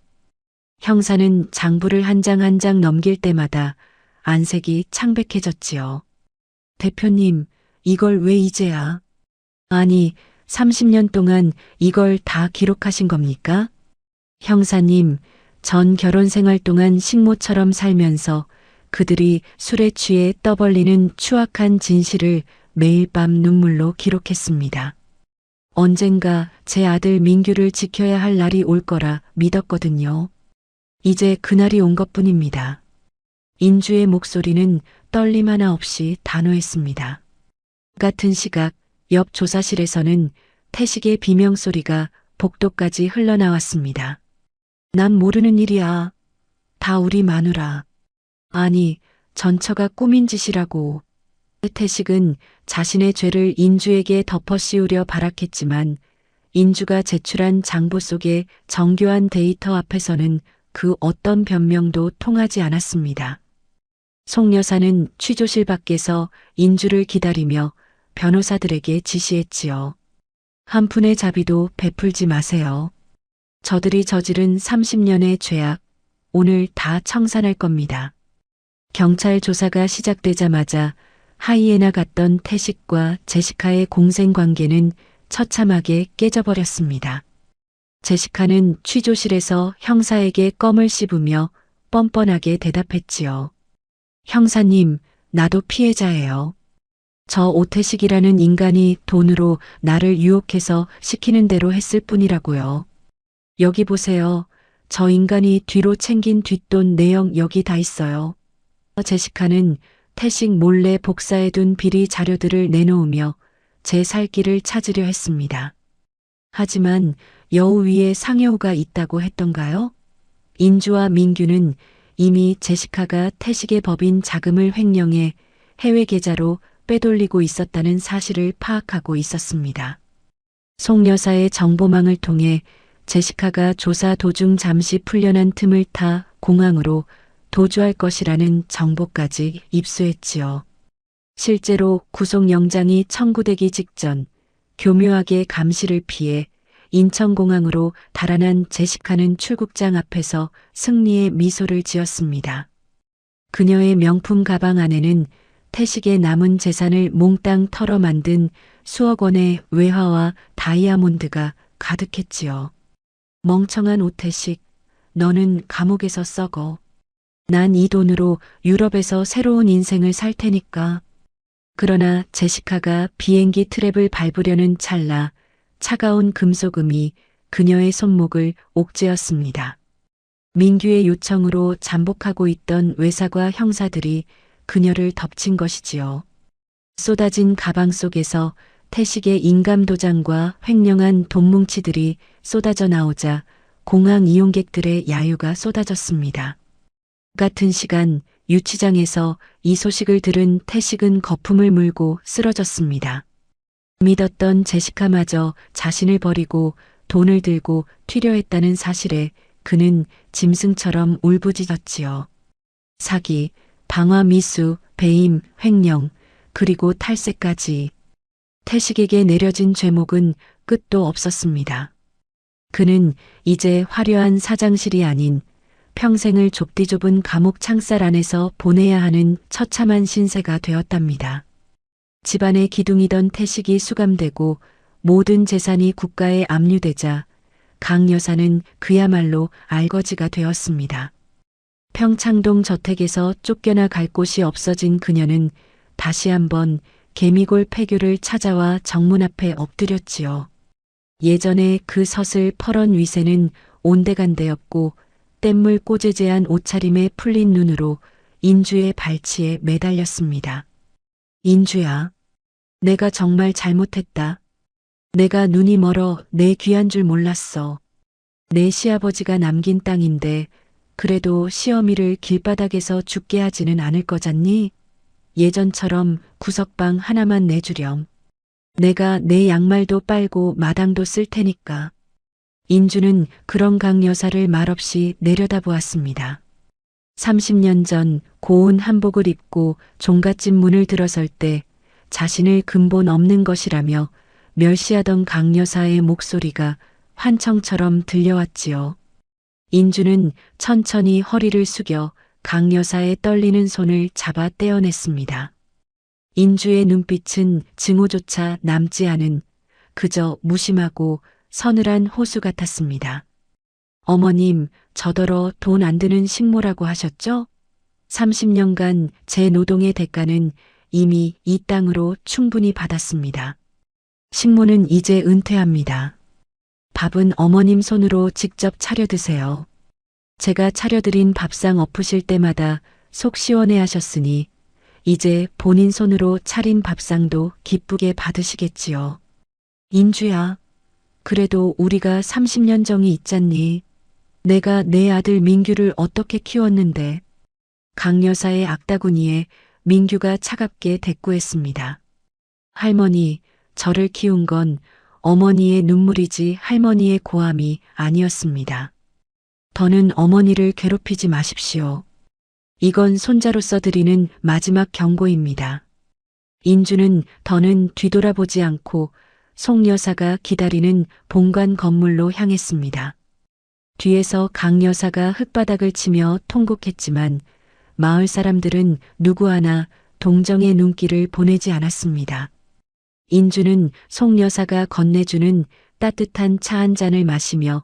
Speaker 2: 형사는 장부를 한 장 한 장 넘길 때마다 안색이 창백해졌지요. 대표님, 이걸 왜 이제야? 아니, 30년 동안 이걸 다 기록하신 겁니까? 형사님, 전 결혼 생활 동안 식모처럼 살면서 그들이 술에 취해 떠벌리는 추악한 진실을 매일 밤 눈물로 기록했습니다. 언젠가 제 아들 민규를 지켜야 할 날이 올 거라 믿었거든요. 이제 그날이 온 것뿐입니다. 인주의 목소리는 떨림 하나 없이 단호했습니다. 같은 시각 옆 조사실에서는 태식의 비명소리가 복도까지 흘러나왔습니다. 난 모르는 일이야. 다 우리 마누라. 아니, 전처가 꾸민 짓이라고. 태식은 자신의 죄를 인주에게 덮어 씌우려 발악했지만 인주가 제출한 장부 속의 정교한 데이터 앞에서는 그 어떤 변명도 통하지 않았습니다. 송 여사는 취조실 밖에서 인주를 기다리며 변호사들에게 지시했지요. 한 푼의 자비도 베풀지 마세요. 저들이 저지른 30년의 죄악, 오늘 다 청산할 겁니다. 경찰 조사가 시작되자마자 하이에나 같던 태식과 제시카의 공생 관계는 처참하게 깨져버렸습니다. 제시카는 취조실에서 형사에게 껌을 씹으며 뻔뻔하게 대답했지요. 형사님, 나도 피해자예요. 저 오태식이라는 인간이 돈으로 나를 유혹해서 시키는 대로 했을 뿐이라고요. 여기 보세요. 저 인간이 뒤로 챙긴 뒷돈 내역 여기 다 있어요. 제시카는 태식 몰래 복사해둔 비리 자료들을 내놓으며 제 살 길을 찾으려 했습니다. 하지만 여우 위에 상여우가 있다고 했던가요? 인주와 민규는 이미 제시카가 태식의 법인 자금을 횡령해 해외 계좌로 빼돌리고 있었다는 사실을 파악하고 있었습니다. 송 여사의 정보망을 통해 제시카가 조사 도중 잠시 풀려난 틈을 타 공항으로 도주할 것이라는 정보까지 입수했지요. 실제로 구속영장이 청구되기 직전 교묘하게 감시를 피해 인천공항으로 달아난 제시카는 출국장 앞에서 승리의 미소를 지었습니다. 그녀의 명품 가방 안에는 태식의 남은 재산을 몽땅 털어 만든 수억 원의 외화와 다이아몬드가 가득했지요. 멍청한 오태식, 너는 감옥에서 썩어. 난 이 돈으로 유럽에서 새로운 인생을 살 테니까. 그러나 제시카가 비행기 트랩을 밟으려는 찰나 차가운 금속음이 그녀의 손목을 옥죄었습니다. 민규의 요청으로 잠복하고 있던 외사과 형사들이 그녀를 덮친 것이지요. 쏟아진 가방 속에서 태식의 인감 도장과 횡령한 돈뭉치들이 쏟아져 나오자 공항 이용객들의 야유가 쏟아졌습니다. 같은 시간 유치장에서 이 소식을 들은 태식은 거품을 물고 쓰러졌습니다. 믿었던 제시카마저 자신을 버리고 돈을 들고 튀려 했다는 사실에 그는 짐승처럼 울부짖었지요. 사기, 방화 미수, 배임, 횡령, 그리고 탈세까지. 태식에게 내려진 죄목은 끝도 없었습니다. 그는 이제 화려한 사장실이 아닌 평생을 좁디 좁은 감옥 창살 안에서 보내야 하는 처참한 신세가 되었답니다. 집안의 기둥이던 태식이 수감되고 모든 재산이 국가에 압류되자 강 여사는 그야말로 알거지가 되었습니다. 평창동 저택에서 쫓겨나 갈 곳이 없어진 그녀는 다시 한번 개미골 폐교를 찾아와 정문 앞에 엎드렸지요. 예전에 그 서슬 퍼런 위세는 온데간데였고 뗏물 꼬재재한 옷차림에 풀린 눈으로 인주의 발치에 매달렸습니다. 인주야, 내가 정말 잘못했다. 내가 눈이 멀어 내 귀한 줄 몰랐어. 내 시아버지가 남긴 땅인데 그래도 시어미를 길바닥에서 죽게 하지는 않을 거잖니? 예전처럼 구석방 하나만 내주렴. 내가 내 양말도 빨고 마당도 쓸 테니까. 인주는 그런 강 여사를 말없이 내려다보았습니다. 30년 전 고운 한복을 입고 종갓집 문을 들어설 때 자신을 근본 없는 것이라며 멸시하던 강 여사의 목소리가 환청처럼 들려왔지요. 인주는 천천히 허리를 숙여 강 여사의 떨리는 손을 잡아 떼어냈습니다. 인주의 눈빛은 증오조차 남지 않은 그저 무심하고 서늘한 호수 같았습니다. 어머님, 저더러 돈 안 드는 식모라고 하셨죠? 30년간 제 노동의 대가는 이미 이 땅으로 충분히 받았습니다. 식모는 이제 은퇴합니다. 밥은 어머님 손으로 직접 차려 드세요. 제가 차려드린 밥상 엎으실 때마다 속 시원해 하셨으니 이제 본인 손으로 차린 밥상도 기쁘게 받으시겠지요. 인주야, 그래도 우리가 30년 정이 있잖니. 내가 내 아들 민규를 어떻게 키웠는데. 강 여사의 악다구니에 민규가 차갑게 대꾸했습니다. 할머니, 저를 키운 건 어머니의 눈물이지 할머니의 고함이 아니었습니다. 더는 어머니를 괴롭히지 마십시오. 이건 손자로서 드리는 마지막 경고입니다. 인주는 더는 뒤돌아보지 않고 송 여사가 기다리는 본관 건물로 향했습니다. 뒤에서 강 여사가 흙바닥을 치며 통곡했지만 마을 사람들은 누구 하나 동정의 눈길을 보내지 않았습니다. 인주는 송 여사가 건네주는 따뜻한 차 한 잔을 마시며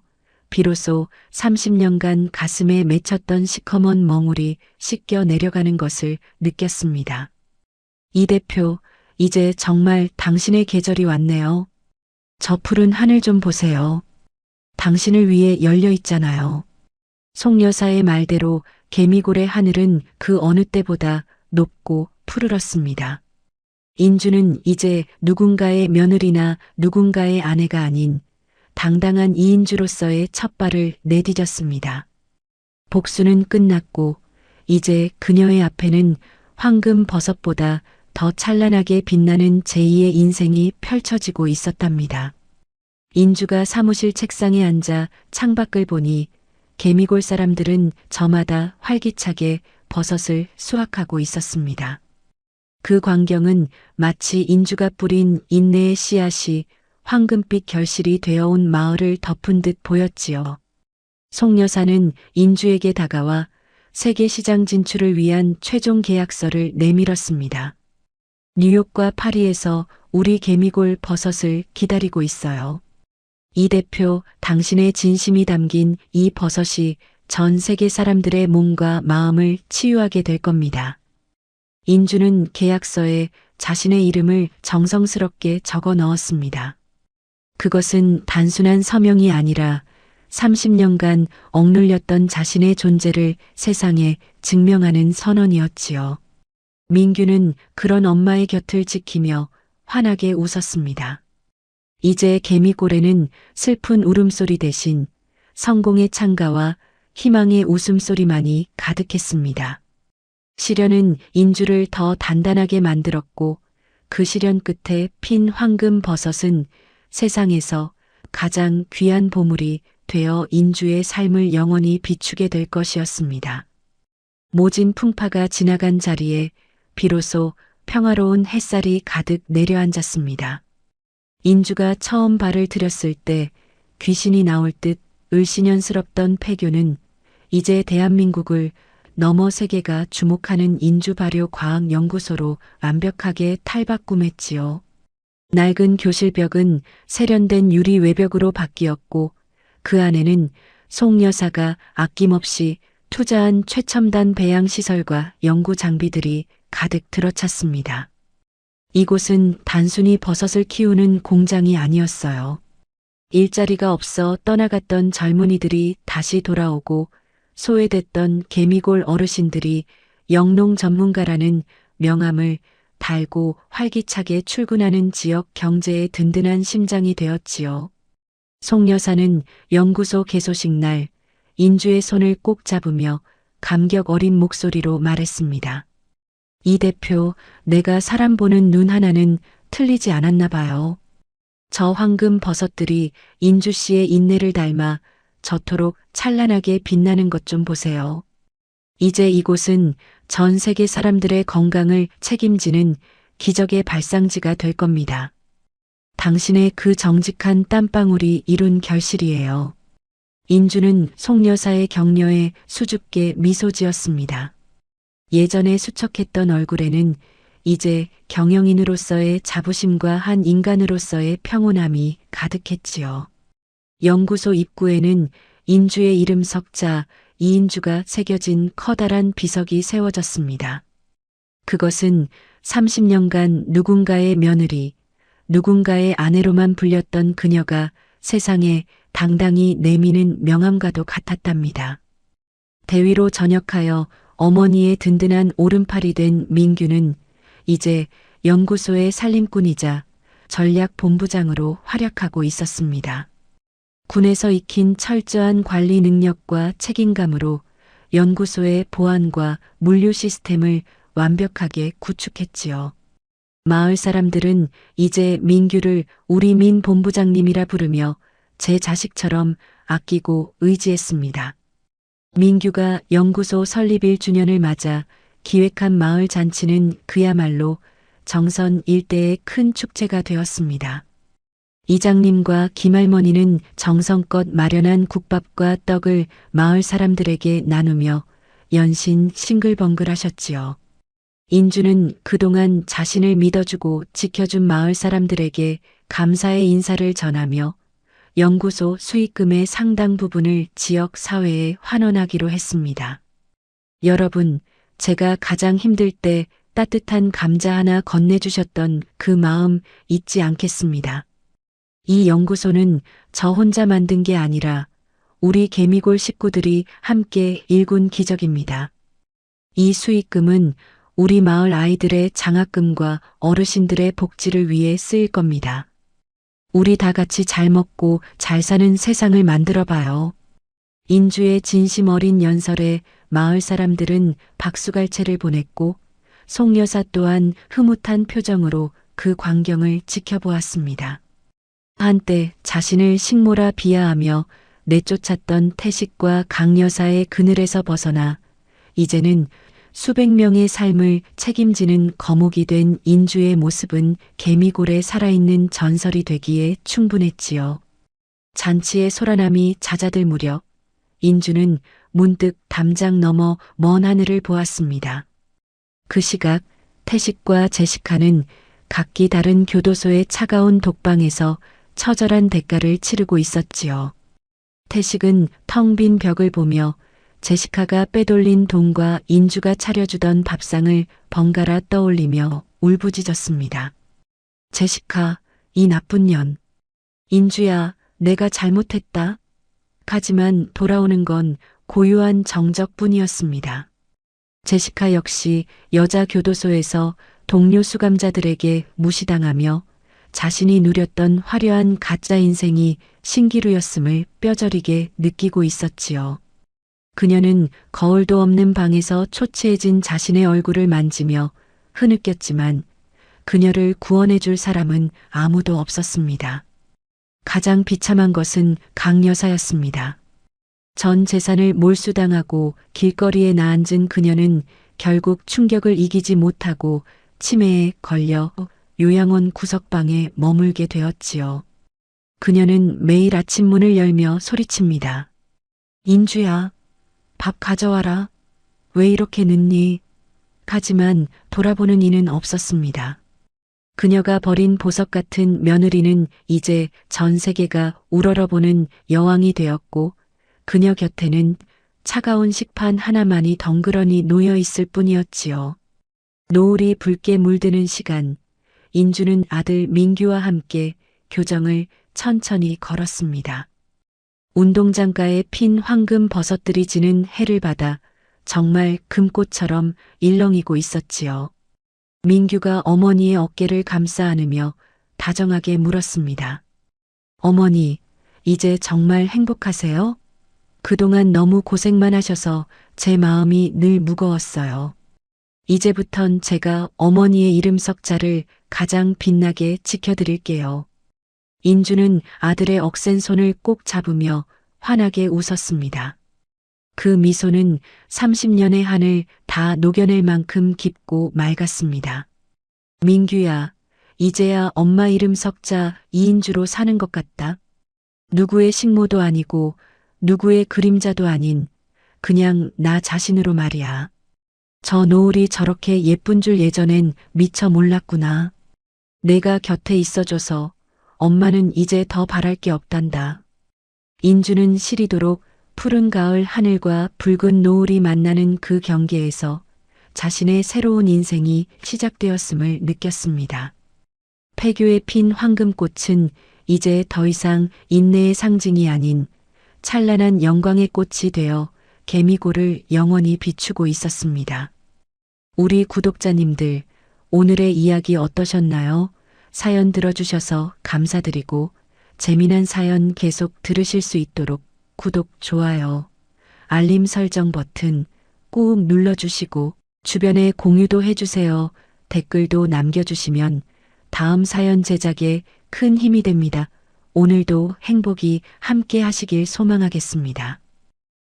Speaker 2: 비로소 30년간 가슴에 맺혔던 시커먼 멍울이 씻겨 내려가는 것을 느꼈습니다. 이 대표, 이제 정말 당신의 계절이 왔네요. 저 푸른 하늘 좀 보세요. 당신을 위해 열려 있잖아요. 송 여사의 말대로 개미골의 하늘은 그 어느 때보다 높고 푸르렀습니다. 인주는 이제 누군가의 며느리나 누군가의 아내가 아닌 당당한 이인주로서의 첫 발을 내디뎠습니다. 복수는 끝났고 이제 그녀의 앞에는 황금 버섯보다 더 찬란하게 빛나는 제2의 인생이 펼쳐지고 있었답니다. 인주가 사무실 책상에 앉아 창밖을 보니 개미골 사람들은 저마다 활기차게 버섯을 수확하고 있었습니다. 그 광경은 마치 인주가 뿌린 인내의 씨앗이 황금빛 결실이 되어온 마을을 덮은 듯 보였지요. 송 여사는 인주에게 다가와 세계 시장 진출을 위한 최종 계약서를 내밀었습니다. 뉴욕과 파리에서 우리 개미골 버섯을 기다리고 있어요. 이 대표, 당신의 진심이 담긴 이 버섯이 전 세계 사람들의 몸과 마음을 치유하게 될 겁니다. 인주는 계약서에 자신의 이름을 정성스럽게 적어 넣었습니다. 그것은 단순한 서명이 아니라 30년간 억눌렸던 자신의 존재를 세상에 증명하는 선언이었지요. 민규는 그런 엄마의 곁을 지키며 환하게 웃었습니다. 이제 개미골에는 슬픈 울음소리 대신 성공의 창가와 희망의 웃음소리만이 가득했습니다. 시련은 인주를 더 단단하게 만들었고 그 시련 끝에 핀 황금 버섯은 세상에서 가장 귀한 보물이 되어 인주의 삶을 영원히 비추게 될 것이었습니다. 모진 풍파가 지나간 자리에 비로소 평화로운 햇살이 가득 내려앉았습니다. 인주가 처음 발을 들였을 때 귀신이 나올 듯 을씨년스럽던 폐교는 이제 대한민국을 넘어 세계가 주목하는 인주발효과학연구소로 완벽하게 탈바꿈했지요. 낡은 교실벽은 세련된 유리 외벽으로 바뀌었고 그 안에는 송 여사가 아낌없이 투자한 최첨단 배양시설과 연구 장비들이 가득 들어찼습니다. 이곳은 단순히 버섯을 키우는 공장이 아니었어요. 일자리가 없어 떠나갔던 젊은이들이 다시 돌아오고 소외됐던 개미골 어르신들이 영농 전문가라는 명함을 달고 활기차게 출근하는 지역 경제의 든든한 심장이 되었지요. 송 여사는 연구소 개소식 날 인주의 손을 꼭 잡으며 감격 어린 목소리로 말했습니다. 이 대표, 내가 사람 보는 눈 하나는 틀리지 않았나 봐요. 저 황금 버섯들이 인주 씨의 인내를 닮아 저토록 찬란하게 빛나는 것 좀 보세요. 이제 이곳은 전 세계 사람들의 건강을 책임지는 기적의 발상지가 될 겁니다. 당신의 그 정직한 땀방울이 이룬 결실이에요. 인주는 송 여사의 격려에 수줍게 미소 지었습니다. 예전에 수척했던 얼굴에는 이제 경영인으로서의 자부심과 한 인간으로서의 평온함이 가득했지요. 연구소 입구에는 인주의 이름 석자 이인주가 새겨진 커다란 비석이 세워졌습니다. 그것은 30년간 누군가의 며느리, 누군가의 아내로만 불렸던 그녀가 세상에 당당히 내미는 명함과도 같았답니다. 대위로 전역하여 어머니의 든든한 오른팔이 된 민규는 이제 연구소의 살림꾼이자 전략본부장으로 활약하고 있었습니다. 군에서 익힌 철저한 관리 능력과 책임감으로 연구소의 보안과 물류 시스템을 완벽하게 구축했지요. 마을 사람들은 이제 민규를 우리 민 본부장님이라 부르며 제 자식처럼 아끼고 의지했습니다. 민규가 연구소 설립 1주년을 맞아 기획한 마을 잔치는 그야말로 정선 일대의 큰 축제가 되었습니다. 이장님과 김할머니는 정성껏 마련한 국밥과 떡을 마을 사람들에게 나누며 연신 싱글벙글 하셨지요. 인주는 그동안 자신을 믿어주고 지켜준 마을 사람들에게 감사의 인사를 전하며 연구소 수익금의 상당 부분을 지역 사회에 환원하기로 했습니다. 여러분, 제가 가장 힘들 때 따뜻한 감자 하나 건네주셨던 그 마음 잊지 않겠습니다. 이 연구소는 저 혼자 만든 게 아니라 우리 개미골 식구들이 함께 일군 기적입니다. 이 수익금은 우리 마을 아이들의 장학금과 어르신들의 복지를 위해 쓰일 겁니다. 우리 다 같이 잘 먹고 잘 사는 세상을 만들어 봐요. 인주의 진심 어린 연설에 마을 사람들은 박수갈채를 보냈고 송 여사 또한 흐뭇한 표정으로 그 광경을 지켜보았습니다. 한때 자신을 식모라 비하하며 내쫓았던 태식과 강 여사의 그늘에서 벗어나 이제는 수백 명의 삶을 책임지는 거목이 된 인주의 모습은 개미골에 살아있는 전설이 되기에 충분했지요. 잔치의 소란함이 잦아들 무렵 인주는 문득 담장 너머 먼 하늘을 보았습니다. 그 시각 태식과 제시카는 각기 다른 교도소의 차가운 독방에서 처절한 대가를 치르고 있었지요. 태식은 텅 빈 벽을 보며 제시카가 빼돌린 돈과 인주가 차려주던 밥상을 번갈아 떠올리며 울부짖었습니다. 제시카, 이 나쁜 년. 인주야, 내가 잘못했다. 하지만 돌아오는 건 고요한 정적뿐이었습니다. 제시카 역시 여자 교도소에서 동료 수감자들에게 무시당하며 자신이 누렸던 화려한 가짜 인생이 신기루였음을 뼈저리게 느끼고 있었지요. 그녀는 거울도 없는 방에서 초췌해진 자신의 얼굴을 만지며 흐느꼈지만 그녀를 구원해 줄 사람은 아무도 없었습니다. 가장 비참한 것은 강 여사였습니다. 전 재산을 몰수당하고 길거리에 나앉은 그녀는 결국 충격을 이기지 못하고 치매에 걸려 요양원 구석방에 머물게 되었지요. 그녀는 매일 아침 문을 열며 소리칩니다. 인주야, 밥 가져와라. 왜 이렇게 늦니? 하지만 돌아보는 이는 없었습니다. 그녀가 버린 보석 같은 며느리는 이제 전 세계가 우러러보는 여왕이 되었고 그녀 곁에는 차가운 식판 하나만이 덩그러니 놓여 있을 뿐이었지요. 노을이 붉게 물드는 시간, 인주는 아들 민규와 함께 교정을 천천히 걸었습니다. 운동장가에 핀 황금 버섯들이 지는 해를 받아 정말 금꽃처럼 일렁이고 있었지요. 민규가 어머니의 어깨를 감싸 안으며 다정하게 물었습니다. 어머니, 이제 정말 행복하세요? 그동안 너무 고생만 하셔서 제 마음이 늘 무거웠어요. 이제부턴 제가 어머니의 이름 석자를 가장 빛나게 지켜드릴게요. 인주는 아들의 억센 손을 꼭 잡으며 환하게 웃었습니다. 그 미소는 30년의 한을 다 녹여낼 만큼 깊고 맑았습니다. 민규야, 이제야 엄마 이름 석자 이인주로 사는 것 같다. 누구의 식모도 아니고 누구의 그림자도 아닌 그냥 나 자신으로 말이야. 저 노을이 저렇게 예쁜 줄 예전엔 미처 몰랐구나. 내가 곁에 있어줘서 엄마는 이제 더 바랄 게 없단다. 인주는 시리도록 푸른 가을 하늘과 붉은 노을이 만나는 그 경계에서 자신의 새로운 인생이 시작되었음을 느꼈습니다. 폐교에 핀 황금꽃은 이제 더 이상 인내의 상징이 아닌 찬란한 영광의 꽃이 되어 개미고를 영원히 비추고 있었습니다. 우리 구독자님들, 오늘의 이야기 어떠셨나요? 사연 들어주셔서 감사드리고 재미난 사연 계속 들으실 수 있도록 구독, 좋아요, 알림 설정 버튼 꾹 눌러주시고 주변에 공유도 해주세요. 댓글도 남겨주시면 다음 사연 제작에 큰 힘이 됩니다. 오늘도 행복이 함께 하시길 소망하겠습니다.